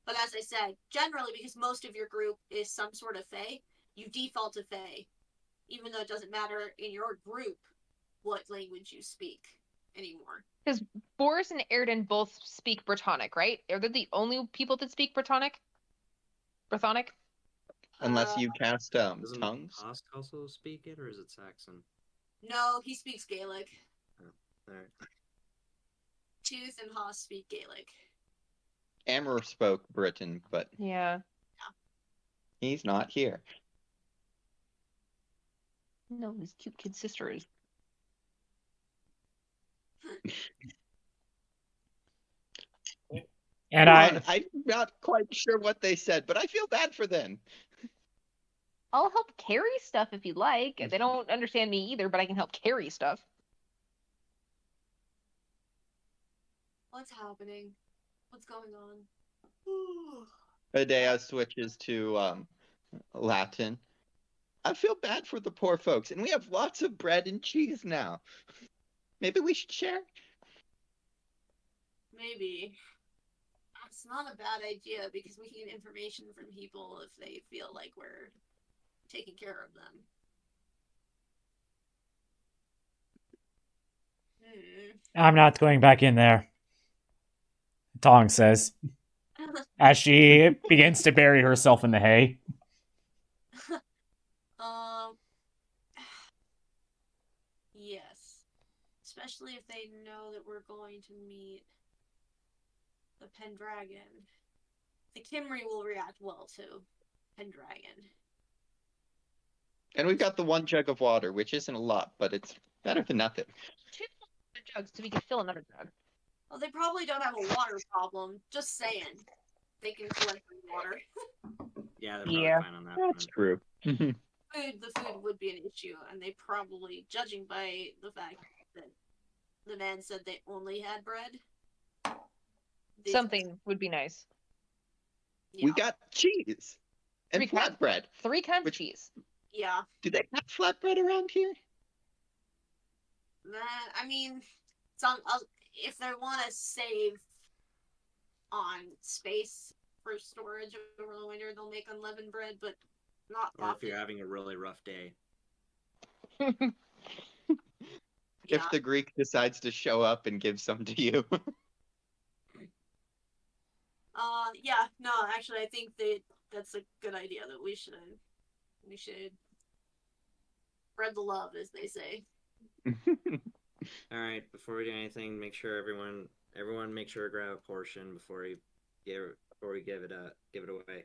But as I said, generally, because most of your group is some sort of Fae, you default to Fae, even though it doesn't matter in your group what language you speak anymore. Because Boris and Erden both speak Brittonic, right? Are they the only people that speak Brittonic? Brythonic? Unless you cast Doesn't tongues. Osk also speak it, or is it Saxon? No, he speaks Gaelic. All right. Tooth and Haas speak Gaelic. Amber spoke Britain, but Yeah. he's not here. No, his cute kid sister is. And I'm not quite sure what they said, but I feel bad for them. I'll help carry stuff if you'd like. They don't understand me either, but I can help carry stuff. What's happening? What's going on? Adea switches to Latin. I feel bad for the poor folks, and we have lots of bread and cheese now. Maybe we should share? Maybe. It's not a bad idea because we can get information from people if they feel like we're taking care of them. I'm not going back in there, Tong says, as she begins to bury herself in the hay. Yes. Especially if they know that we're going to meet the Pendragon. The Kimry will react well to Pendragon. And we've got the 1 jug of water, which isn't a lot, but it's better than nothing. 2 jugs so we can fill another jug. Well, they probably don't have a water problem. Just saying. They can collect water. Yeah, they're probably Yeah. fine on that That's front. true. The food would be an issue, and they probably, judging by the fact that the man said they only had bread. Something would be nice. Yeah. We got cheese and 3 kinds. flatbread. 3 kinds Which- of cheese. Yeah. Do they have flatbread around here? I mean, if they want to save on space for storage over the winter, they'll make unleavened bread, but not Or if often. you're having a really rough day. Yeah. If the Greek decides to show up and give some to you. Yeah, no, actually, I think that's a good idea. That we should spread the love, as they say. All right, before we do anything, make sure everyone make sure to grab a portion before we give it away.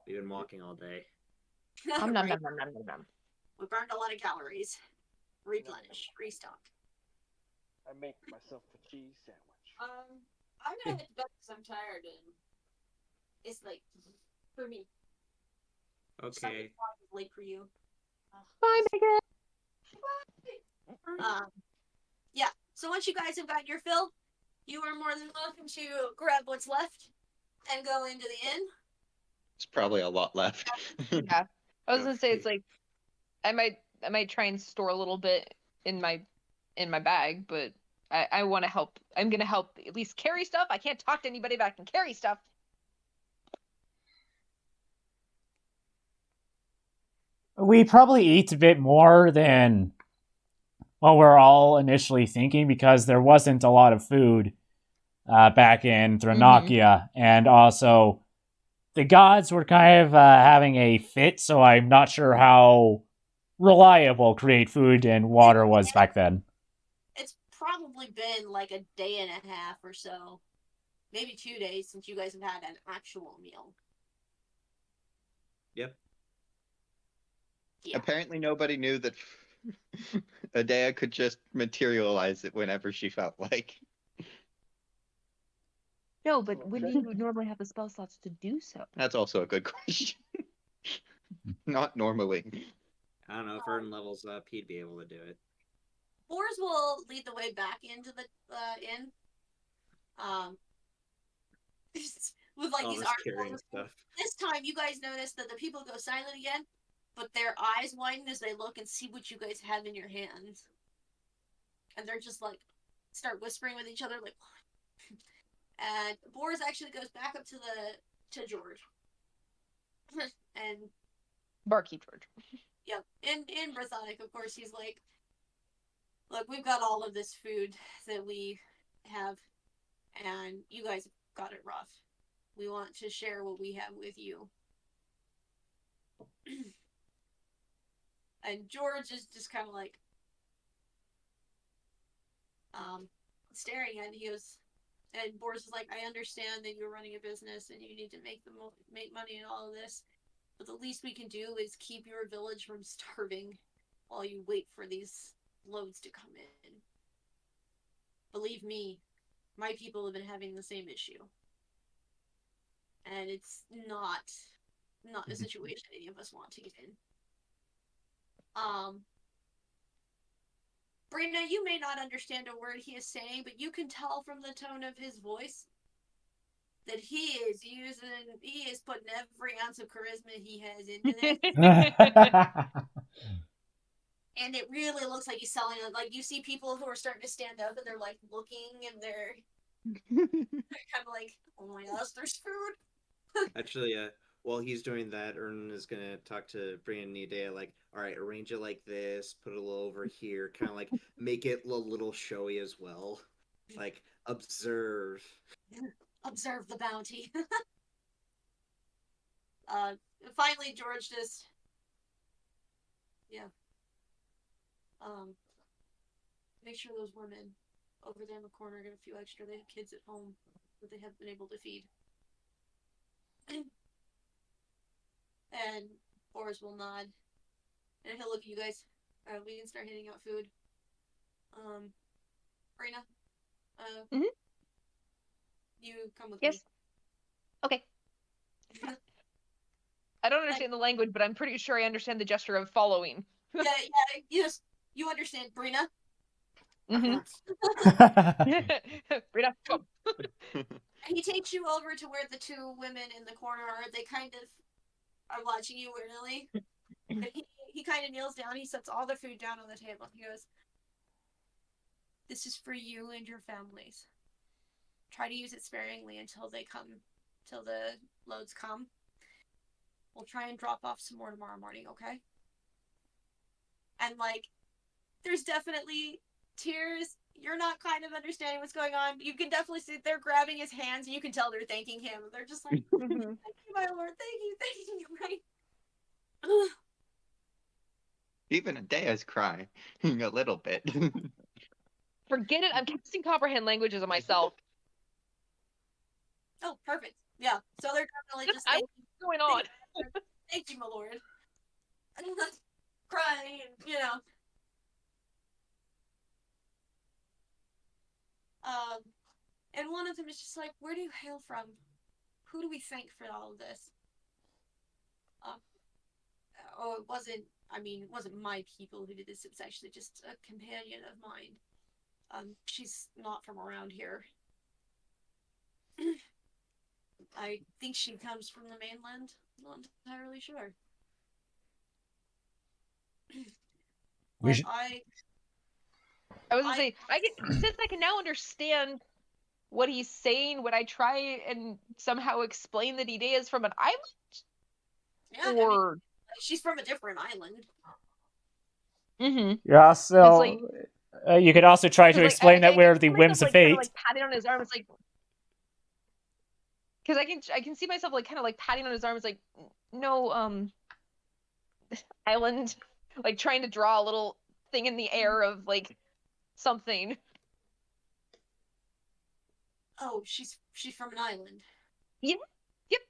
We've been walking all day. Nom, nom, Right? nom, nom, nom, nom. We burned a lot of calories. Replenish, restock. I make myself a cheese sandwich. I'm gonna head to bed because I'm tired and it's late for me. Okay. Sunday is late for you. Bye, Megan. Yeah. So once you guys have got your fill, you are more than welcome to grab what's left and go into the inn. It's probably a lot left. Yeah. I was gonna say it's like I might try and store a little bit in my bag, but I want to help. I'm gonna help at least carry stuff. I can't talk to anybody, but I can carry stuff. We probably eat a bit more than what we're all initially thinking because there wasn't a lot of food back in Thronakia, and also the gods were kind of having a fit, so I'm not sure how reliable create food and water was back then. It's probably been like a day and a half or so, maybe 2 days since you guys have had an actual meal. Yep. Yeah. Apparently nobody knew that Adea could just materialize it whenever she felt like. No, but when do you normally have the spell slots to do so? That's also a good question. Not normally. I don't know if Erden levels up, he'd be able to do it. Boars will lead the way back into the inn. With like All these this carrying articles. stuff. This time, you guys notice that the people go silent again, but their eyes widen as they look and see what you guys have in your hands, and they're just like start whispering with each other, like. And Boris actually goes back up to George, and Barkeep George. yep, in Brythonic, of course, he's like, "Look, we've got all of this food that we have, and you guys got it rough. We want to share what we have with you." And George is just kind of like, staring at it. He goes, and Boris is like, "I understand that you're running a business and you need to make money and all of this, but the least we can do is keep your village from starving while you wait for these loads to come in. Believe me, my people have been having the same issue, and it's not a situation any of us want to get in." Brina, you may not understand a word he is saying, but you can tell from the tone of his voice that he is putting every ounce of charisma he has into this. And it really looks like he's selling it. Like, you see people who are starting to stand up and they're like looking and they're kind of like, oh my gosh, there's food. Actually, while he's doing that, Ernan is gonna talk to Brian and Nidea, like, all right, arrange it like this, put it a little over here, kind of like make it a little showy as well. Like, observe. Observe the bounty. Finally, George just, make sure those women over there in the corner get a few extra. They have kids at home that they haven't been able to feed. And Boris will nod, and he'll look at you guys. We can start handing out food. Rena, you come with Yes. me. Okay. I don't understand the language, but I'm pretty sure I understand the gesture of following. Yes, you understand, Brina. Mm-hmm. Rita, come. He takes you over to where the two women in the corner are. They kind of are watching you weirdly. He kind of kneels down. He sets all the food down on the table. He goes, "This is for you and your families. Try to use it sparingly until the loads come. We'll try and drop off some more tomorrow morning, okay?" And like, there's definitely tears. You're not kind of understanding what's going on. You can definitely see they're grabbing his hands, and you can tell they're thanking him. They're just like, "Thank you, my lord. Thank you, right?" Even Adea's crying a little bit. Forget it. I'm casting comprehend languages on myself. Oh, perfect. Yeah. So they're definitely just What's going on? Thank you, my lord. Crying, and and one of them is just like, "Where do you hail from? Who do we thank for all of this?" It wasn't. I mean, it wasn't my people who did this. It was actually just a companion of mine. She's not from around here. I think she comes from the mainland. Not entirely sure. I was gonna say, since I can now understand what he's saying, would I try and somehow explain that Idea is from an island? Yeah, I mean, she's from a different island. Mm-hmm. Yeah, so you could also try to explain that we're the Whims of Fate. Kind of like patting on his arm. It's like, because I can see myself like kind of like patting on his arm. It's like, no, island, like trying to draw a little thing in the air of like something. Oh, she's from an island. Yeah. Yep.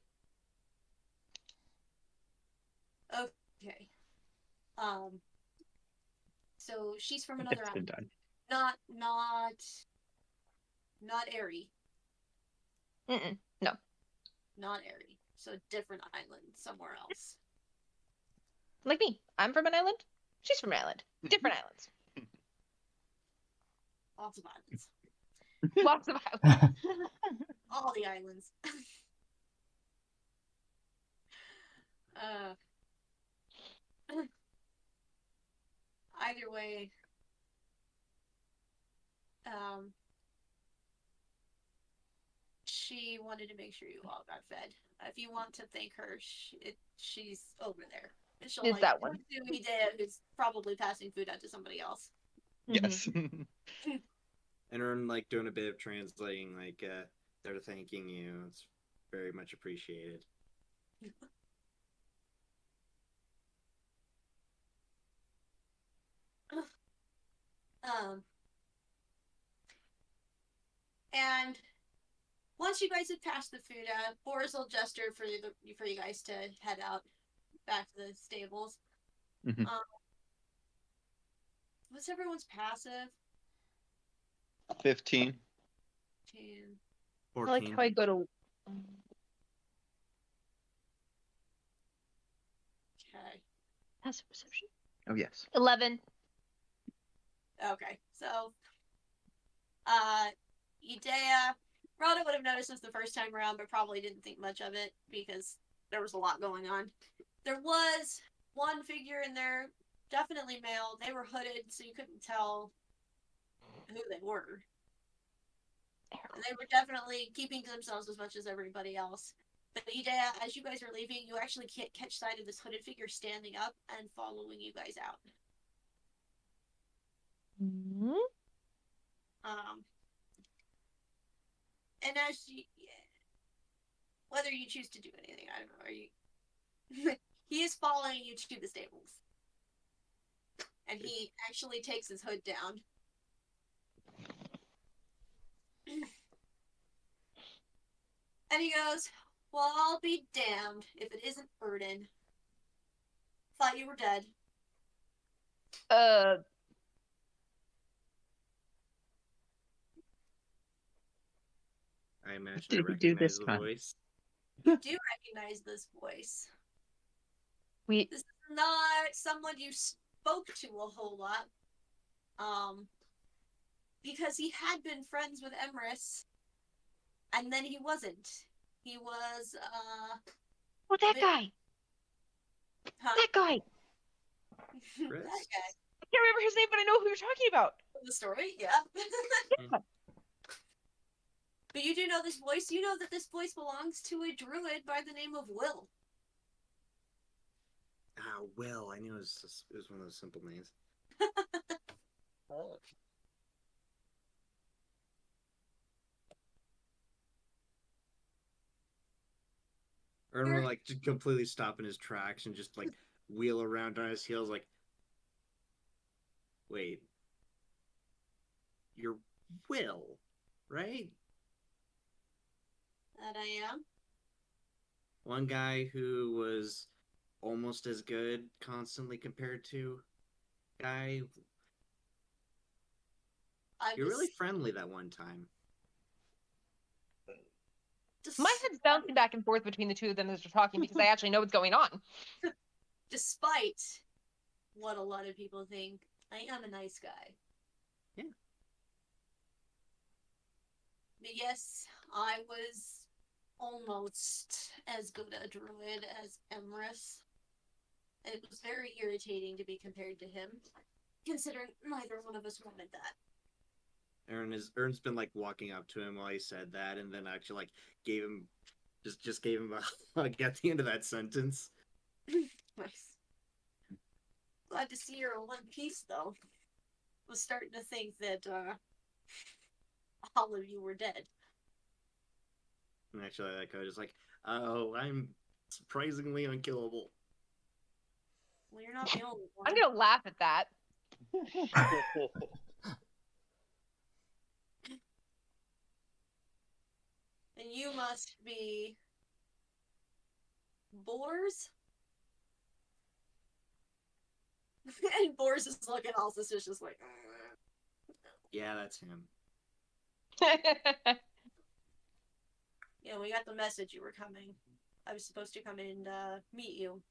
Okay. So she's from another island. Not Airy. No. Not Airy. So different island, somewhere else. Like me. I'm from an island. She's from an island. Different islands. Lots of islands. Lots of islands. All the islands. Either way, she wanted to make sure you all got fed. If you want to thank her, she's over there. She'll Is that one? Who's probably passing food out to somebody else. Yes. And I'm like doing a bit of translating, like they're thanking you. It's very much appreciated. And once you guys had passed the food out, Boris will gesture for you guys to head out back to the stables. Mm-hmm. What's everyone's passive? 15. 14. I like how I go to. Okay. Passive perception. Oh yes. 11. Okay, so, Idea, Rhoda would have noticed this the first time around, but probably didn't think much of it because there was a lot going on. There was one figure in there, definitely male. They were hooded, so you couldn't tell who they were. And they were definitely keeping to themselves as much as everybody else. But Ida, as you guys are leaving, you actually can't catch sight of this hooded figure standing up and following you guys out. Mm-hmm. And as you, whether you choose to do anything, I don't know. Are you? He is following you to the stables, and he actually takes his hood down. And he goes, "Well, I'll be damned if it isn't Erden. Thought you were dead." I imagine Did I he do recognize this the time? voice. You do recognize this voice. We This is not someone you spoke to a whole lot. Because he had been friends with Emrys, and then he wasn't. He was, oh, that guy. huh? That guy. Chris? That guy. I can't remember his name, but I know who you're talking about. The story, yeah. Yeah. But you do know this voice. You know that this voice belongs to a druid by the name of Will. Ah, Will. I knew it was one of those simple names. Oh. Ern will like just completely stop in his tracks and just like wheel around on his heels, like, wait, you're Will, right? That I am. One guy who was almost as good constantly compared to guy. You're really friendly that one time. My head's bouncing back and forth between the two of them as they're talking because I actually know what's going on. Despite what a lot of people think, I am a nice guy. Yeah. But yes, I was almost as good a druid as Emrys. And it was very irritating to be compared to him, considering neither one of us wanted that. Ern's been like walking up to him while he said that, and then actually like gave him just gave him a hug at the end of that sentence. Nice. Glad to see you're in one piece, though. Was starting to think that all of you were dead. And actually, that guy was like, "Oh, I'm surprisingly unkillable." Well, you're not the only one. I'm gonna laugh at that. And you must be Boars? And Boars is looking all suspicious, like, Yeah, that's him. yeah, we got the message you were coming. I was supposed to come and meet you.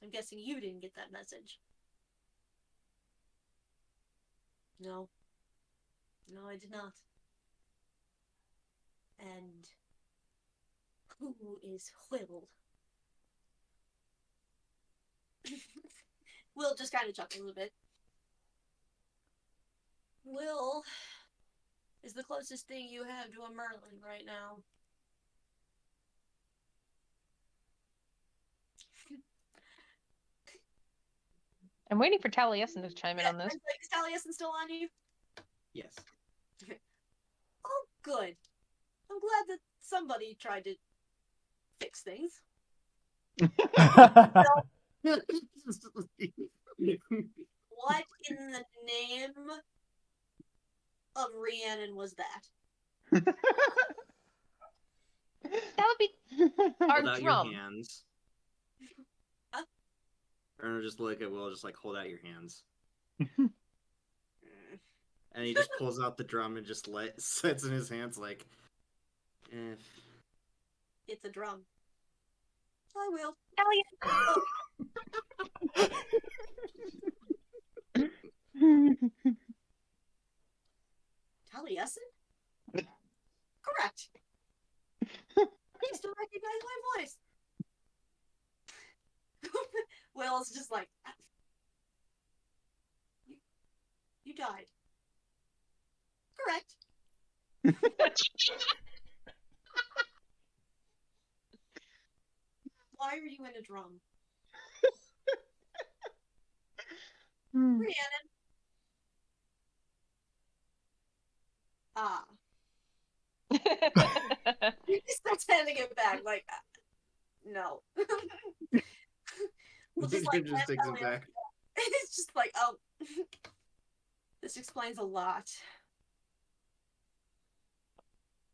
I'm guessing you didn't get that message. No. No, I did not. And who is Will? Will just kind of chuckles a bit. Will is the closest thing you have to a Merlin right now. I'm waiting for Taliesin to chime in on this. Is Taliesin still on you? Yes. Oh, good. I'm glad that somebody tried to fix things. What in the name of Rhiannon was that? That would be our Hold out drum. your hands. Huh? Or just look at Will, just like hold out your hands. And he just pulls out the drum and just sets in his hands like, It's a drum. I will. Taliesin? Correct. You still recognize my voice. Will's just like, you died. Correct. Why are you in a drum? Rhiannon. Ah. He starts handing it back, like, no. We'll just like just takes it back. It's just like, oh, this explains a lot.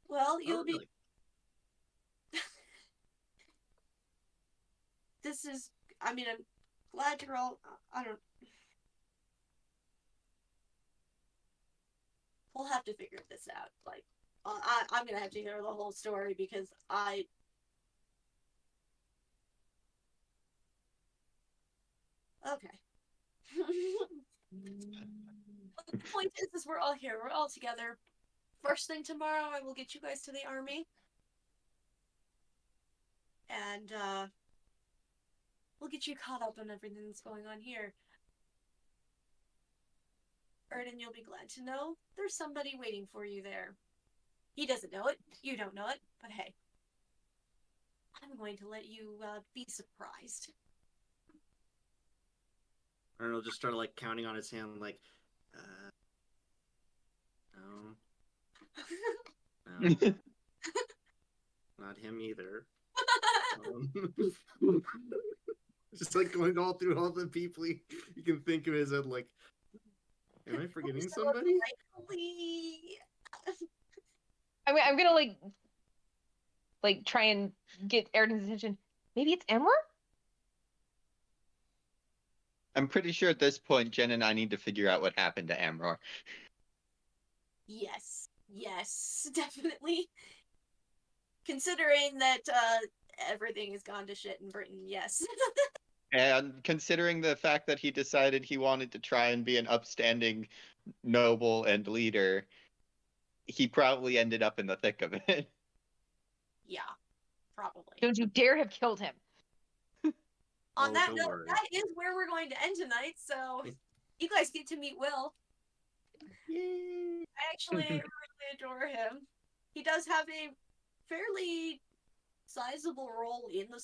Well, you'll be. Really? This is. I mean, I'm glad you're all. I don't. We'll have to figure this out. Like, I'm gonna have to hear the whole story because I. Okay. But the point is we're all here. We're all together. First thing tomorrow, I will get you guys to the army. And, we'll get you caught up on everything that's going on here. Erden, you'll be glad to know there's somebody waiting for you there. He doesn't know it. You don't know it. But hey, I'm going to let you, be surprised. Arnold will just start like counting on his hand, like, no, not him either. Just like going all through all the people you can think of as a like, am I forgetting somebody? I mean, I'm gonna like try and get Erden's attention. Maybe it's Emra? I'm pretty sure at this point, Jen and I need to figure out what happened to Amror. Yes, definitely. Considering that everything has gone to shit in Britain, yes. And considering the fact that he decided he wanted to try and be an upstanding noble and leader, he probably ended up in the thick of it. Yeah, probably. Don't you dare have killed him. On that don't note, worry. that is where we're going to end tonight, so you guys get to meet Will. Yay! I actually really adore him. He does have a fairly sizable role in the